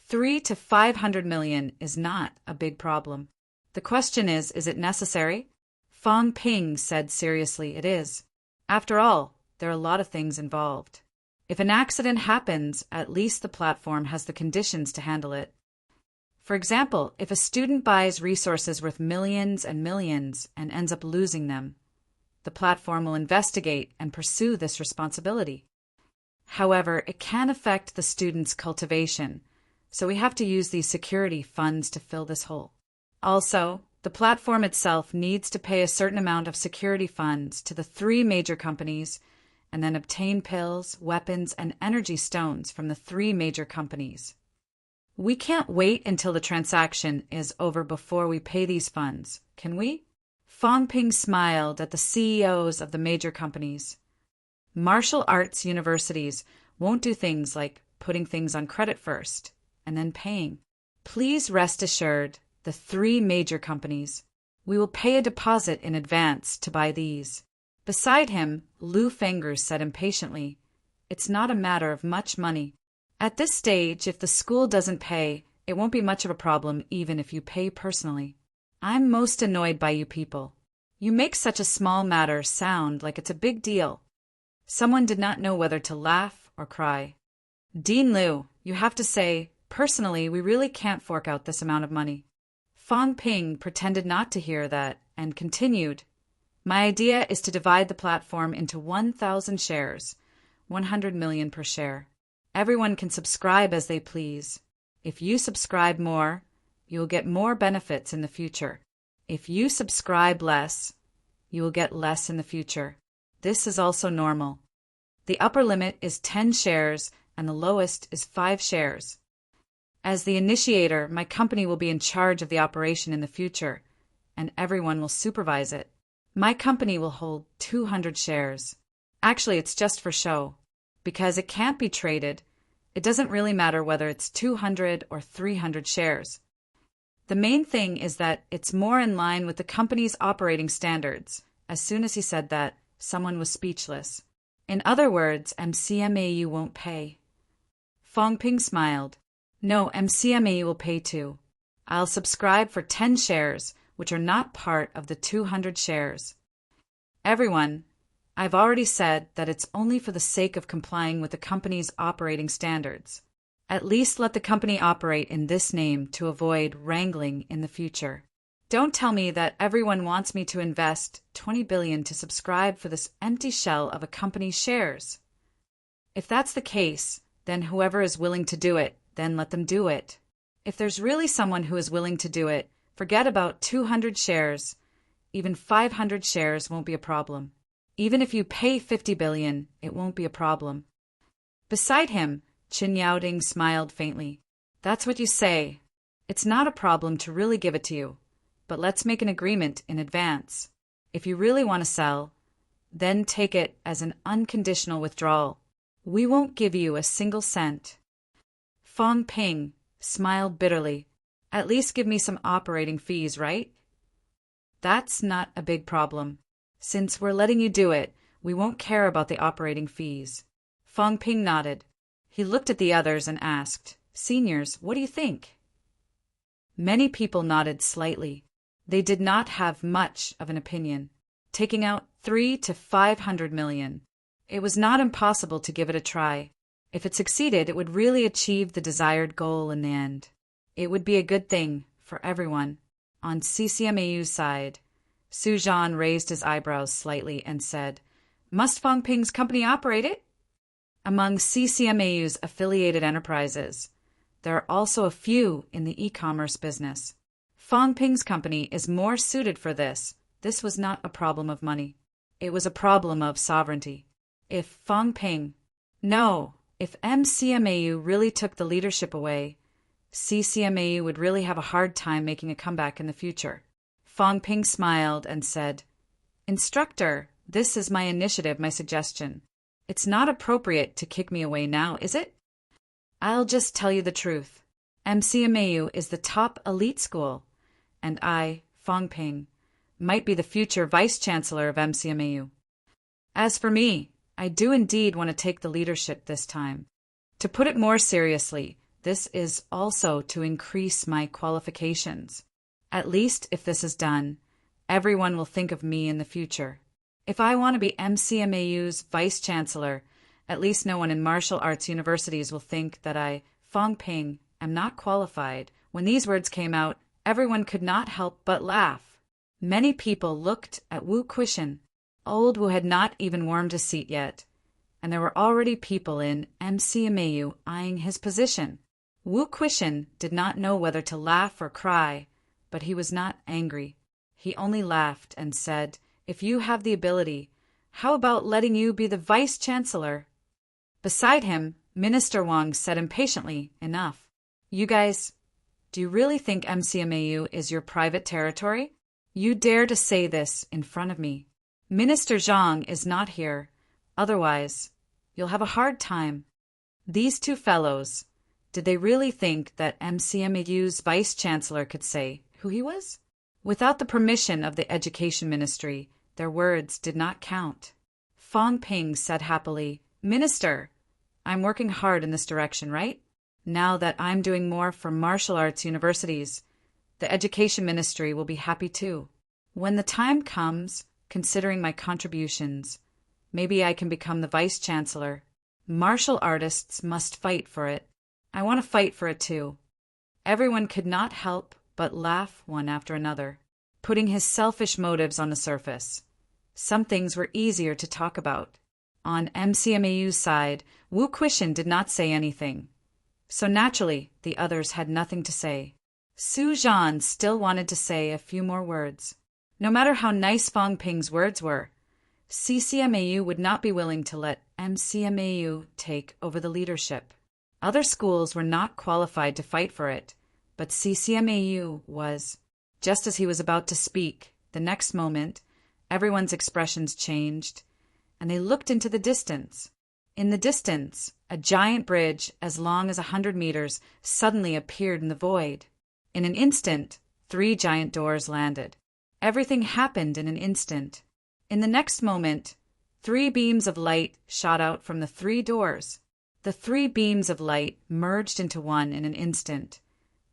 300 to 500 million is not a big problem. The question is it necessary? Fong Ping said seriously, it is. After all, there are a lot of things involved. If an accident happens, at least the platform has the conditions to handle it. For example, if a student buys resources worth millions and millions and ends up losing them, the platform will investigate and pursue this responsibility. However, it can affect the student's cultivation, so we have to use these security funds to fill this hole. Also, the platform itself needs to pay a certain amount of security funds to the 3 major companies and then obtain pills, weapons, and energy stones from the three major companies. We can't wait until the transaction is over before we pay these funds, can we? Fong Ping smiled at the CEOs of the major companies. Martial arts universities won't do things like putting things on credit first and then paying. Please rest assured, the three major companies, we will pay a deposit in advance to buy these. Beside him, Lu Fengru said impatiently, "It's not a matter of much money. At this stage, if the school doesn't pay, it won't be much of a problem even if you pay personally. I'm most annoyed by you people. You make such a small matter sound like it's a big deal." Someone did not know whether to laugh or cry. "Dean Liu, you have to say, personally, we really can't fork out this amount of money." Fong Ping pretended not to hear that and continued, "My idea is to divide the platform into 1,000 shares, 100 million per share. Everyone can subscribe as they please. If you subscribe more, you will get more benefits in the future. If you subscribe less, you will get less in the future. This is also normal. The upper limit is 10 shares and the lowest is 5 shares. As the initiator, my company will be in charge of the operation in the future, and everyone will supervise it. My company will hold 200 shares. Actually, it's just for show. Because it can't be traded, it doesn't really matter whether it's 200 or 300 shares. The main thing is that it's more in line with the company's operating standards." As soon as he said that, someone was speechless. "In other words, MCMAU won't pay." Fong Ping smiled. "No, MCMAU will pay too. I'll subscribe for 10 shares, which are not part of the 200 shares. Everyone, I've already said that it's only for the sake of complying with the company's operating standards. At least let the company operate in this name to avoid wrangling in the future. Don't tell me that everyone wants me to invest 20 billion to subscribe for this empty shell of a company's shares. If that's the case, then whoever is willing to do it, then let them do it. If there's really someone who is willing to do it, forget about 200 shares. Even 500 shares won't be a problem. Even if you pay 50 billion, it won't be a problem." Beside him, Qin Yaoding smiled faintly. "That's what you say. It's not a problem to really give it to you, but let's make an agreement in advance. If you really want to sell, then take it as an unconditional withdrawal. We won't give you a single cent." Fong Ping smiled bitterly. "At least give me some operating fees, right?" "That's not a big problem. Since we're letting you do it, we won't care about the operating fees." Fong Ping nodded. He looked at the others and asked, "Seniors, what do you think?" Many people nodded slightly. They did not have much of an opinion. Taking out 300 to 500 million. It was not impossible to give it a try. If it succeeded, it would really achieve the desired goal in the end. It would be a good thing for everyone. On CCMAU's side, Su Zhan raised his eyebrows slightly and said, "Must Fong Ping's company operate it?" Among CCMAU's affiliated enterprises, there are also a few in the e-commerce business. Fong Ping's company is more suited for this. This was not a problem of money. It was a problem of sovereignty. If Fong Ping... No, if MCMAU really took the leadership away, CCMAU would really have a hard time making a comeback in the future. Fong Ping smiled and said, "Instructor, this is my initiative, my suggestion. It's not appropriate to kick me away now, is it? I'll just tell you the truth. MCMAU is the top elite school, and I, Fong Ping, might be the future vice-chancellor of MCMAU. As for me, I do indeed want to take the leadership this time. To put it more seriously, this is also to increase my qualifications. At least if this is done, everyone will think of me in the future. If I want to be MCMAU's vice-chancellor, at least no one in martial arts universities will think that I, Fong Ping, am not qualified." When these words came out, everyone could not help but laugh. Many people looked at Wu Quishan. Old Wu had not even warmed his seat yet, and there were already people in MCMAU eyeing his position. Wu Quishan did not know whether to laugh or cry, but he was not angry. He only laughed and said, "If you have the ability, How about letting you be the vice-chancellor? Beside him, Minister Wang said impatiently, enough. You guys, do you really think MCMAU is your private territory? You dare to say this in front of me. Minister Zhang is not here. Otherwise, you'll have a hard time. These two fellows, did they really think that MCMAU's vice-chancellor could say who he was? Without the permission of the Education Ministry, their words did not count. Fang Ping said happily, Minister, I'm working hard in this direction, right? Now that I'm doing more for martial arts universities, the Education Ministry will be happy too. When the time comes, considering my contributions, maybe I can become the vice-chancellor. Martial artists must fight for it. I want to fight for it too. Everyone could not help but laugh one after another, putting his selfish motives on the surface. Some things were easier to talk about. On MCMAU's side, Wu Quishan did not say anything. So naturally, the others had nothing to say. Su Zhan still wanted to say a few more words. No matter how nice Fang Ping's words were, CCMAU would not be willing to let MCMAU take over the leadership. Other schools were not qualified to fight for it, but CCMAU was. Just as he was about to speak, the next moment, everyone's expressions changed, and they looked into the distance. In the distance, a giant bridge as long as 100 meters suddenly appeared in the void. In an instant, 3 giant doors landed. Everything happened in an instant. In the next moment, 3 beams of light shot out from the 3 doors. The 3 beams of light merged into one in an instant,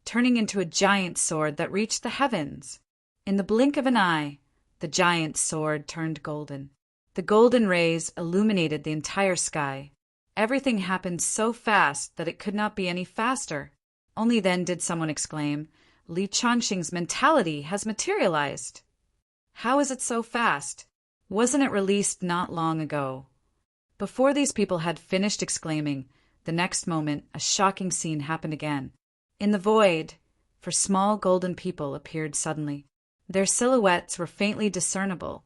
turning into a giant sword that reached the heavens. In the blink of an eye, the giant sword turned golden. The golden rays illuminated the entire sky. Everything happened so fast that it could not be any faster. Only then did someone exclaim, Li Changxing's mentality has materialized. How is it so fast? Wasn't it released not long ago? Before these people had finished exclaiming, the next moment a shocking scene happened again. In the void, 4 small golden people appeared suddenly. Their silhouettes were faintly discernible,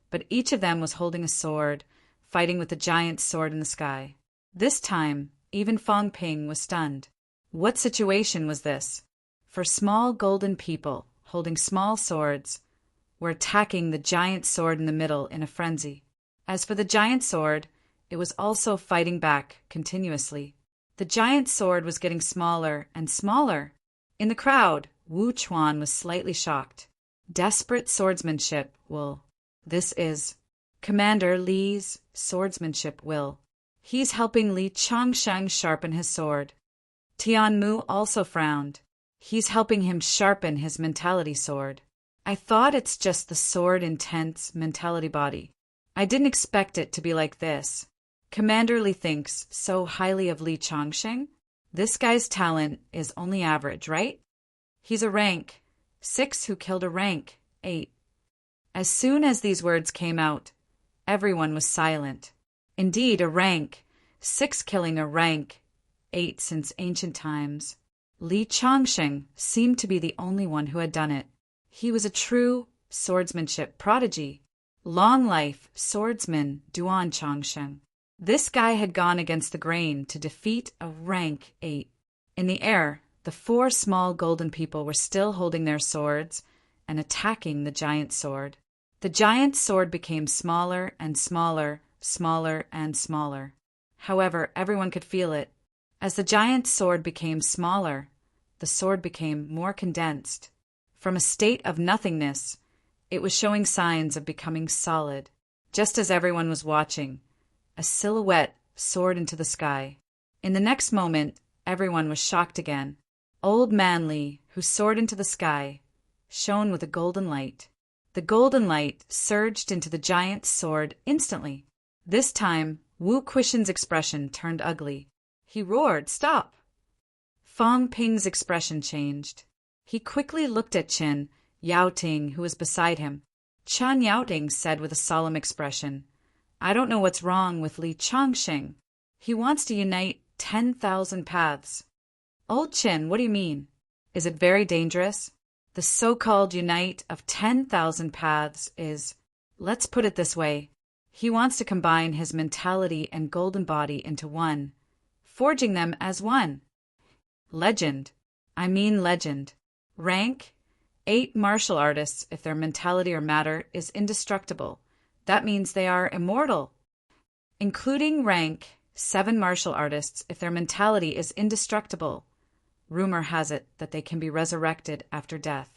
but each of them was holding a sword, fighting with the giant sword in the sky. This time, even Fang Ping was stunned. What situation was this? 4 small golden people, holding small swords, were attacking the giant sword in the middle in a frenzy. As for the giant sword, it was also fighting back continuously. The giant sword was getting smaller and smaller. In the crowd, Wu Chuan was slightly shocked. Desperate swordsmanship will. This is Commander Li's swordsmanship will. He's helping Li Changsheng sharpen his sword. Tian Mu also frowned. He's helping him sharpen his mentality sword. I thought it's just the sword intense mentality body. I didn't expect it to be like this. Commander Li thinks so highly of Li Changsheng. This guy's talent is only average, right? He's a rank 6 who killed a rank 8. As soon as these words came out, everyone was silent. Indeed, a rank 6 killing a rank 8 since ancient times. Li Changsheng seemed to be the only one who had done it. He was a true swordsmanship prodigy. Long life, swordsman Duan Changsheng. This guy had gone against the grain to defeat a rank 8. In the air, the 4 small golden people were still holding their swords and attacking the giant sword. The giant sword became smaller and smaller, smaller and smaller. However, everyone could feel it. As the giant sword became smaller, the sword became more condensed. From a state of nothingness, it was showing signs of becoming solid. Just as everyone was watching, a silhouette soared into the sky. In the next moment, everyone was shocked again. Old Man Li, who soared into the sky, shone with a golden light. The golden light surged into the giant sword instantly. This time, Wu Quishan's expression turned ugly. He roared, "Stop!" Fang Ping's expression changed. He quickly looked at Qin Yaoting, who was beside him. Chen Yaoting said with a solemn expression, "I don't know what's wrong with Li Changsheng. He wants to unite 10,000 paths." "Old Qin, what do you mean? Is it very dangerous?" "The so-called unite of 10,000 paths is, let's put it this way, He wants to combine his mentality and golden body into one, forging them as one. Legend. I mean legend. Rank. 8 martial artists if their mentality or matter is indestructible. That means they are immortal. Including rank 7 martial artists if their mentality is indestructible. Rumor has it that they can be resurrected after death.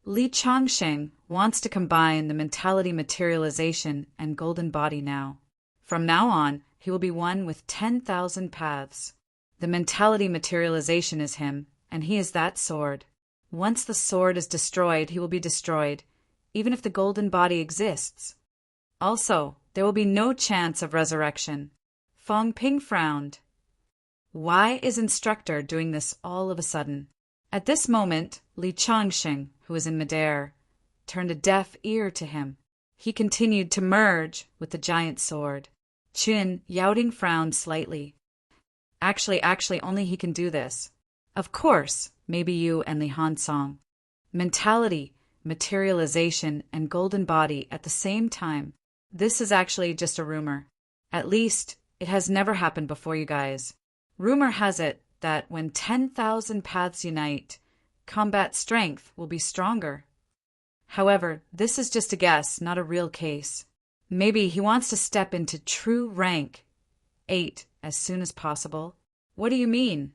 Li Changsheng wants to combine the mentality materialization and golden body now. From now on, he will be one with 10,000 paths. The mentality materialization is him, and he is that sword. Once the sword is destroyed, he will be destroyed, even if the golden body exists. Also, there will be no chance of resurrection. Fong Ping frowned. Why is instructor doing this all of a sudden? At this moment, Li Changsheng, who was in midair, turned a deaf ear to him. He continued to merge with the giant sword. Qin Yaoding frowned slightly. Actually, only he can do this. Of course, maybe you and Li Hansong. Mentality, materialization, and golden body at the same time. This is actually just a rumor. At least, it has never happened before, you guys. Rumor has it that when 10,000 paths unite, combat strength will be stronger. However, this is just a guess, not a real case. Maybe he wants to step into true rank 8 as soon as possible. What do you mean?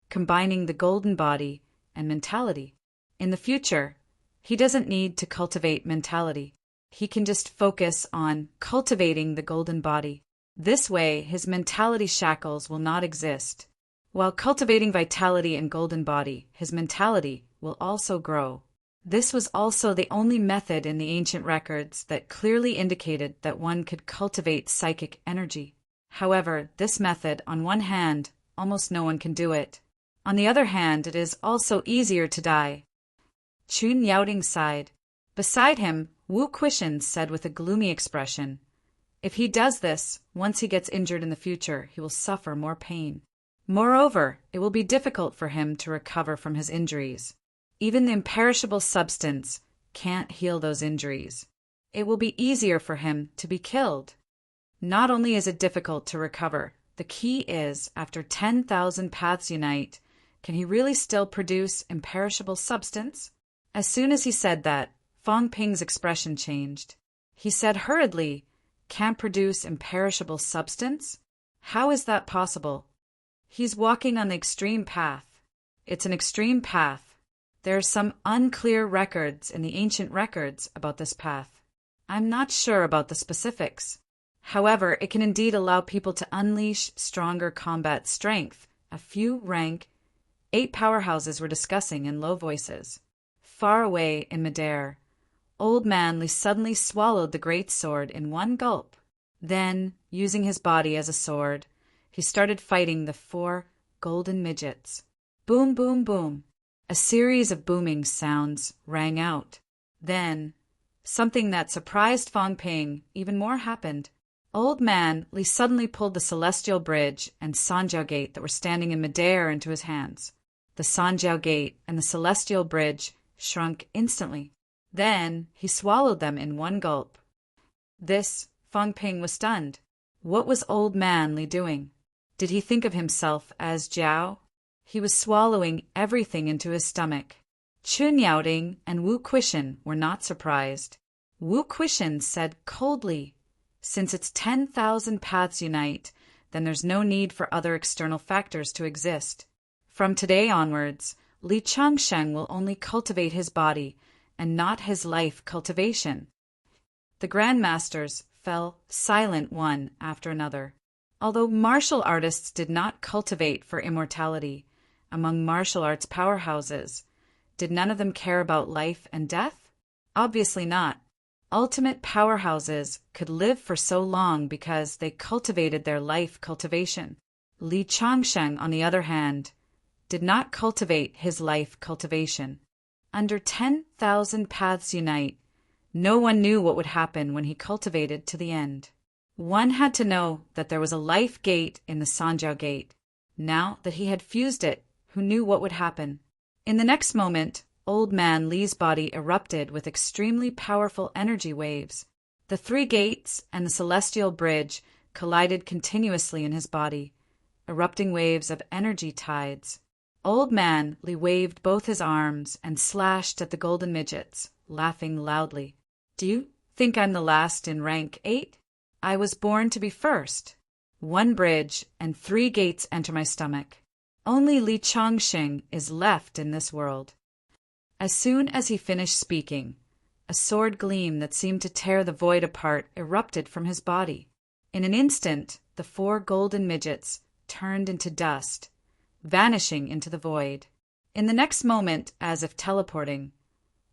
Combining the golden body and mentality. In the future, he doesn't need to cultivate mentality. He can just focus on cultivating the golden body. This way, his mentality shackles will not exist. While cultivating vitality and golden body, his mentality will also grow. This was also the only method in the ancient records that clearly indicated that one could cultivate psychic energy. However, this method, on one hand, almost no one can do it. On the other hand, it is also easier to die. Chun Yaoding sighed. Beside him, Wu Quishan said with a gloomy expression, if he does this, once he gets injured in the future, he will suffer more pain. Moreover, it will be difficult for him to recover from his injuries. Even the imperishable substance can't heal those injuries. It will be easier for him to be killed. Not only is it difficult to recover, the key is, after 10,000 paths unite, can he really still produce imperishable substance? As soon as he said that, Fong Ping's expression changed. He said hurriedly, can't produce imperishable substance? How is that possible? He's walking on the extreme path. It's an extreme path. There are some unclear records in the ancient records about this path. I'm not sure about the specifics. However, it can indeed allow people to unleash stronger combat strength. A few rank 8 powerhouses were discussing in low voices. Far away in midair, Old Man Li suddenly swallowed the great sword in one gulp. Then, using his body as a sword, he started fighting the 4 golden midgets. Boom, boom, boom. A series of booming sounds rang out. Then, something that surprised Fong Ping even more happened. Old Man Li suddenly pulled the Celestial Bridge and Sanjiao Gate that were standing in midair into his hands. The Sanjiao Gate and the Celestial Bridge shrunk instantly. Then he swallowed them in one gulp. This, Fong Ping was stunned. What was Old Man Li doing? Did he think of himself as Jiao? He was swallowing everything into his stomach. Chun Yaoding and Wu Quishan were not surprised. Wu Quishan said coldly, since it's 10,000 paths unite, then there's no need for other external factors to exist. From today onwards, Li Changsheng will only cultivate his body and not his life cultivation. The grandmasters fell silent one after another. Although martial artists did not cultivate for immortality, among martial arts powerhouses, did none of them care about life and death? Obviously not. Ultimate powerhouses could live for so long because they cultivated their life cultivation. Li Changsheng, on the other hand, did not cultivate his life cultivation. Under 10,000 paths unite, no one knew what would happen when he cultivated to the end. One had to know that there was a life gate in the Sanjiao Gate. Now that he had fused it, who knew what would happen? In the next moment, Old Man Li's body erupted with extremely powerful energy waves. The three gates and the celestial bridge collided continuously in his body, erupting waves of energy tides. Old Man Li waved both his arms and slashed at the golden midgets, laughing loudly. Do you think I'm the last in rank 8? I was born to be first. 1 bridge and 3 gates enter my stomach. Only Li Changxing is left in this world. As soon as he finished speaking, a sword gleam that seemed to tear the void apart erupted from his body. In an instant, the 4 golden midgets turned into dust, vanishing into the void. In the next moment, as if teleporting,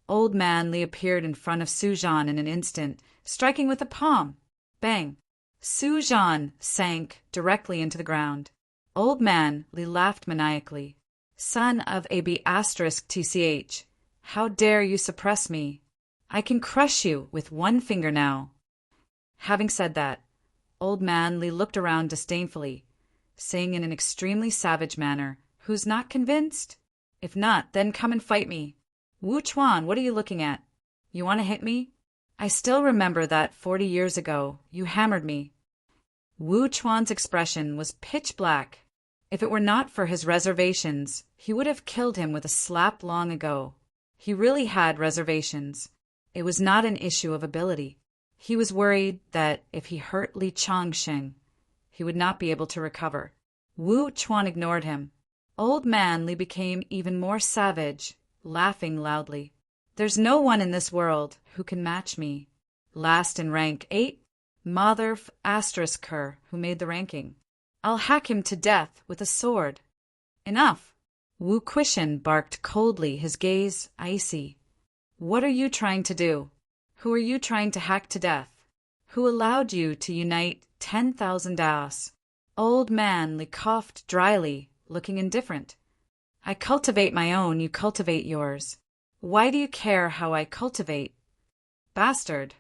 Old Man Li appeared in front of Su Zhan in an instant, striking with a palm. Bang! Su Zhan sank directly into the ground. Old Man Li laughed maniacally. Son of a B*TCH, how dare you suppress me? I can crush you with 1 finger now. Having said that, Old Man Li looked around disdainfully, saying in an extremely savage manner, Who's not convinced? If not, then come and fight me. Wu Chuan, what are you looking at? You want to hit me? I still remember that 40 years ago you hammered me. Wu Chuan's expression was pitch black. If it were not for his reservations, he would have killed him with a slap long ago. He really had reservations. It was not an issue of ability. He was worried that if he hurt Li Changxing, he would not be able to recover. Wu Chuan ignored him. Old Man Li became even more savage, laughing loudly. There's no one in this world who can match me. Last in rank 8, Mother **her, who made the ranking. I'll hack him to death with a sword. Enough! Wu Quishan barked coldly, his gaze icy. What are you trying to do? Who are you trying to hack to death? Who allowed you to unite 10,000 DAOs? Old Man Li coughed dryly, looking indifferent. I cultivate my own, you cultivate yours. Why do you care how I cultivate? Bastard!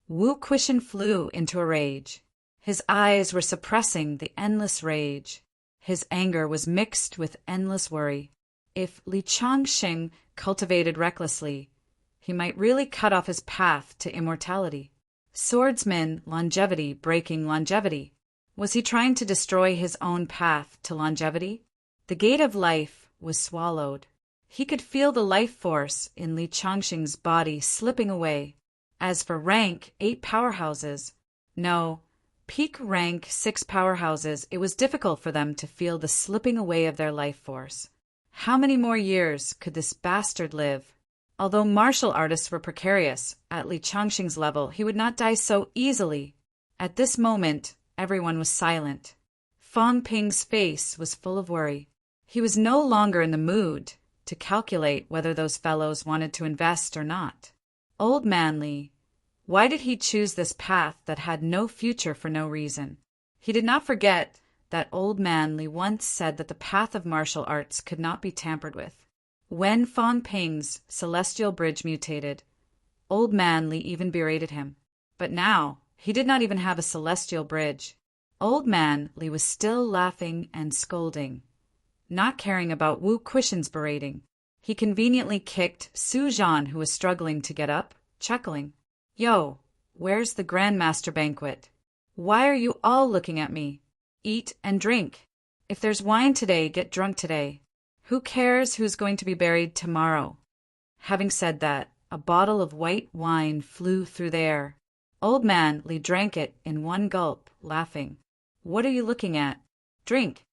Wu Quishan flew into a rage. His eyes were suppressing the endless rage. His anger was mixed with endless worry. If Li Changxing cultivated recklessly, he might really cut off his path to immortality. Swordsman longevity breaking longevity. Was he trying to destroy his own path to longevity? The gate of life was swallowed. He could feel the life force in Li Changxing's body slipping away. As for rank 8 powerhouses, no, peak rank 6 powerhouses, it was difficult for them to feel the slipping away of their life force. How many more years could this bastard live? Although martial artists were precarious, at Li Changxing's level, he would not die so easily. At this moment, everyone was silent. Fang Ping's face was full of worry. He was no longer in the mood to calculate whether those fellows wanted to invest or not. Old Man Li, why did he choose this path that had no future for no reason? He did not forget that Old Man Li once said that the path of martial arts could not be tampered with. When Fang Ping's celestial bridge mutated, Old Man Li even berated him. But now, he did not even have a celestial bridge. Old Man Li was still laughing and scolding, not caring about Wu Quishan's berating. He conveniently kicked Su Zhan, who was struggling to get up, chuckling. Yo, where's the Grandmaster banquet? Why are you all looking at me? Eat and drink. If there's wine today, get drunk today. Who cares who's going to be buried tomorrow? Having said that, a bottle of white wine flew through the air. Old Man Li drank it in one gulp, laughing. What are you looking at? Drink.